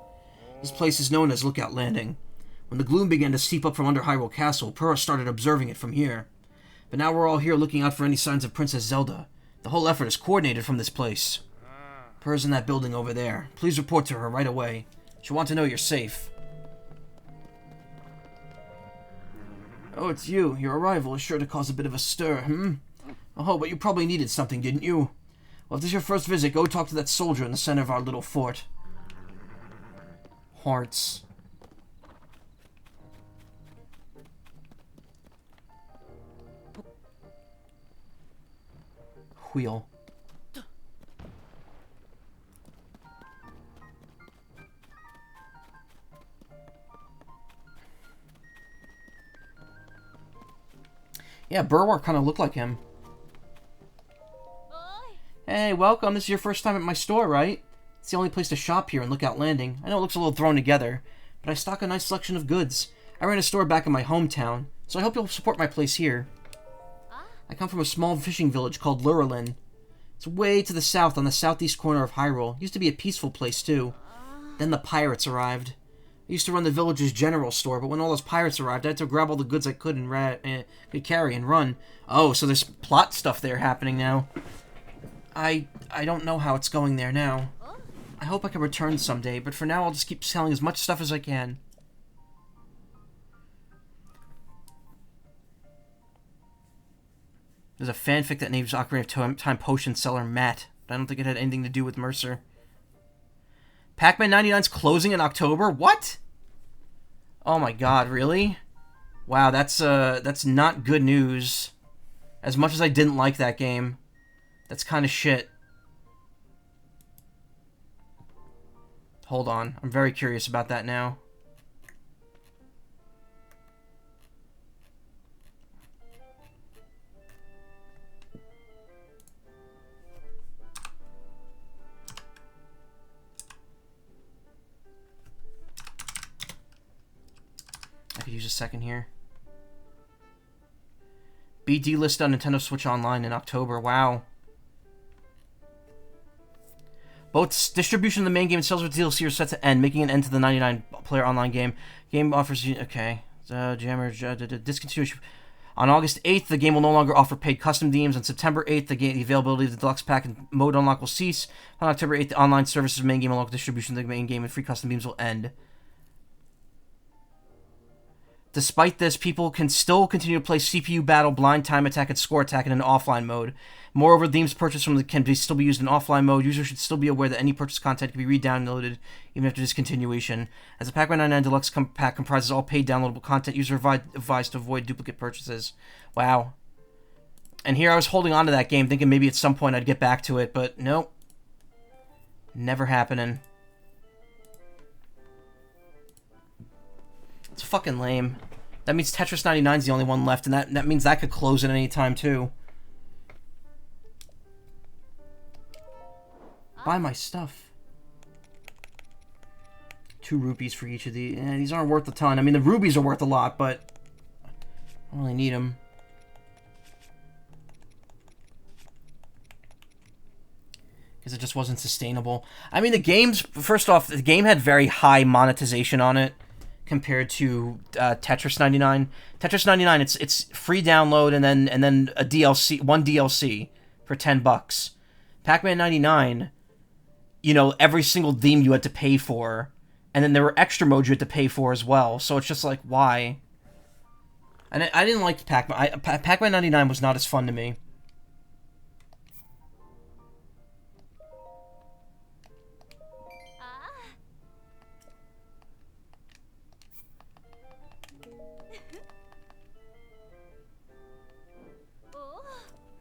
This place is known as Lookout Landing. When the gloom began to seep up from under Hyrule Castle, Pearl started observing it from here. But now we're all here looking out for any signs of Princess Zelda. The whole effort is coordinated from this place. Pearl's in that building over there. Please report to her right away. She'll want to know you're safe. Oh, it's you. Your arrival is sure to cause a bit of a stir, Oh, but you probably needed something, didn't you? Well, if this is your first visit, go talk to that soldier in the center of our little fort. Hearts. Wheel. Yeah, Burwar kind of looked like him. Hey, welcome. This is your first time at my store, right? It's the only place to shop here in Lookout Landing. I know it looks a little thrown together, but I stock a nice selection of goods. I ran a store back in my hometown, so I hope you'll support my place here. I come from a small fishing village called Lurelin. It's way to the south on the southeast corner of Hyrule. It used to be a peaceful place, too. Then the pirates arrived. I used to run the village's general store, but when all those pirates arrived, I had to grab all the goods I could and could carry and run. Oh, so there's plot stuff there happening now. I don't know how it's going there now. I hope I can return someday, but for now I'll just keep selling as much stuff as I can. There's a fanfic that names Ocarina of Time potion seller Matt, but I don't think it had anything to do with Mercer. Pac-Man 99's closing in October? What? Oh my god, really? Wow, that's not good news. As much as I didn't like that game. That's kind of shit. Hold on, I'm very curious about that now. I could use a second here. Be delisted on Nintendo Switch Online in October. Wow. Both distribution of the main game and sales of DLC are set to end, making an end to the 99-player online game. Game offers... Okay. Jammer... Discontinuation... On August 8th, the game will no longer offer paid custom themes. On September 8th, the availability of the Deluxe Pack and Mode Unlock will cease. On October 8th, the online services of main game and local distribution of the main game and free custom themes will end. Despite this, people can still continue to play CPU Battle, Blind Time Attack, and Score Attack in an offline mode. Moreover, themes purchased from still be used in offline mode. Users should still be aware that any purchased content can be re-downloaded even after discontinuation. As the Pac-Man 99 Deluxe Pack comprises all paid downloadable content, users are advised to avoid duplicate purchases. Wow. And here I was holding on to that game, thinking maybe at some point I'd get back to it, but nope. Never happening. It's fucking lame. That means Tetris 99 is the only one left, and that means that could close at any time, too. Buy my stuff. 2 rupees for each of these. These aren't worth a ton. I mean, the rubies are worth a lot, but I don't really need them. Because it just wasn't sustainable. I mean, the game's... First off, the game had very high monetization on it compared to Tetris 99. Tetris 99, it's free download and then a DLC, one DLC for $10. Pac-Man 99, you know, every single theme you had to pay for, and then there were extra modes you had to pay for as well. So it's just like, why? And I didn't like Pac-Man. Pac-Man 99 was not as fun to me.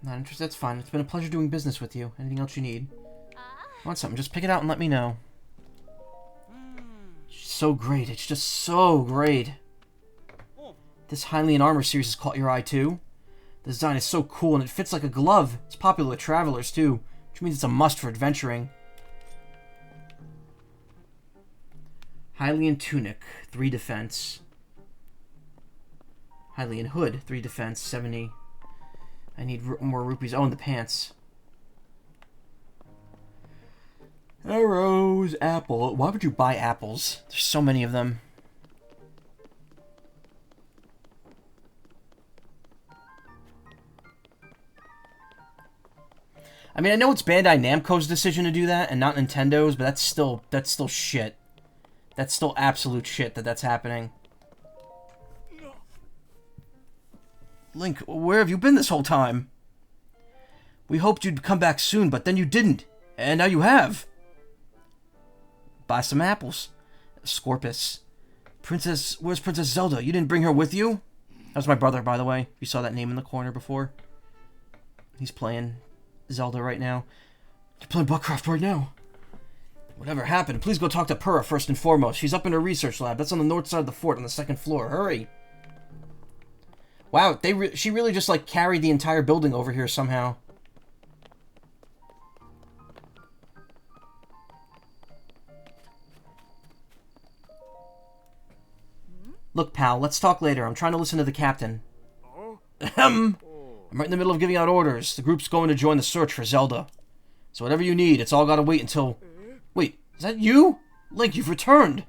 Not interested? That's fine. It's been a pleasure doing business with you. Anything else you need? Want something? Just pick it out and let me know. So great. It's just so great. This Hylian armor series has caught your eye too. The design is so cool and it fits like a glove. It's popular with travelers too, which means it's a must for adventuring. Hylian tunic, 3 defense. Hylian hood, 3 defense, 70. I need more rupees. Oh, and the pants. Arrows, apple. Why would you buy apples? There's so many of them. I mean, I know it's Bandai Namco's decision to do that and not Nintendo's, but that's still shit. That's still absolute shit that's happening. Link, where have you been this whole time? We hoped you'd come back soon, but then you didn't. And now you have. Buy some apples. Scorpus. Where's Princess Zelda? You didn't bring her with you? That was my brother, by the way. You saw that name in the corner before. He's playing Zelda right now. You're playing Buckcraft right now. Whatever happened, please go talk to Purah first and foremost. She's up in her research lab. That's on the north side of the fort on the 2nd floor. Hurry. Wow, she really just, like, carried the entire building over here somehow. Look, pal, let's talk later. I'm trying to listen to the captain. I'm right in the middle of giving out orders. The group's going to join the search for Zelda. So whatever you need, it's all gotta wait until... Wait, is that you? Link, you've returned.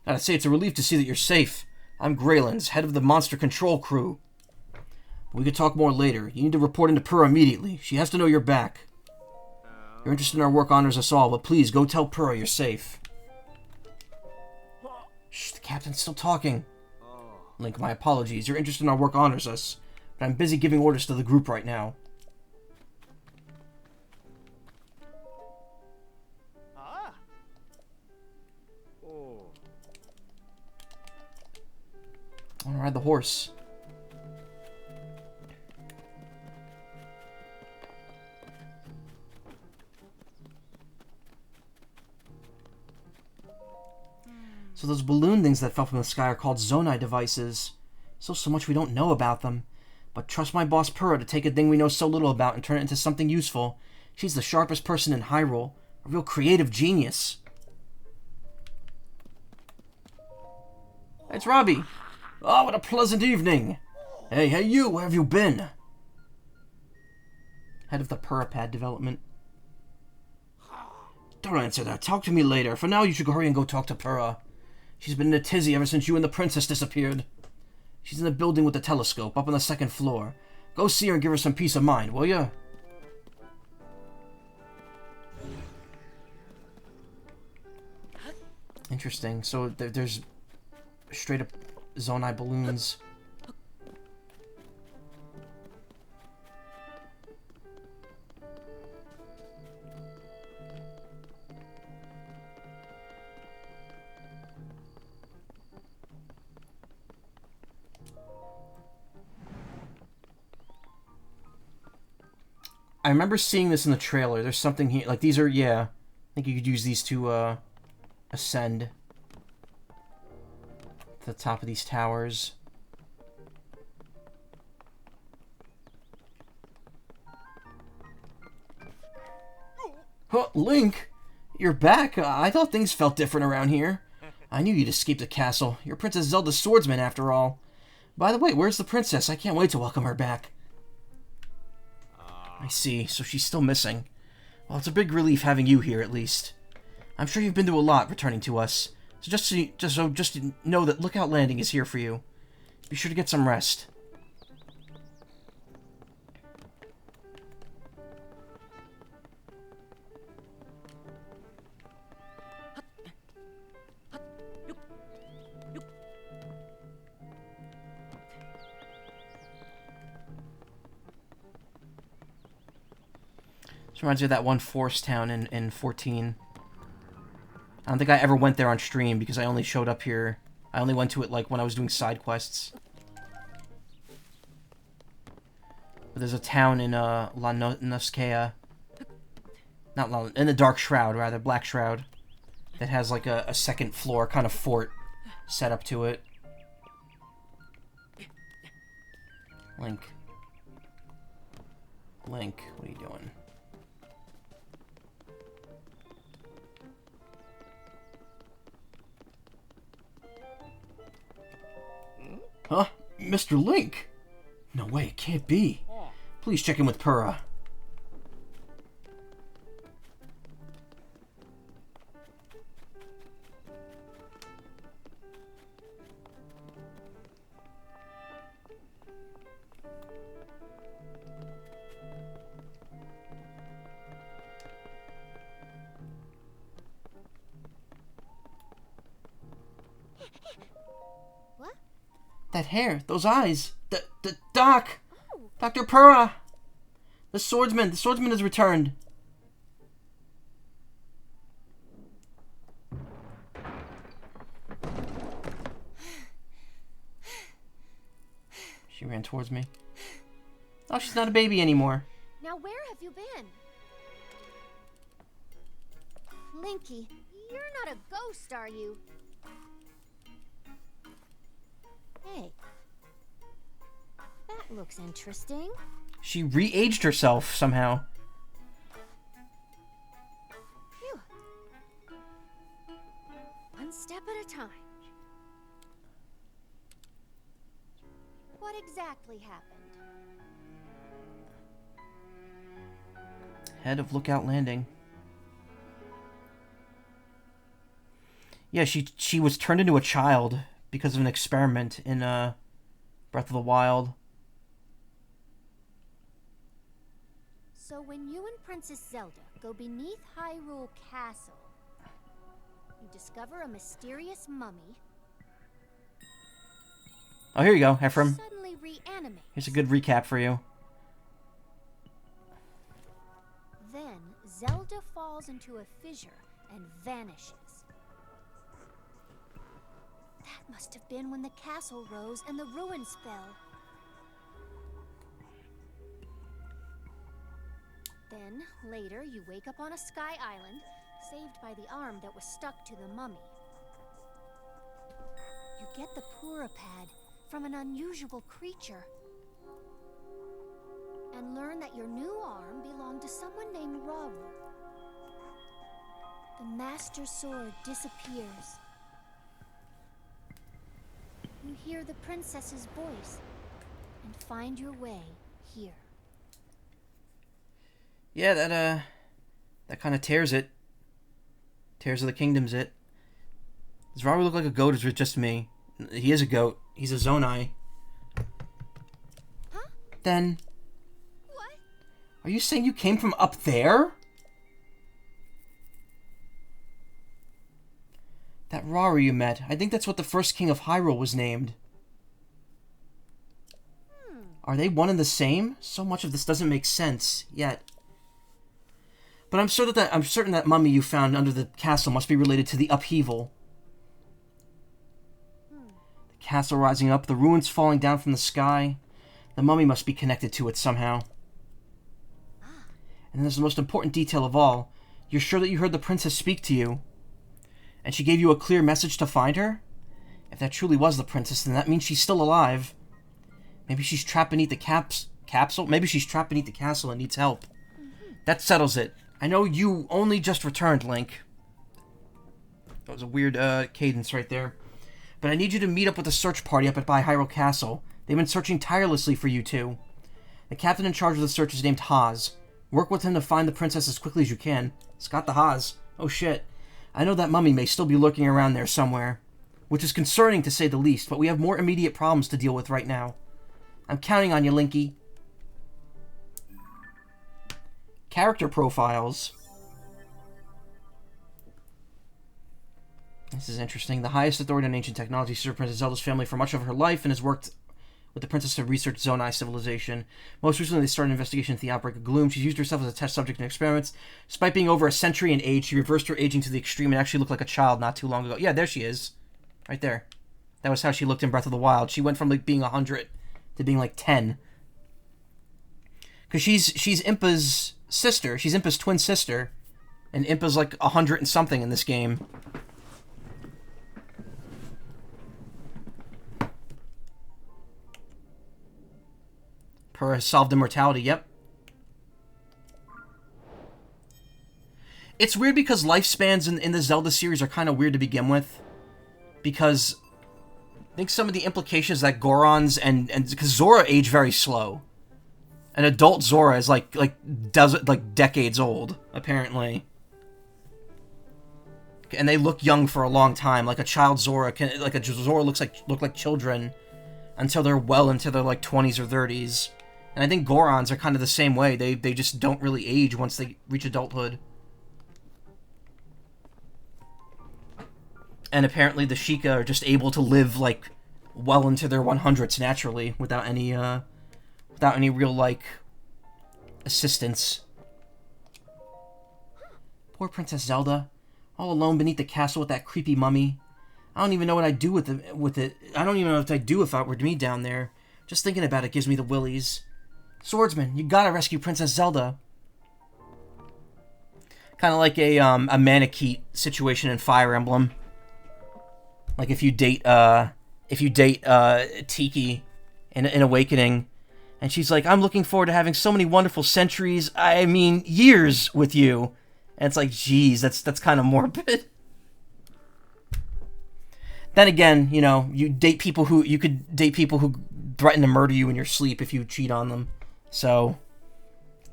Gotta say, it's a relief to see that you're safe. I'm Greylands, head of the monster control crew. We could talk more later. You need to report into Purah immediately. She has to know you're back. Your interest in our work honors us all, but please go tell Purah you're safe. Shh, the captain's still talking. Link, my apologies. Your interest in our work honors us, but I'm busy giving orders to the group right now. I want to ride the horse. So those balloon things that fell from the sky are called Zonai devices. Still so much we don't know about them. But trust my boss Purah to take a thing we know so little about and turn it into something useful. She's the sharpest person in Hyrule. A real creative genius. It's Robbie. Oh, what a pleasant evening. Hey, you, where have you been? Head of the Purah development. Don't answer that. Talk to me later. For now, you should hurry and go talk to Purah. She's been in a tizzy ever since you and the princess disappeared. She's in the building with the telescope, up on the 2nd floor. Go see her and give her some peace of mind, will ya? Interesting. So there's straight up Zonai balloons. I remember seeing this in the trailer. There's something here. Like, these are, yeah. I think you could use these to, ascend to the top of these towers. Huh, Link! You're back? I thought things felt different around here. I knew you'd escape the castle. You're Princess Zelda's swordsman, after all. By the way, where's the princess? I can't wait to welcome her back. I see, so she's still missing. Well, it's a big relief having you here, at least. I'm sure you've been through a lot returning to us. So just know that Lookout Landing is here for you. Be sure to get some rest. This reminds me of that one forest town in 14. I don't think I ever went there on stream because I only showed up here. I only went to it like when I was doing side quests. But there's a town in La Noskea. In the Dark Shroud, rather, Black Shroud. That has like a 2nd floor kind of fort set up to it. Link. Link, what are you doing? Huh? Mr. Link? No way, it can't be. Please check in with Purah. What? That hair, those eyes, the Doc! Dr. Purah! The swordsman has returned. She ran towards me. Oh, she's not a baby anymore. Now where have you been? Linky, you're not a ghost, are you? Hey. That looks interesting. She re-aged herself somehow. Phew. One step at a time. What exactly happened? Head of Lookout Landing. Yeah, she was turned into a child because of an experiment in Breath of the Wild. So when you and Princess Zelda go beneath Hyrule Castle, you discover a mysterious mummy. Oh, here you go, Ephraim. Suddenly reanimates. Here's a good recap for you. Then Zelda falls into a fissure and vanishes. That must have been when the castle rose and the ruins fell. Then, later, you wake up on a sky island, saved by the arm that was stuck to the mummy. You get the Purah pad from an unusual creature, and learn that your new arm belonged to someone named Rauru. The Master Sword disappears. You hear the princess's voice, and find your way here. Yeah, that kind of tears it. Tears of the Kingdoms it. Does Rauru look like a goat or is it just me? He is a goat. He's a Zonai. Huh? Then... What? Are you saying you came from up there? That Rauru you met, I think that's what the first king of Hyrule was named. Are they one and the same? So much of this doesn't make sense, yet. But I'm certain that mummy you found under the castle must be related to the upheaval. The castle rising up, the ruins falling down from the sky. The mummy must be connected to it somehow. And there's the most important detail of all. You're sure that you heard the princess speak to you? And she gave you a clear message to find her? If that truly was the princess, then that means she's still alive. Maybe she's trapped beneath the capsule? Maybe she's trapped beneath the castle and needs help. That settles it. I know you only just returned, Link. That was a weird cadence right there. But I need you to meet up with the search party up at Hyrule Castle. They've been searching tirelessly for you two. The captain in charge of the search is named Haas. Work with him to find the princess as quickly as you can. Scott the Haas. Oh shit. I know that mummy may still be lurking around there somewhere. Which is concerning to say the least, but we have more immediate problems to deal with right now. I'm counting on you, Linky. Character profiles. This is interesting. The highest authority on ancient technology served Princess Zelda's family for much of her life and has worked with the princess to research Zonai civilization. Most recently, they started an investigation into the outbreak of gloom. She's used herself as a test subject in experiments. Despite being over a century in age, she reversed her aging to the extreme and actually looked like a child not too long ago. Yeah, there she is. Right there. That was how she looked in Breath of the Wild. She went from like being 100 to being like 10. Because she's Impa's sister. She's Impa's twin sister. And Impa's like 100 and something in this game. her solved immortality, yep. It's weird because lifespans in the Zelda series are kind of weird to begin with. Because I think some of the implications that Gorons and because Zora age very slow. An adult Zora is like decades old, apparently. And they look young for a long time. Like a child Zora Zora look like children until they're well into their like 20s or 30s. And I think Gorons are kind of the same way. They just don't really age once they reach adulthood. And apparently the Sheikah are just able to live, like, well into their 100s naturally, without any real, like, assistance. Poor Princess Zelda. All alone beneath the castle with that creepy mummy. I don't even know what I'd do with it. I don't even know what I'd do if it were me down there. Just thinking about it gives me the willies. Swordsman, you gotta rescue Princess Zelda. Kind of like a Manakete situation in Fire Emblem. Like if you date Tiki in Awakening, and she's like, I'm looking forward to having so many wonderful centuries, I mean years with you. And it's like, geez, that's kind of morbid. Then again, you know, you could date people who threaten to murder you in your sleep if you cheat on them. So,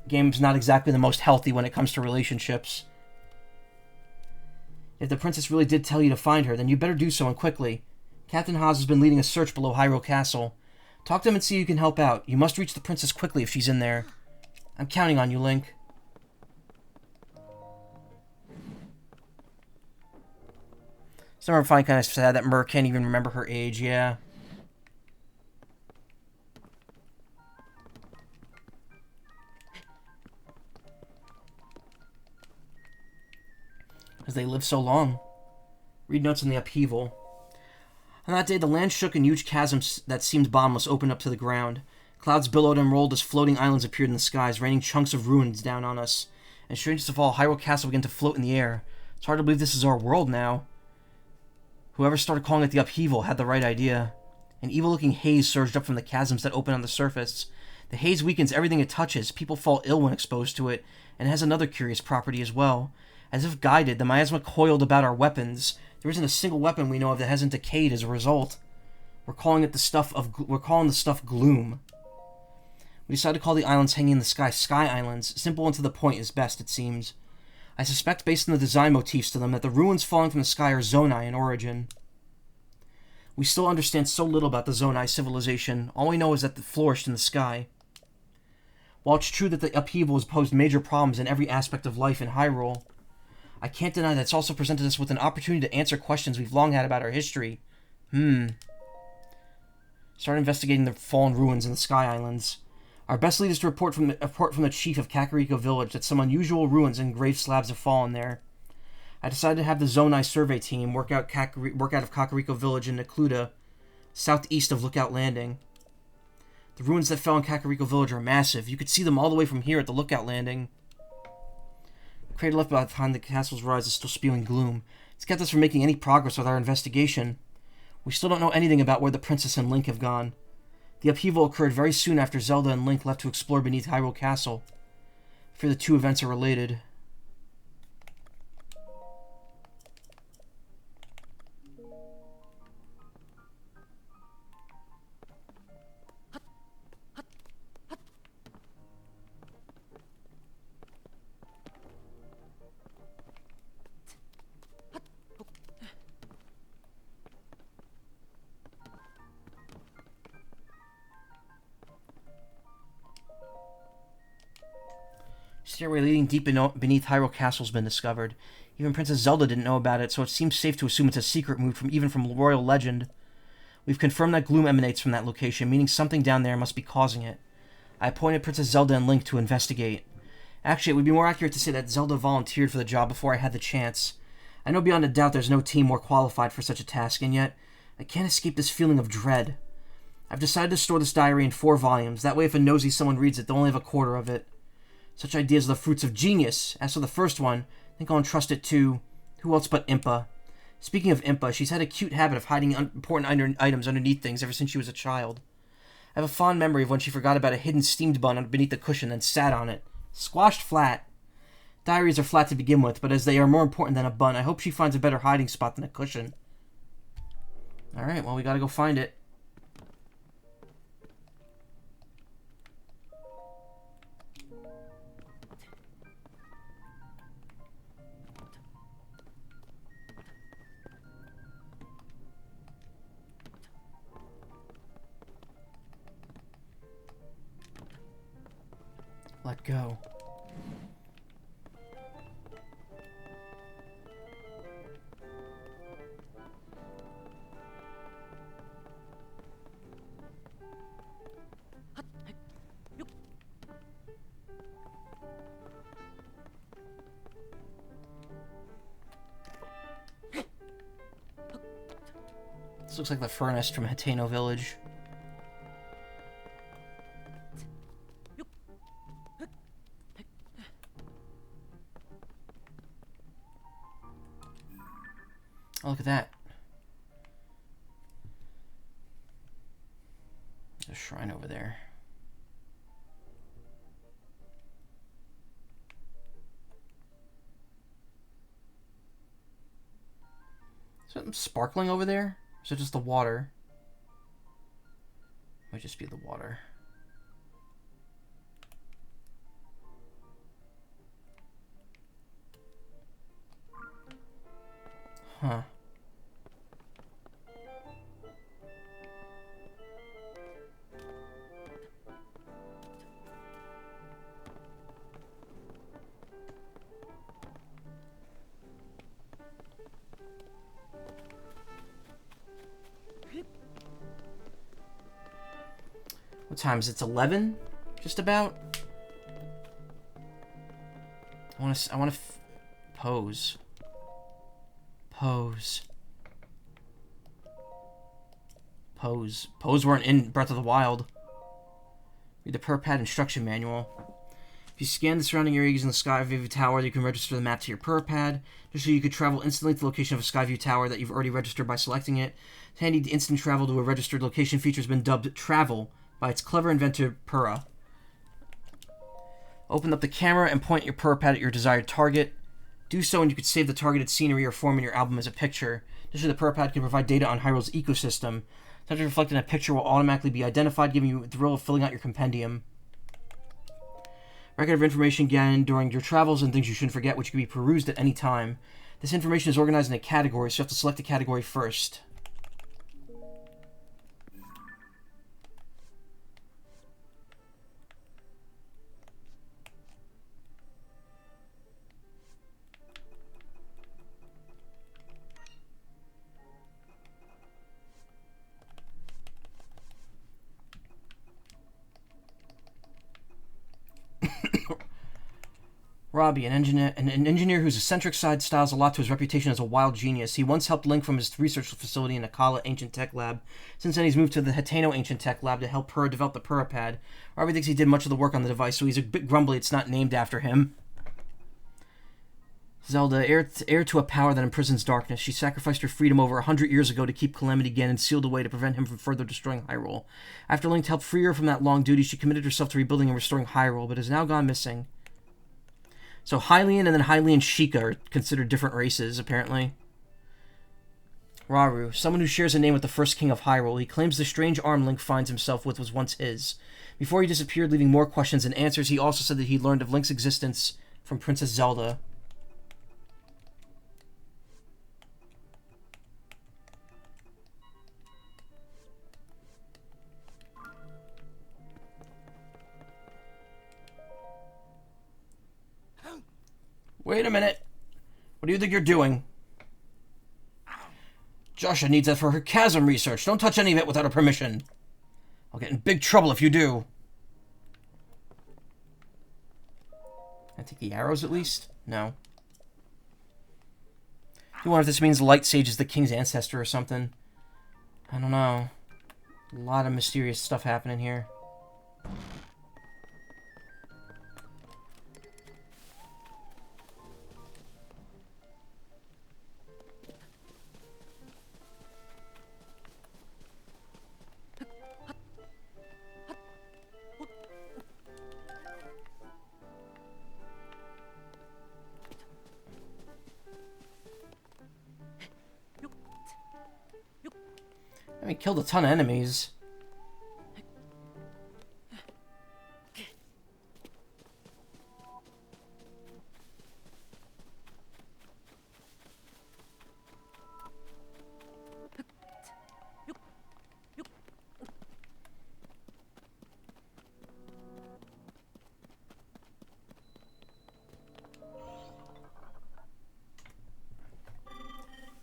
game's not exactly the most healthy when it comes to relationships. If the princess really did tell you to find her, then you better do so, and quickly. Captain Haas has been leading a search below Hyrule Castle. Talk to him and see if you can help out. You must reach the princess quickly if she's in there. I'm counting on you, Link. Some of them find kind of sad that Mer can't even remember her age, yeah. Because they live so long. Read notes on the upheaval. On that day, the land shook and huge chasms that seemed bottomless opened up to the ground. Clouds billowed and rolled as floating islands appeared in the skies, raining chunks of ruins down on us. And strangest of all, Hyrule Castle began to float in the air. It's hard to believe this is our world now. Whoever started calling it the upheaval had the right idea. An evil-looking haze surged up from the chasms that opened on the surface. The haze weakens everything it touches. People fall ill when exposed to it, and it has another curious property as well. As if guided, the miasma coiled about our weapons. There isn't a single weapon we know of that hasn't decayed as a result. We're calling the stuff gloom. We decided to call the islands hanging in the sky Sky Islands. Simple and to the point is best, it seems. I suspect, based on the design motifs to them, that the ruins falling from the sky are Zonai in origin. We still understand so little about the Zonai civilization. All we know is that it flourished in the sky. While it's true that the upheaval has posed major problems in every aspect of life in Hyrule, I can't deny that it's also presented us with an opportunity to answer questions we've long had about our history. Start investigating the fallen ruins in the Sky Islands. Our best lead is to report from the chief of Kakariko Village that some unusual ruins and grave slabs have fallen there. I decided to have the Zonai survey team work out of Kakariko Village in Necluda, southeast of Lookout Landing. The ruins that fell in Kakariko Village are massive. You could see them all the way from here at the Lookout Landing. The crater left behind the castle's rise is still spewing gloom. It's kept us from making any progress with our investigation. We still don't know anything about where the princess and Link have gone. The upheaval occurred very soon after Zelda and Link left to explore beneath Hyrule Castle. I fear the two events are related. Stairway leading deep beneath Hyrule Castle has been discovered. Even Princess Zelda didn't know about it, so it seems safe to assume it's a secret moved even from royal legend. We've confirmed that gloom emanates from that location, meaning something down there must be causing it. I appointed Princess Zelda and Link to investigate. Actually, it would be more accurate to say that Zelda volunteered for the job before I had the chance. I know beyond a doubt there's no team more qualified for such a task, and yet I can't escape this feeling of dread. I've decided to store this diary in 4 volumes. That way if a nosy someone reads it, they'll only have a quarter of it. Such ideas are the fruits of genius. As for the first one, I think I'll entrust it to... who else but Impa? Speaking of Impa, she's had a cute habit of hiding important items underneath things ever since she was a child. I have a fond memory of when she forgot about a hidden steamed bun beneath the cushion and sat on it. Squashed flat. Diaries are flat to begin with, but as they are more important than a bun, I hope she finds a better hiding spot than a cushion. Alright, well, we gotta go find it. Let go. This looks like the furnace from Hateno Village. Oh, look at that. There's a shrine over there. Is something sparkling over there? Or is it just the water? Might just be the water. Huh. What time is it? It's 11? Just about? I want to pose. Pose. Pose. Pose weren't in Breath of the Wild. Read the PurPad instruction manual. If you scan the surrounding areas in the Skyview Tower, you can register the map to your PurPad. Just so you could travel instantly to the location of a Skyview Tower that you've already registered by selecting it. It's handy to instant travel to a registered location feature has been dubbed Travel by its clever inventor, Purah. Open up the camera and point your PurPad at your desired target. Do so and you could save the targeted scenery or form in your album as a picture. Additionally, the PurPad can provide data on Hyrule's ecosystem. Touch reflected in a picture will automatically be identified, giving you the thrill of filling out your compendium. Record of information gained during your travels and things you shouldn't forget, which can be perused at any time. This information is organized into categories, so you have to select a category first. Robbie, an engineer whose eccentric side styles a lot to his reputation as a wild genius. He once helped Link from his research facility in Akala Ancient Tech Lab. Since then, he's moved to the Hateno Ancient Tech Lab to help Purah develop the PurApad. Robbie thinks he did much of the work on the device, so he's a bit grumbly it's not named after him. Zelda, heir to a power that imprisons darkness, she sacrificed her freedom over 100 years ago to keep Calamity Ganon sealed away to prevent him from further destroying Hyrule. After Link helped free her from that long duty, she committed herself to rebuilding and restoring Hyrule, but has now gone missing. So Hylian and then Hylian Sheikah are considered different races, apparently. Rauru, someone who shares a name with the first king of Hyrule. He claims the strange arm Link finds himself with was once his. Before he disappeared, leaving more questions than answers, he also said that he learned of Link's existence from Princess Zelda. Wait a minute. What do you think you're doing? Joshua needs that for her chasm research. Don't touch any of it without her permission. I'll get in big trouble if you do. Can I take the arrows at least? No. I wonder if this means Light Sage is the king's ancestor or something. I don't know. A lot of mysterious stuff happening here. killed a ton of enemies.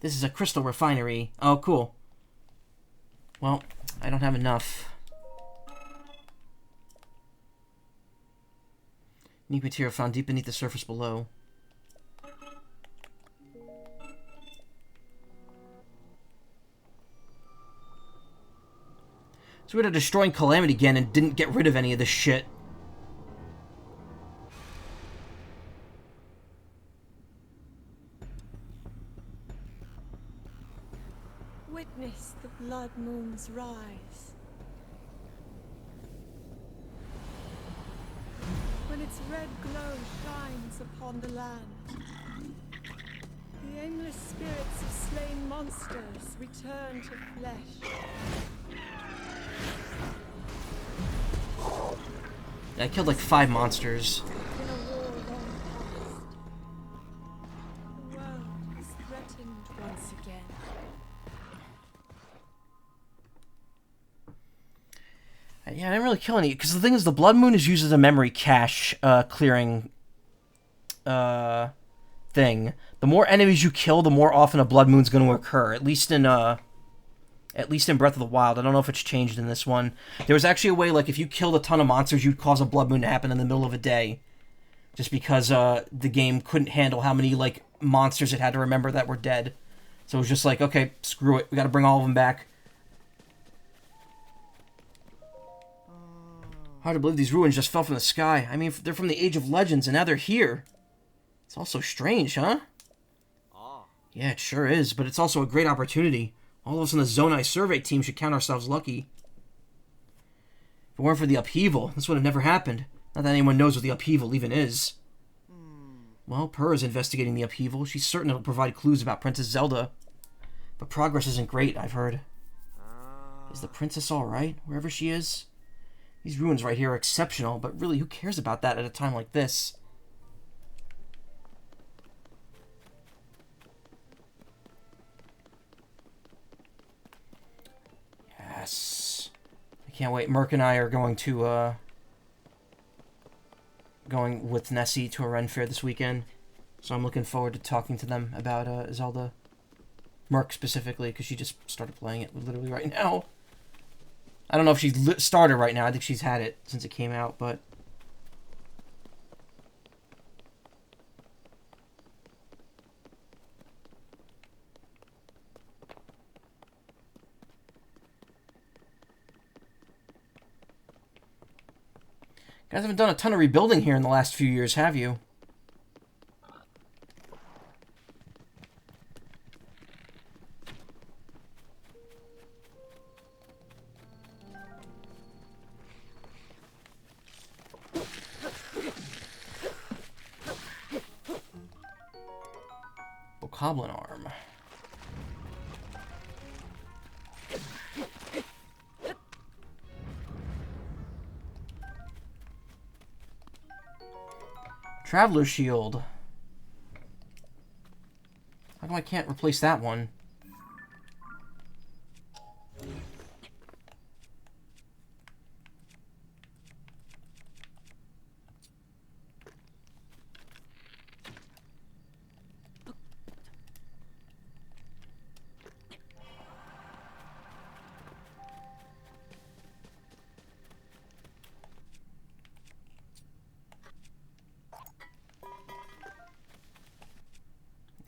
This is a crystal refinery. Oh, cool. Well, I don't have enough. Unique material found deep beneath the surface below. So we're destroying Calamity again and didn't get rid of any of this shit. Witness the blood moon's rise. When its red glow shines upon the land, the aimless spirits of slain monsters return to flesh. I killed like 5 monsters. In a war long past, the world is threatened once again. Yeah, I didn't really kill any, because the thing is, the Blood Moon is used as a memory cache clearing thing. The more enemies you kill, the more often a Blood Moon's going to occur. At least in Breath of the Wild. I don't know if it's changed in this one. There was actually a way, like, if you killed a ton of monsters, you'd cause a Blood Moon to happen in the middle of a day. Just because the game couldn't handle how many, like, monsters it had to remember that were dead. So it was just like, okay, screw it. We gotta bring all of them back. Hard to believe these ruins just fell from the sky. I mean, they're from the Age of Legends, and now they're here. It's also strange, huh? Yeah, it sure is, but it's also a great opportunity. All of us on the Zonai survey team should count ourselves lucky. If it weren't for the upheaval, this would have never happened. Not that anyone knows what the upheaval even is. Well, Purr is investigating the upheaval. She's certain it'll provide clues about Princess Zelda. But progress isn't great, I've heard. Is the princess alright, wherever she is? These ruins right here are exceptional, but really, who cares about that at a time like this? Yes. I can't wait. Merc and I are going to, going with Nessie to a Ren Fair this weekend. So I'm looking forward to talking to them about, Zelda. Merc specifically, because she just started playing it literally right now. I don't know if she's started right now. I think she's had it since it came out, but... Guys haven't done a ton of rebuilding here in the last few years, have you? Bokoblin arm. Traveler shield. How come I can't replace that one?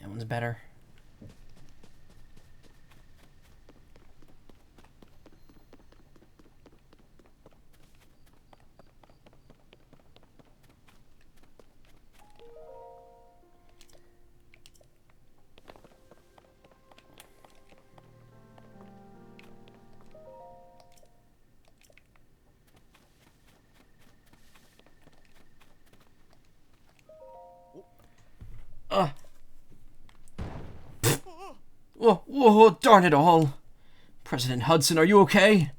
That one's better. Whoa, darn it all. President Hudson, are you okay?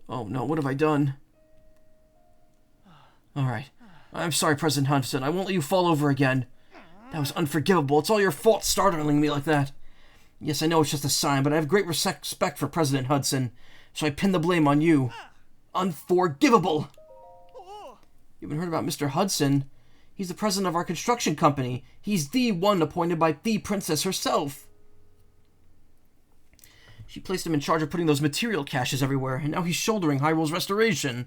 Oh no, what have I done? Alright. I'm sorry, President Hudson. I won't let you fall over again. That was unforgivable. It's all your fault startling me like that. Yes, I know it's just a sign, but I have great respect for President Hudson, so I pin the blame on you. Unforgivable! You haven't heard about Mr. Hudson? He's the president of our construction company. He's the one appointed by the princess herself. She placed him in charge of putting those material caches everywhere, and now he's shouldering Hyrule's restoration.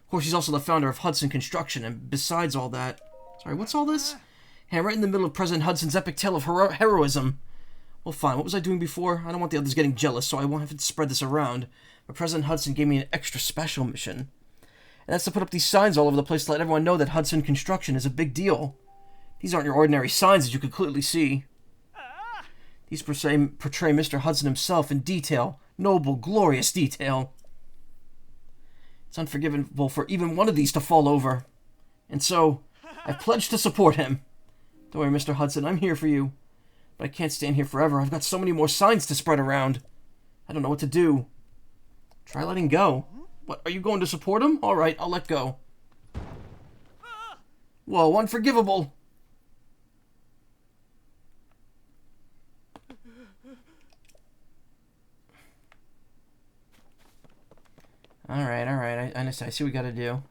Of course, he's also the founder of Hudson Construction, and besides all that... Sorry, what's all this? Hey, I'm right in the middle of President Hudson's epic tale of heroism. Well, fine, what was I doing before? I don't want the others getting jealous, so I won't have to spread this around. But President Hudson gave me an extra special mission. And that's to put up these signs all over the place to let everyone know that Hudson Construction is a big deal. These aren't your ordinary signs, as you can clearly see. These portray Mr. Hudson himself in detail. Noble, glorious detail. It's unforgivable for even one of these to fall over. And so, I've pledged to support him. Don't worry, Mr. Hudson, I'm here for you. But I can't stand here forever. I've got so many more signs to spread around. I don't know what to do. Try letting go. What, are you going to support him? Alright, I'll let go. Whoa, unforgivable! Alright, I understand. I see what we gotta do.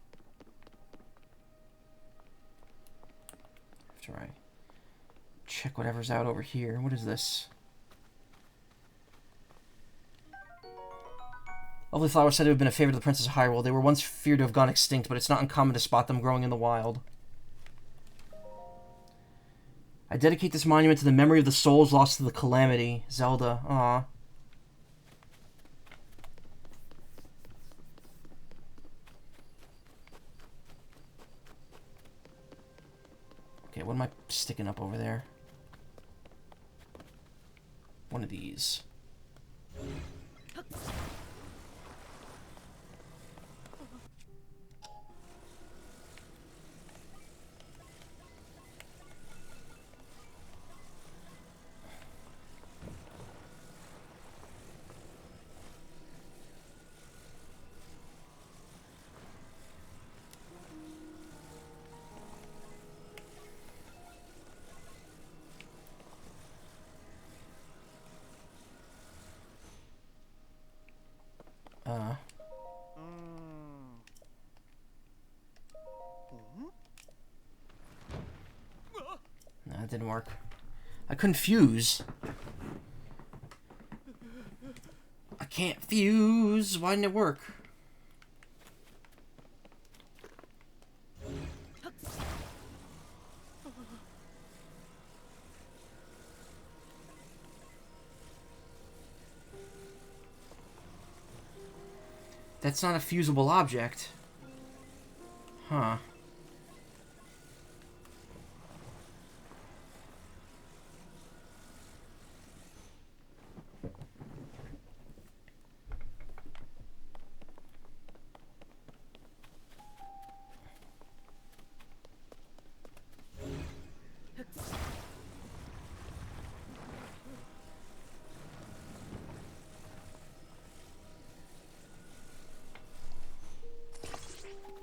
That's right. Check whatever's out over here. What is this? Lovely flowers said to have been a favorite of the Princess of Hyrule. They were once feared to have gone extinct, but it's not uncommon to spot them growing in the wild. I dedicate this monument to the memory of the souls lost to the calamity. Zelda. Aww. Okay, what am I sticking up over there? One of these. No, that didn't work. I couldn't fuse. I can't fuse. Why didn't it work? That's not a fusible object. Huh.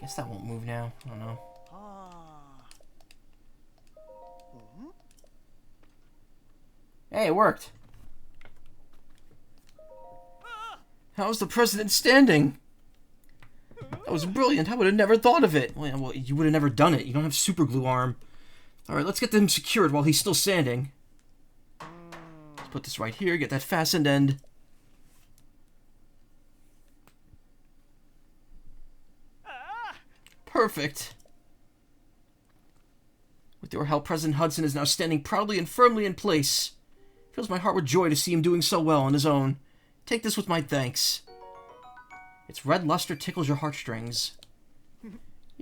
Guess that won't move now. I don't know. Hey, it worked. How's the president standing? That was brilliant. I would have never thought of it. Well, you would have never done it. You don't have super glue arm. Alright, let's get them secured while he's still standing. Let's put this right here. Get that fastened end. Perfect. With your help, President Hudson is now standing proudly and firmly in place. It fills my heart with joy to see him doing so well on his own. Take this with my thanks. Its red luster tickles your heartstrings.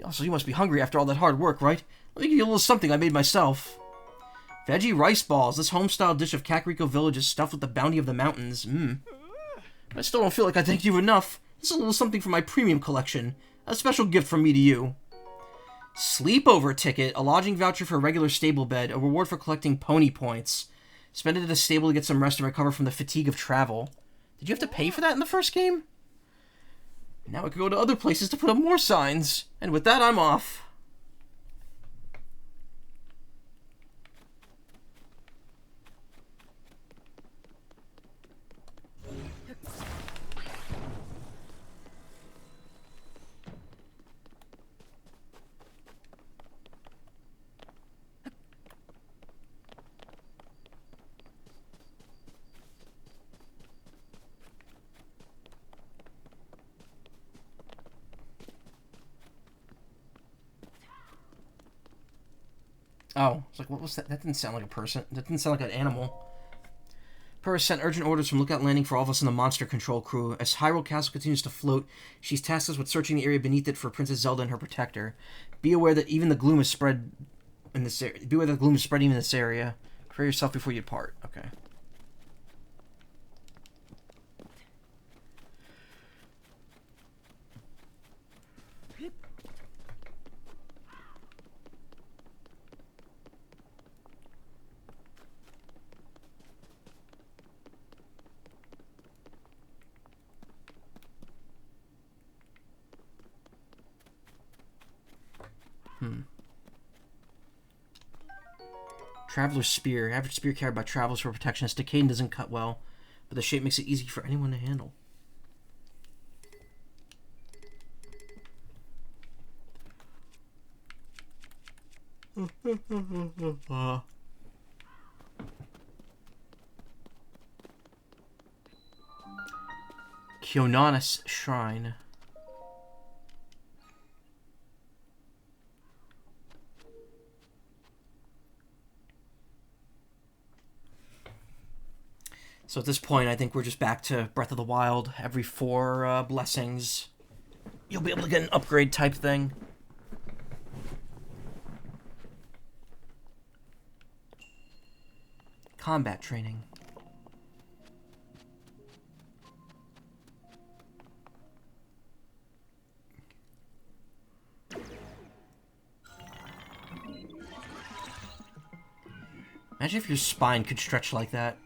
Also, you must be hungry after all that hard work, right? Let me give you a little something I made myself. Veggie rice balls. This home-style dish of Kakariko Village is stuffed with the bounty of the mountains. But I still don't feel like I thanked you enough. This is a little something from my premium collection. A special gift from me to you. Sleepover ticket. A lodging voucher for a regular stable bed. A reward for collecting pony points. Spend it at a stable to get some rest and recover from the fatigue of travel. Did you have to pay for that in the first game? Now I can go to other places to put up more signs. And with that, I'm off. Oh, it's like, what was that? That didn't sound like a person. That didn't sound like an animal. Paris sent urgent orders from Lookout Landing for all of us in the Monster Control crew. As Hyrule Castle continues to float, she's tasked us with searching the area beneath it for Princess Zelda and her protector. Be aware that even the gloom is spread in this area. Beware that the gloom is spreading in this area. Prepare yourself before you depart. Okay. Traveler's Spear. Average spear carried by travelers for protection. It's decayed and doesn't cut well, but the shape makes it easy for anyone to handle. Kyonanis Shrine. So at this point, I think we're just back to Breath of the Wild. Every 4 blessings, you'll be able to get an upgrade type thing. Combat training. Imagine if your spine could stretch like that.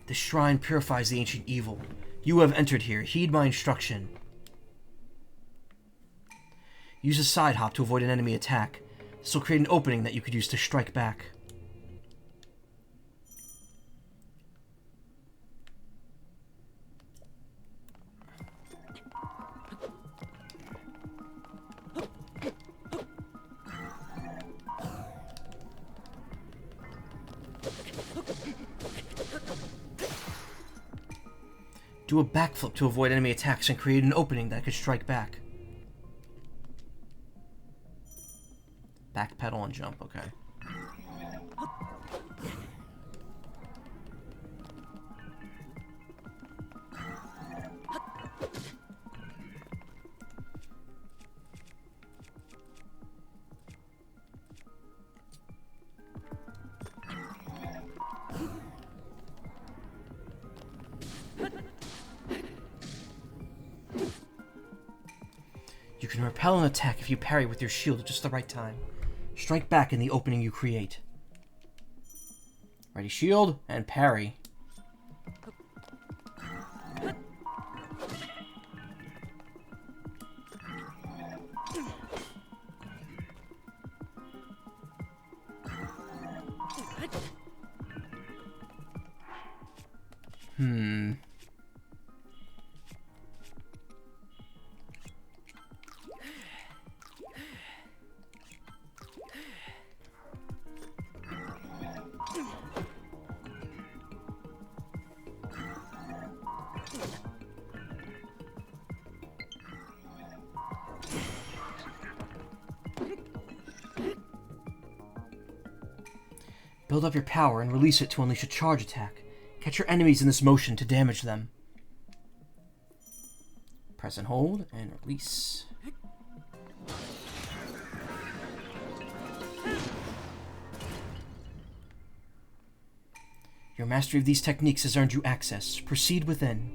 The shrine purifies the ancient evil. You have entered here. Heed my instruction. Use a side hop to avoid an enemy attack. This will create an opening that you could use to strike back. Do a backflip to avoid enemy attacks and create an opening that could strike back. Backpedal and jump, okay. You can repel an attack if you parry with your shield at just the right time. Strike back in the opening you create. Ready shield and parry. Build up your power and release it to unleash a charge attack. Catch your enemies in this motion to damage them. Press and hold and release. Your mastery of these techniques has earned you access. Proceed within.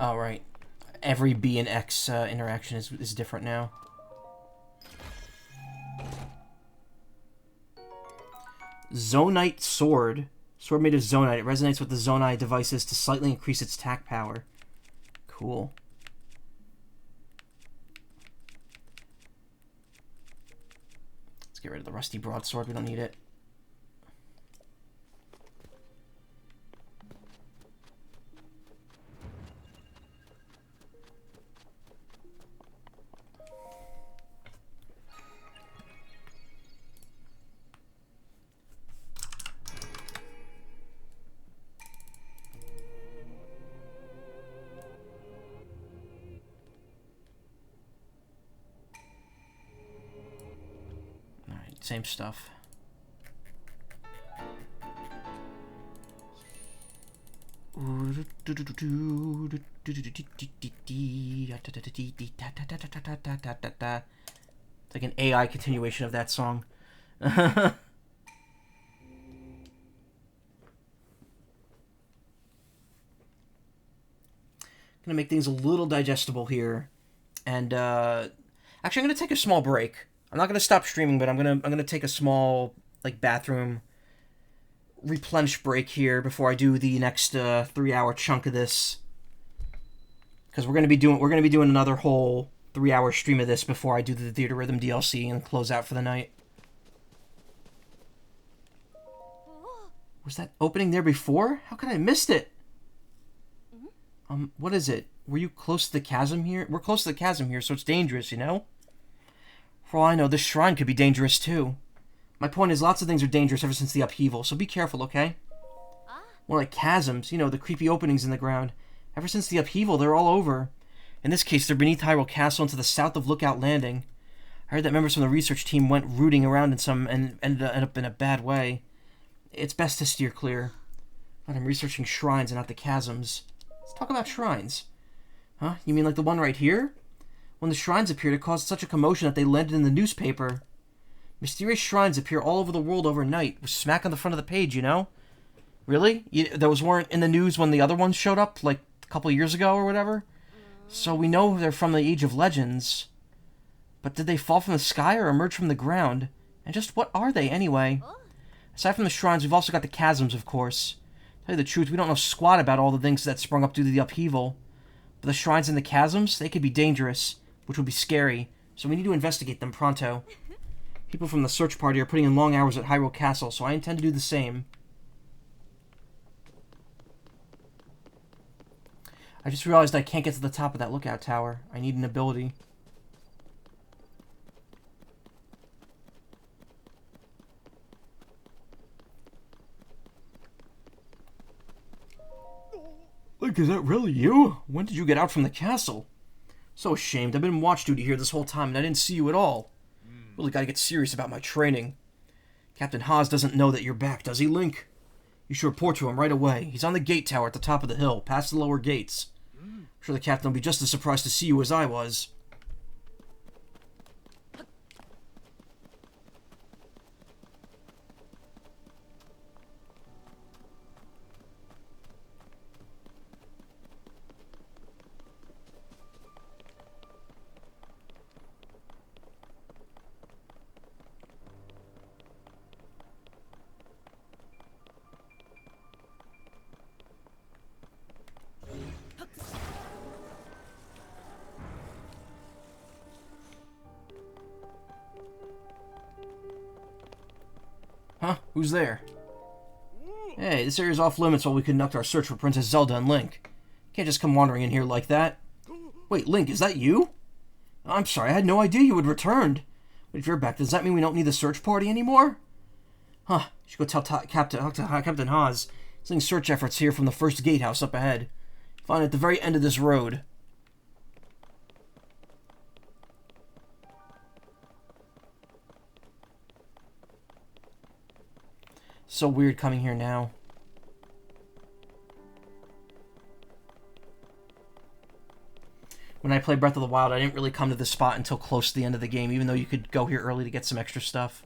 Oh, right. Every B and X interaction is different now. Zonite Sword. Sword made of zonite. It resonates with the zonite devices to slightly increase its attack power. Cool. Let's get rid of the rusty broadsword. We don't need it. Same stuff. It's like an AI continuation of that song. Gonna make things a little digestible here, and actually I'm gonna take a small break. I'm not gonna stop streaming, but I'm gonna take a small like bathroom replenish break here before I do the next 3-hour chunk of this, because we're gonna be doing another whole 3-hour stream of this before I do the Theater Rhythm DLC and close out for the night. Was that opening there before? How could I have missed it? What is it? Were you close to the chasm here? We're close to the chasm here, so it's dangerous, you know? For all I know, this shrine could be dangerous too. My point is, lots of things are dangerous ever since the upheaval, so be careful, okay? More like chasms, you know, the creepy openings in the ground. Ever since the upheaval, they're all over. In this case, they're beneath Hyrule Castle and to the south of Lookout Landing. I heard that members from the research team went rooting around in some and ended up in a bad way. It's best to steer clear. But I'm researching shrines and not the chasms. Let's talk about shrines. Huh? You mean like the one right here? When the shrines appeared, it caused such a commotion that they landed in the newspaper. Mysterious shrines appear all over the world overnight. We're smack on the front of the page, you know? Really? Those weren't in the news when the other ones showed up, like a couple years ago or whatever? So we know they're from the Age of Legends. But did they fall from the sky or emerge from the ground? And just what are they, anyway? Aside from the shrines, we've also got the chasms, of course. To tell you the truth, we don't know squat about all the things that sprung up due to the upheaval. But the shrines and the chasms, they could be dangerous, which would be scary, so we need to investigate them pronto. People from the search party are putting in long hours at Hyrule Castle, so I intend to do the same. I just realized I can't get to the top of that lookout tower. I need an ability. Like, is that really you? When did you get out from the castle? So ashamed. I've been in watch duty here this whole time and I didn't see you at all. Really gotta get serious about my training. Captain Haas doesn't know that you're back, does he, Link? You should report to him right away. He's on the gate tower at the top of the hill, past the lower gates. I'm sure the captain will be just as surprised to see you as I was. Huh? Who's there? Hey, this area's off limits while we conduct our search for Princess Zelda and Link. Can't just come wandering in here like that. Wait, Link, is that you? I'm sorry, I had no idea you had returned. But if you're back, does that mean we don't need the search party anymore? Huh, you should go tell Captain Haas. Sending search efforts here from the first gatehouse up ahead. Find it at the very end of this road. So weird coming here now. When I played Breath of the Wild, I didn't really come to this spot until close to the end of the game, even though you could go here early to get some extra stuff.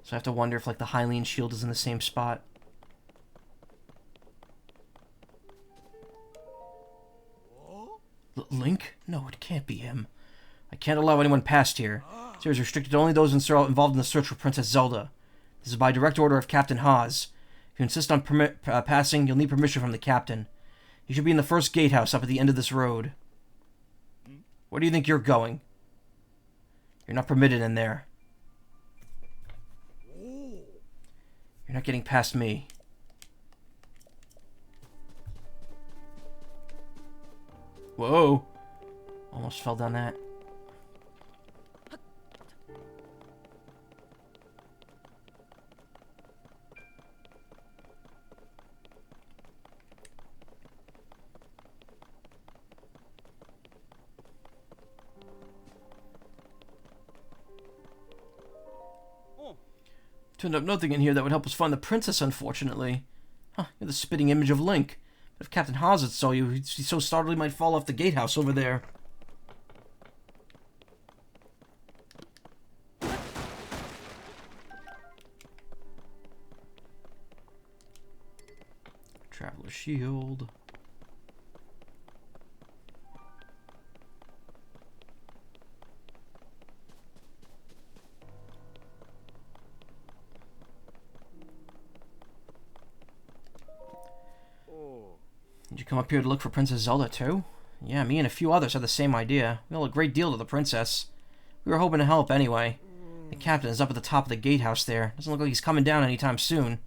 So I have to wonder if, like, the Hylian shield is in the same spot. Link? No, it can't be him. I can't allow anyone past here. This area is restricted to only those involved in the search for Princess Zelda. This is by direct order of Captain Haas. If you insist on passing, you'll need permission from the captain. You should be in the first gatehouse up at the end of this road. Where do you think you're going? You're not permitted in there. You're not getting past me. Whoa! Almost fell down that. Turned up nothing in here that would help us find the princess, unfortunately. Huh, you're the spitting image of Link. But if Captain Hazard saw you, he'd be so startled he might fall off the gatehouse over there. Traveler shield. Did you come up here to look for Princess Zelda too? Yeah, me and a few others had the same idea. We owe a great deal to the princess. We were hoping to help anyway. The captain is up at the top of the gatehouse there. Doesn't look like he's coming down anytime soon.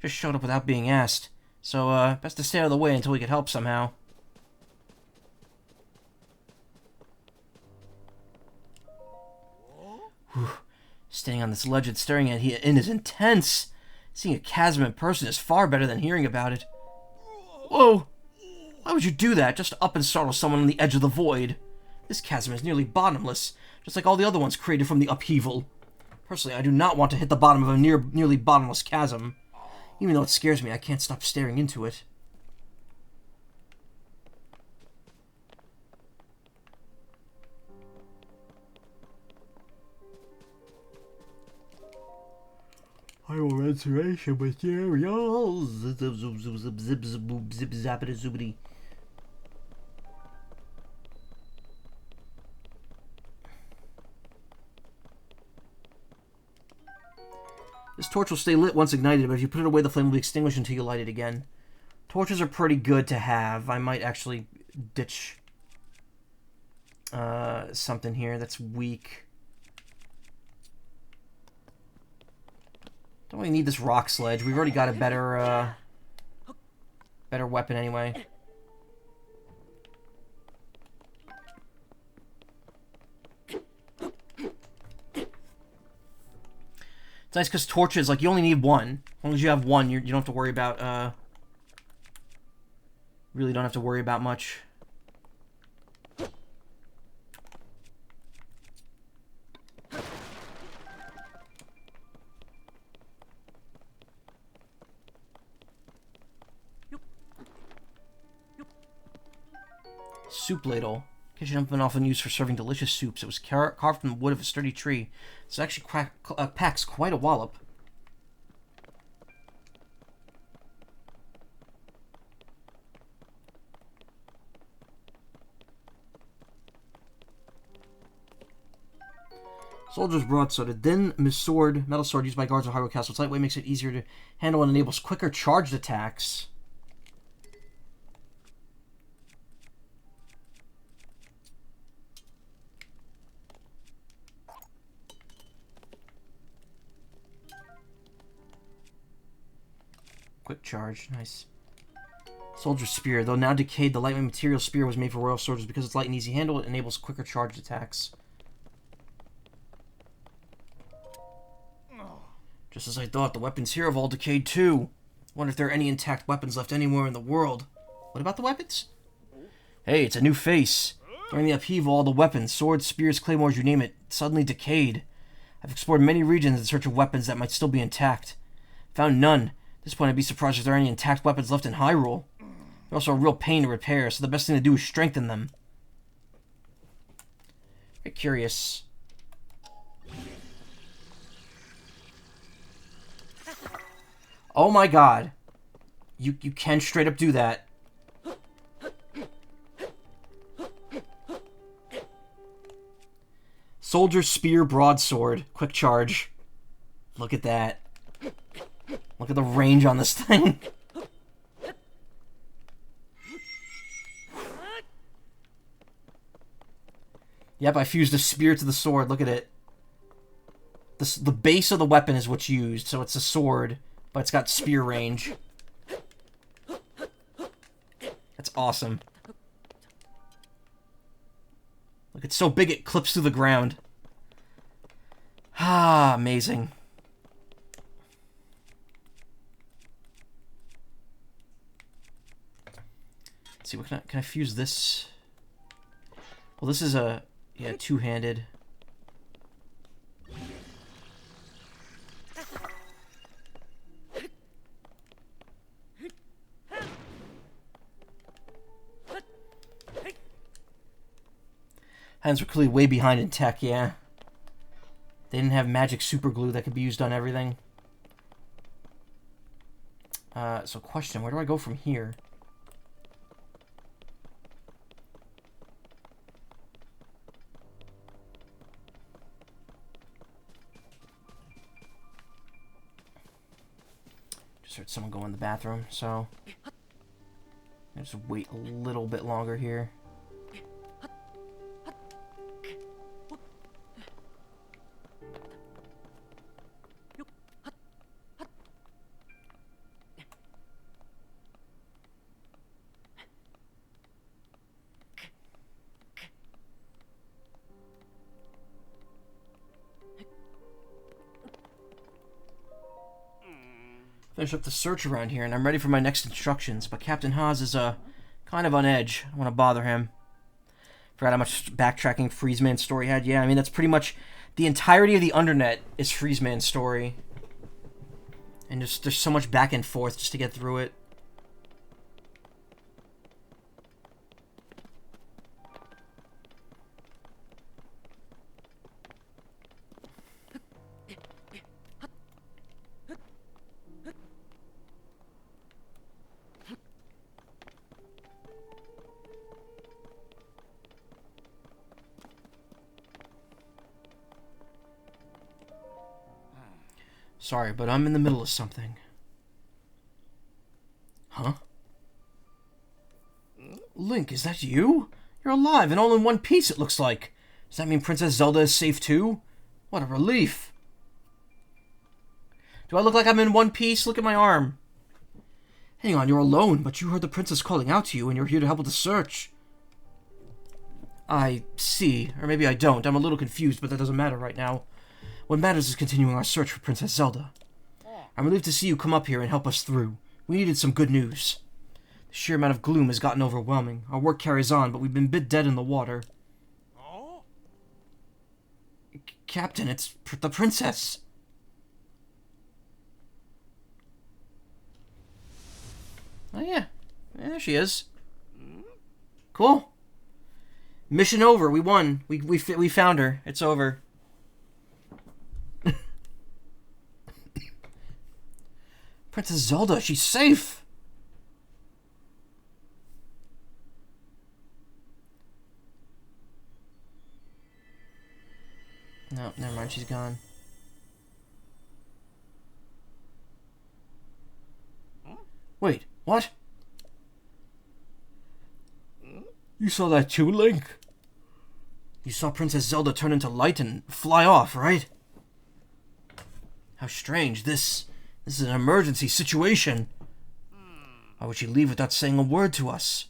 Just showed up without being asked. So, best to stay out of the way until we get help somehow. Whew. Standing on this ledge and staring at it is intense. Seeing a chasm in person is far better than hearing about it. Whoa! Why would you do that, just to up and startle someone on the edge of the void? This chasm is nearly bottomless, just like all the other ones created from the upheaval. Personally, I do not want to hit the bottom of a nearly bottomless chasm. Even though it scares me, I can't stop staring into it. I will restoration materials. Zip zip zip zip zip zip zip zappity zoopity. This torch will stay lit once ignited, but if you put it away, the flame will be extinguished until you light it again. Torches are pretty good to have. I might actually ditch something here that's weak. Don't really need this rock sledge. We've already got a better weapon anyway. It's nice because torches, like, you only need one. As long as you have one, you don't have to worry about, really don't have to worry about much. Soup ladle. Kitchen implement often used for serving delicious soups. It was carved from the wood of a sturdy tree. It actually packs quite a wallop. Soldier's broadsword. A thin metal sword used by guards of Hyrule Castle. Its lightweight makes it easier to handle and enables quicker charged attacks. Quick charge, nice. Soldier's spear. Though now decayed, the lightweight material spear was made for royal soldiers because it's light and easy handle. It enables quicker charged attacks. Just as I thought, the weapons here have all decayed too. Wonder if there are any intact weapons left anywhere in the world. What about the weapons? Hey, it's a new face. During the upheaval, all the weapons, swords, spears, claymores, you name it, suddenly decayed. I've explored many regions in search of weapons that might still be intact. Found none. At this point, I'd be surprised if there are any intact weapons left in Hyrule. They're also a real pain to repair, so the best thing to do is strengthen them. Very curious. Oh my god. You can straight up do that. Soldier Spear Broadsword. Quick charge. Look at that. Look at the range on this thing. Yep, I fused a spear to the sword. Look at it. The base of the weapon is what's used, so it's a sword, but it's got spear range. That's awesome. Look, it's so big it clips through the ground. Ah, amazing. Let's see, what can I fuse this? Well, this is a, yeah, two-handed. Hands were clearly way behind in tech, yeah. They didn't have magic super glue that could be used on everything. So question, where do I go from here? Just heard someone go in the bathroom, so I'll just wait a little bit longer here. Finish up the search around here, and I'm ready for my next instructions, but Captain Haas is, kind of on edge. I want to bother him. Forgot how much backtracking Freezeman's story had. Yeah, I mean, that's pretty much the entirety of the Undernet is Freezeman's story. And just there's so much back and forth just to get through it. Sorry, but I'm in the middle of something. Huh? Link, is that you? You're alive and all in one piece, it looks like. Does that mean Princess Zelda is safe too? What a relief. Do I look like I'm in one piece? Look at my arm. Hang on, you're alone, but you heard the princess calling out to you and you're here to help with the search. I see. Or maybe I don't. I'm a little confused, but that doesn't matter right now. What matters is continuing our search for Princess Zelda. I'm relieved to see you come up here and help us through. We needed some good news. The sheer amount of gloom has gotten overwhelming. Our work carries on, but we've been bit dead in the water. Captain, it's the princess. Oh yeah, there she is. Cool. Mission over. We won. We found her. It's over. Princess Zelda, she's safe. No, never mind. She's gone. Wait, what? You saw that too, Link? You saw Princess Zelda turn into light and fly off, right? How strange. This is an emergency situation. Why would she leave without saying a word to us?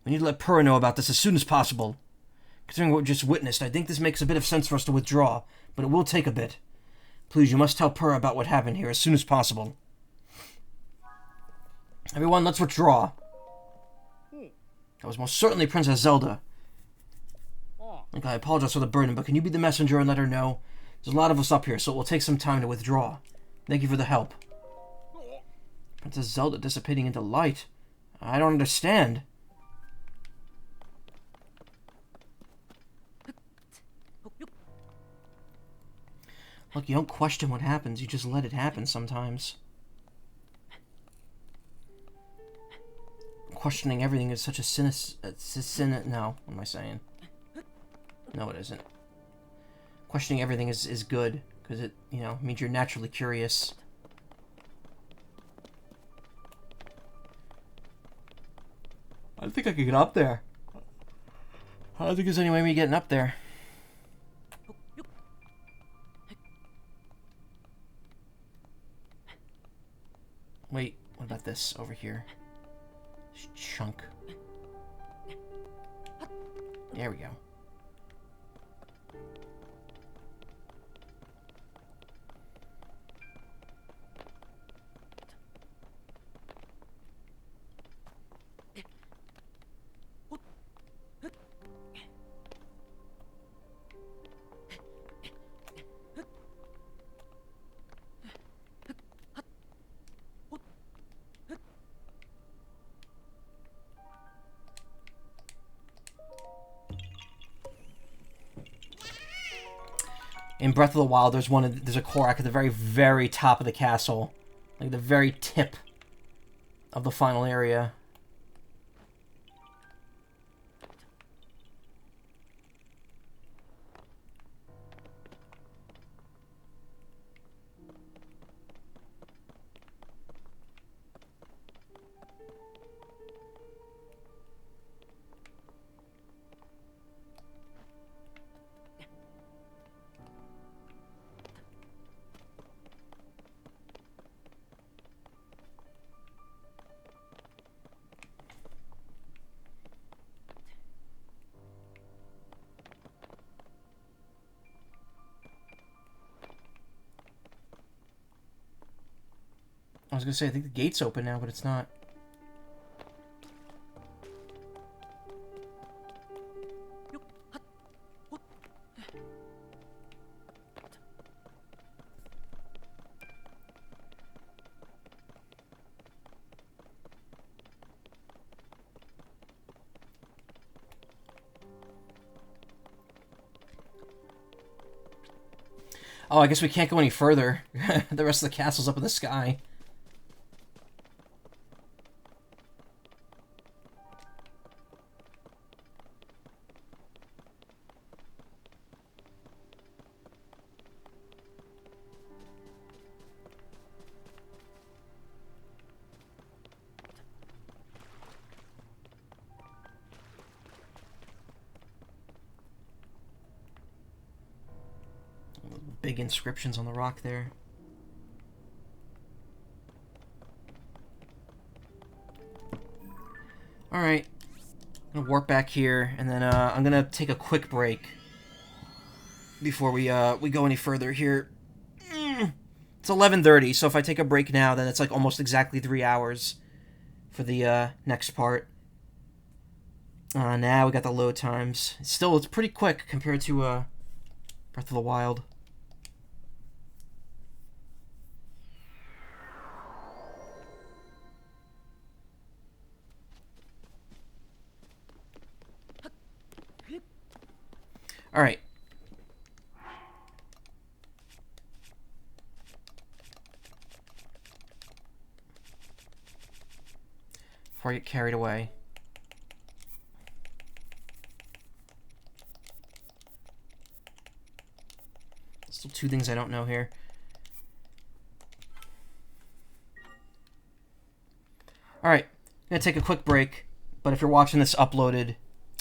We need to let Purah know about this as soon as possible. Considering what we just witnessed, I think this makes a bit of sense for us to withdraw, but it will take a bit. Please, you must tell Purah about what happened here as soon as possible. Everyone, let's withdraw. That was most certainly Princess Zelda. Like, I apologize for the burden, but can you be the messenger and let her know? There's a lot of us up here, so it will take some time to withdraw. Thank you for the help. Princess Zelda dissipating into light. I don't understand. Look, you don't question what happens, you just let it happen sometimes. Questioning everything is such a no, what am I saying? No, it isn't. questioning everything is good, because it, you know, means you're naturally curious. I don't think I could get up there. I don't think there's any way of me getting up there. Wait, what about this over here? This chunk. There we go. In Breath of the Wild, there's a Korak at the very, very top of the castle. Like the very tip of the final area. I was gonna say, I think the gate's open now, but it's not. Oh, I guess we can't go any further. The rest of the castle's up in the sky. Big inscriptions on the rock there. Alright. I'm gonna warp back here, and then I'm gonna take a quick break before we go any further here. It's 11:30, so if I take a break now, then it's like almost exactly 3 hours for the next part. Now we got the load times. Still, it's pretty quick compared to Breath of the Wild. All right. Before I get carried away. Still two things I don't know here. All right. I'm going to take a quick break, but if you're watching this uploaded,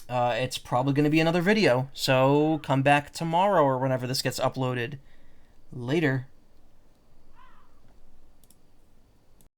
it's probably going to be another video, so come back tomorrow or whenever this gets uploaded. Later.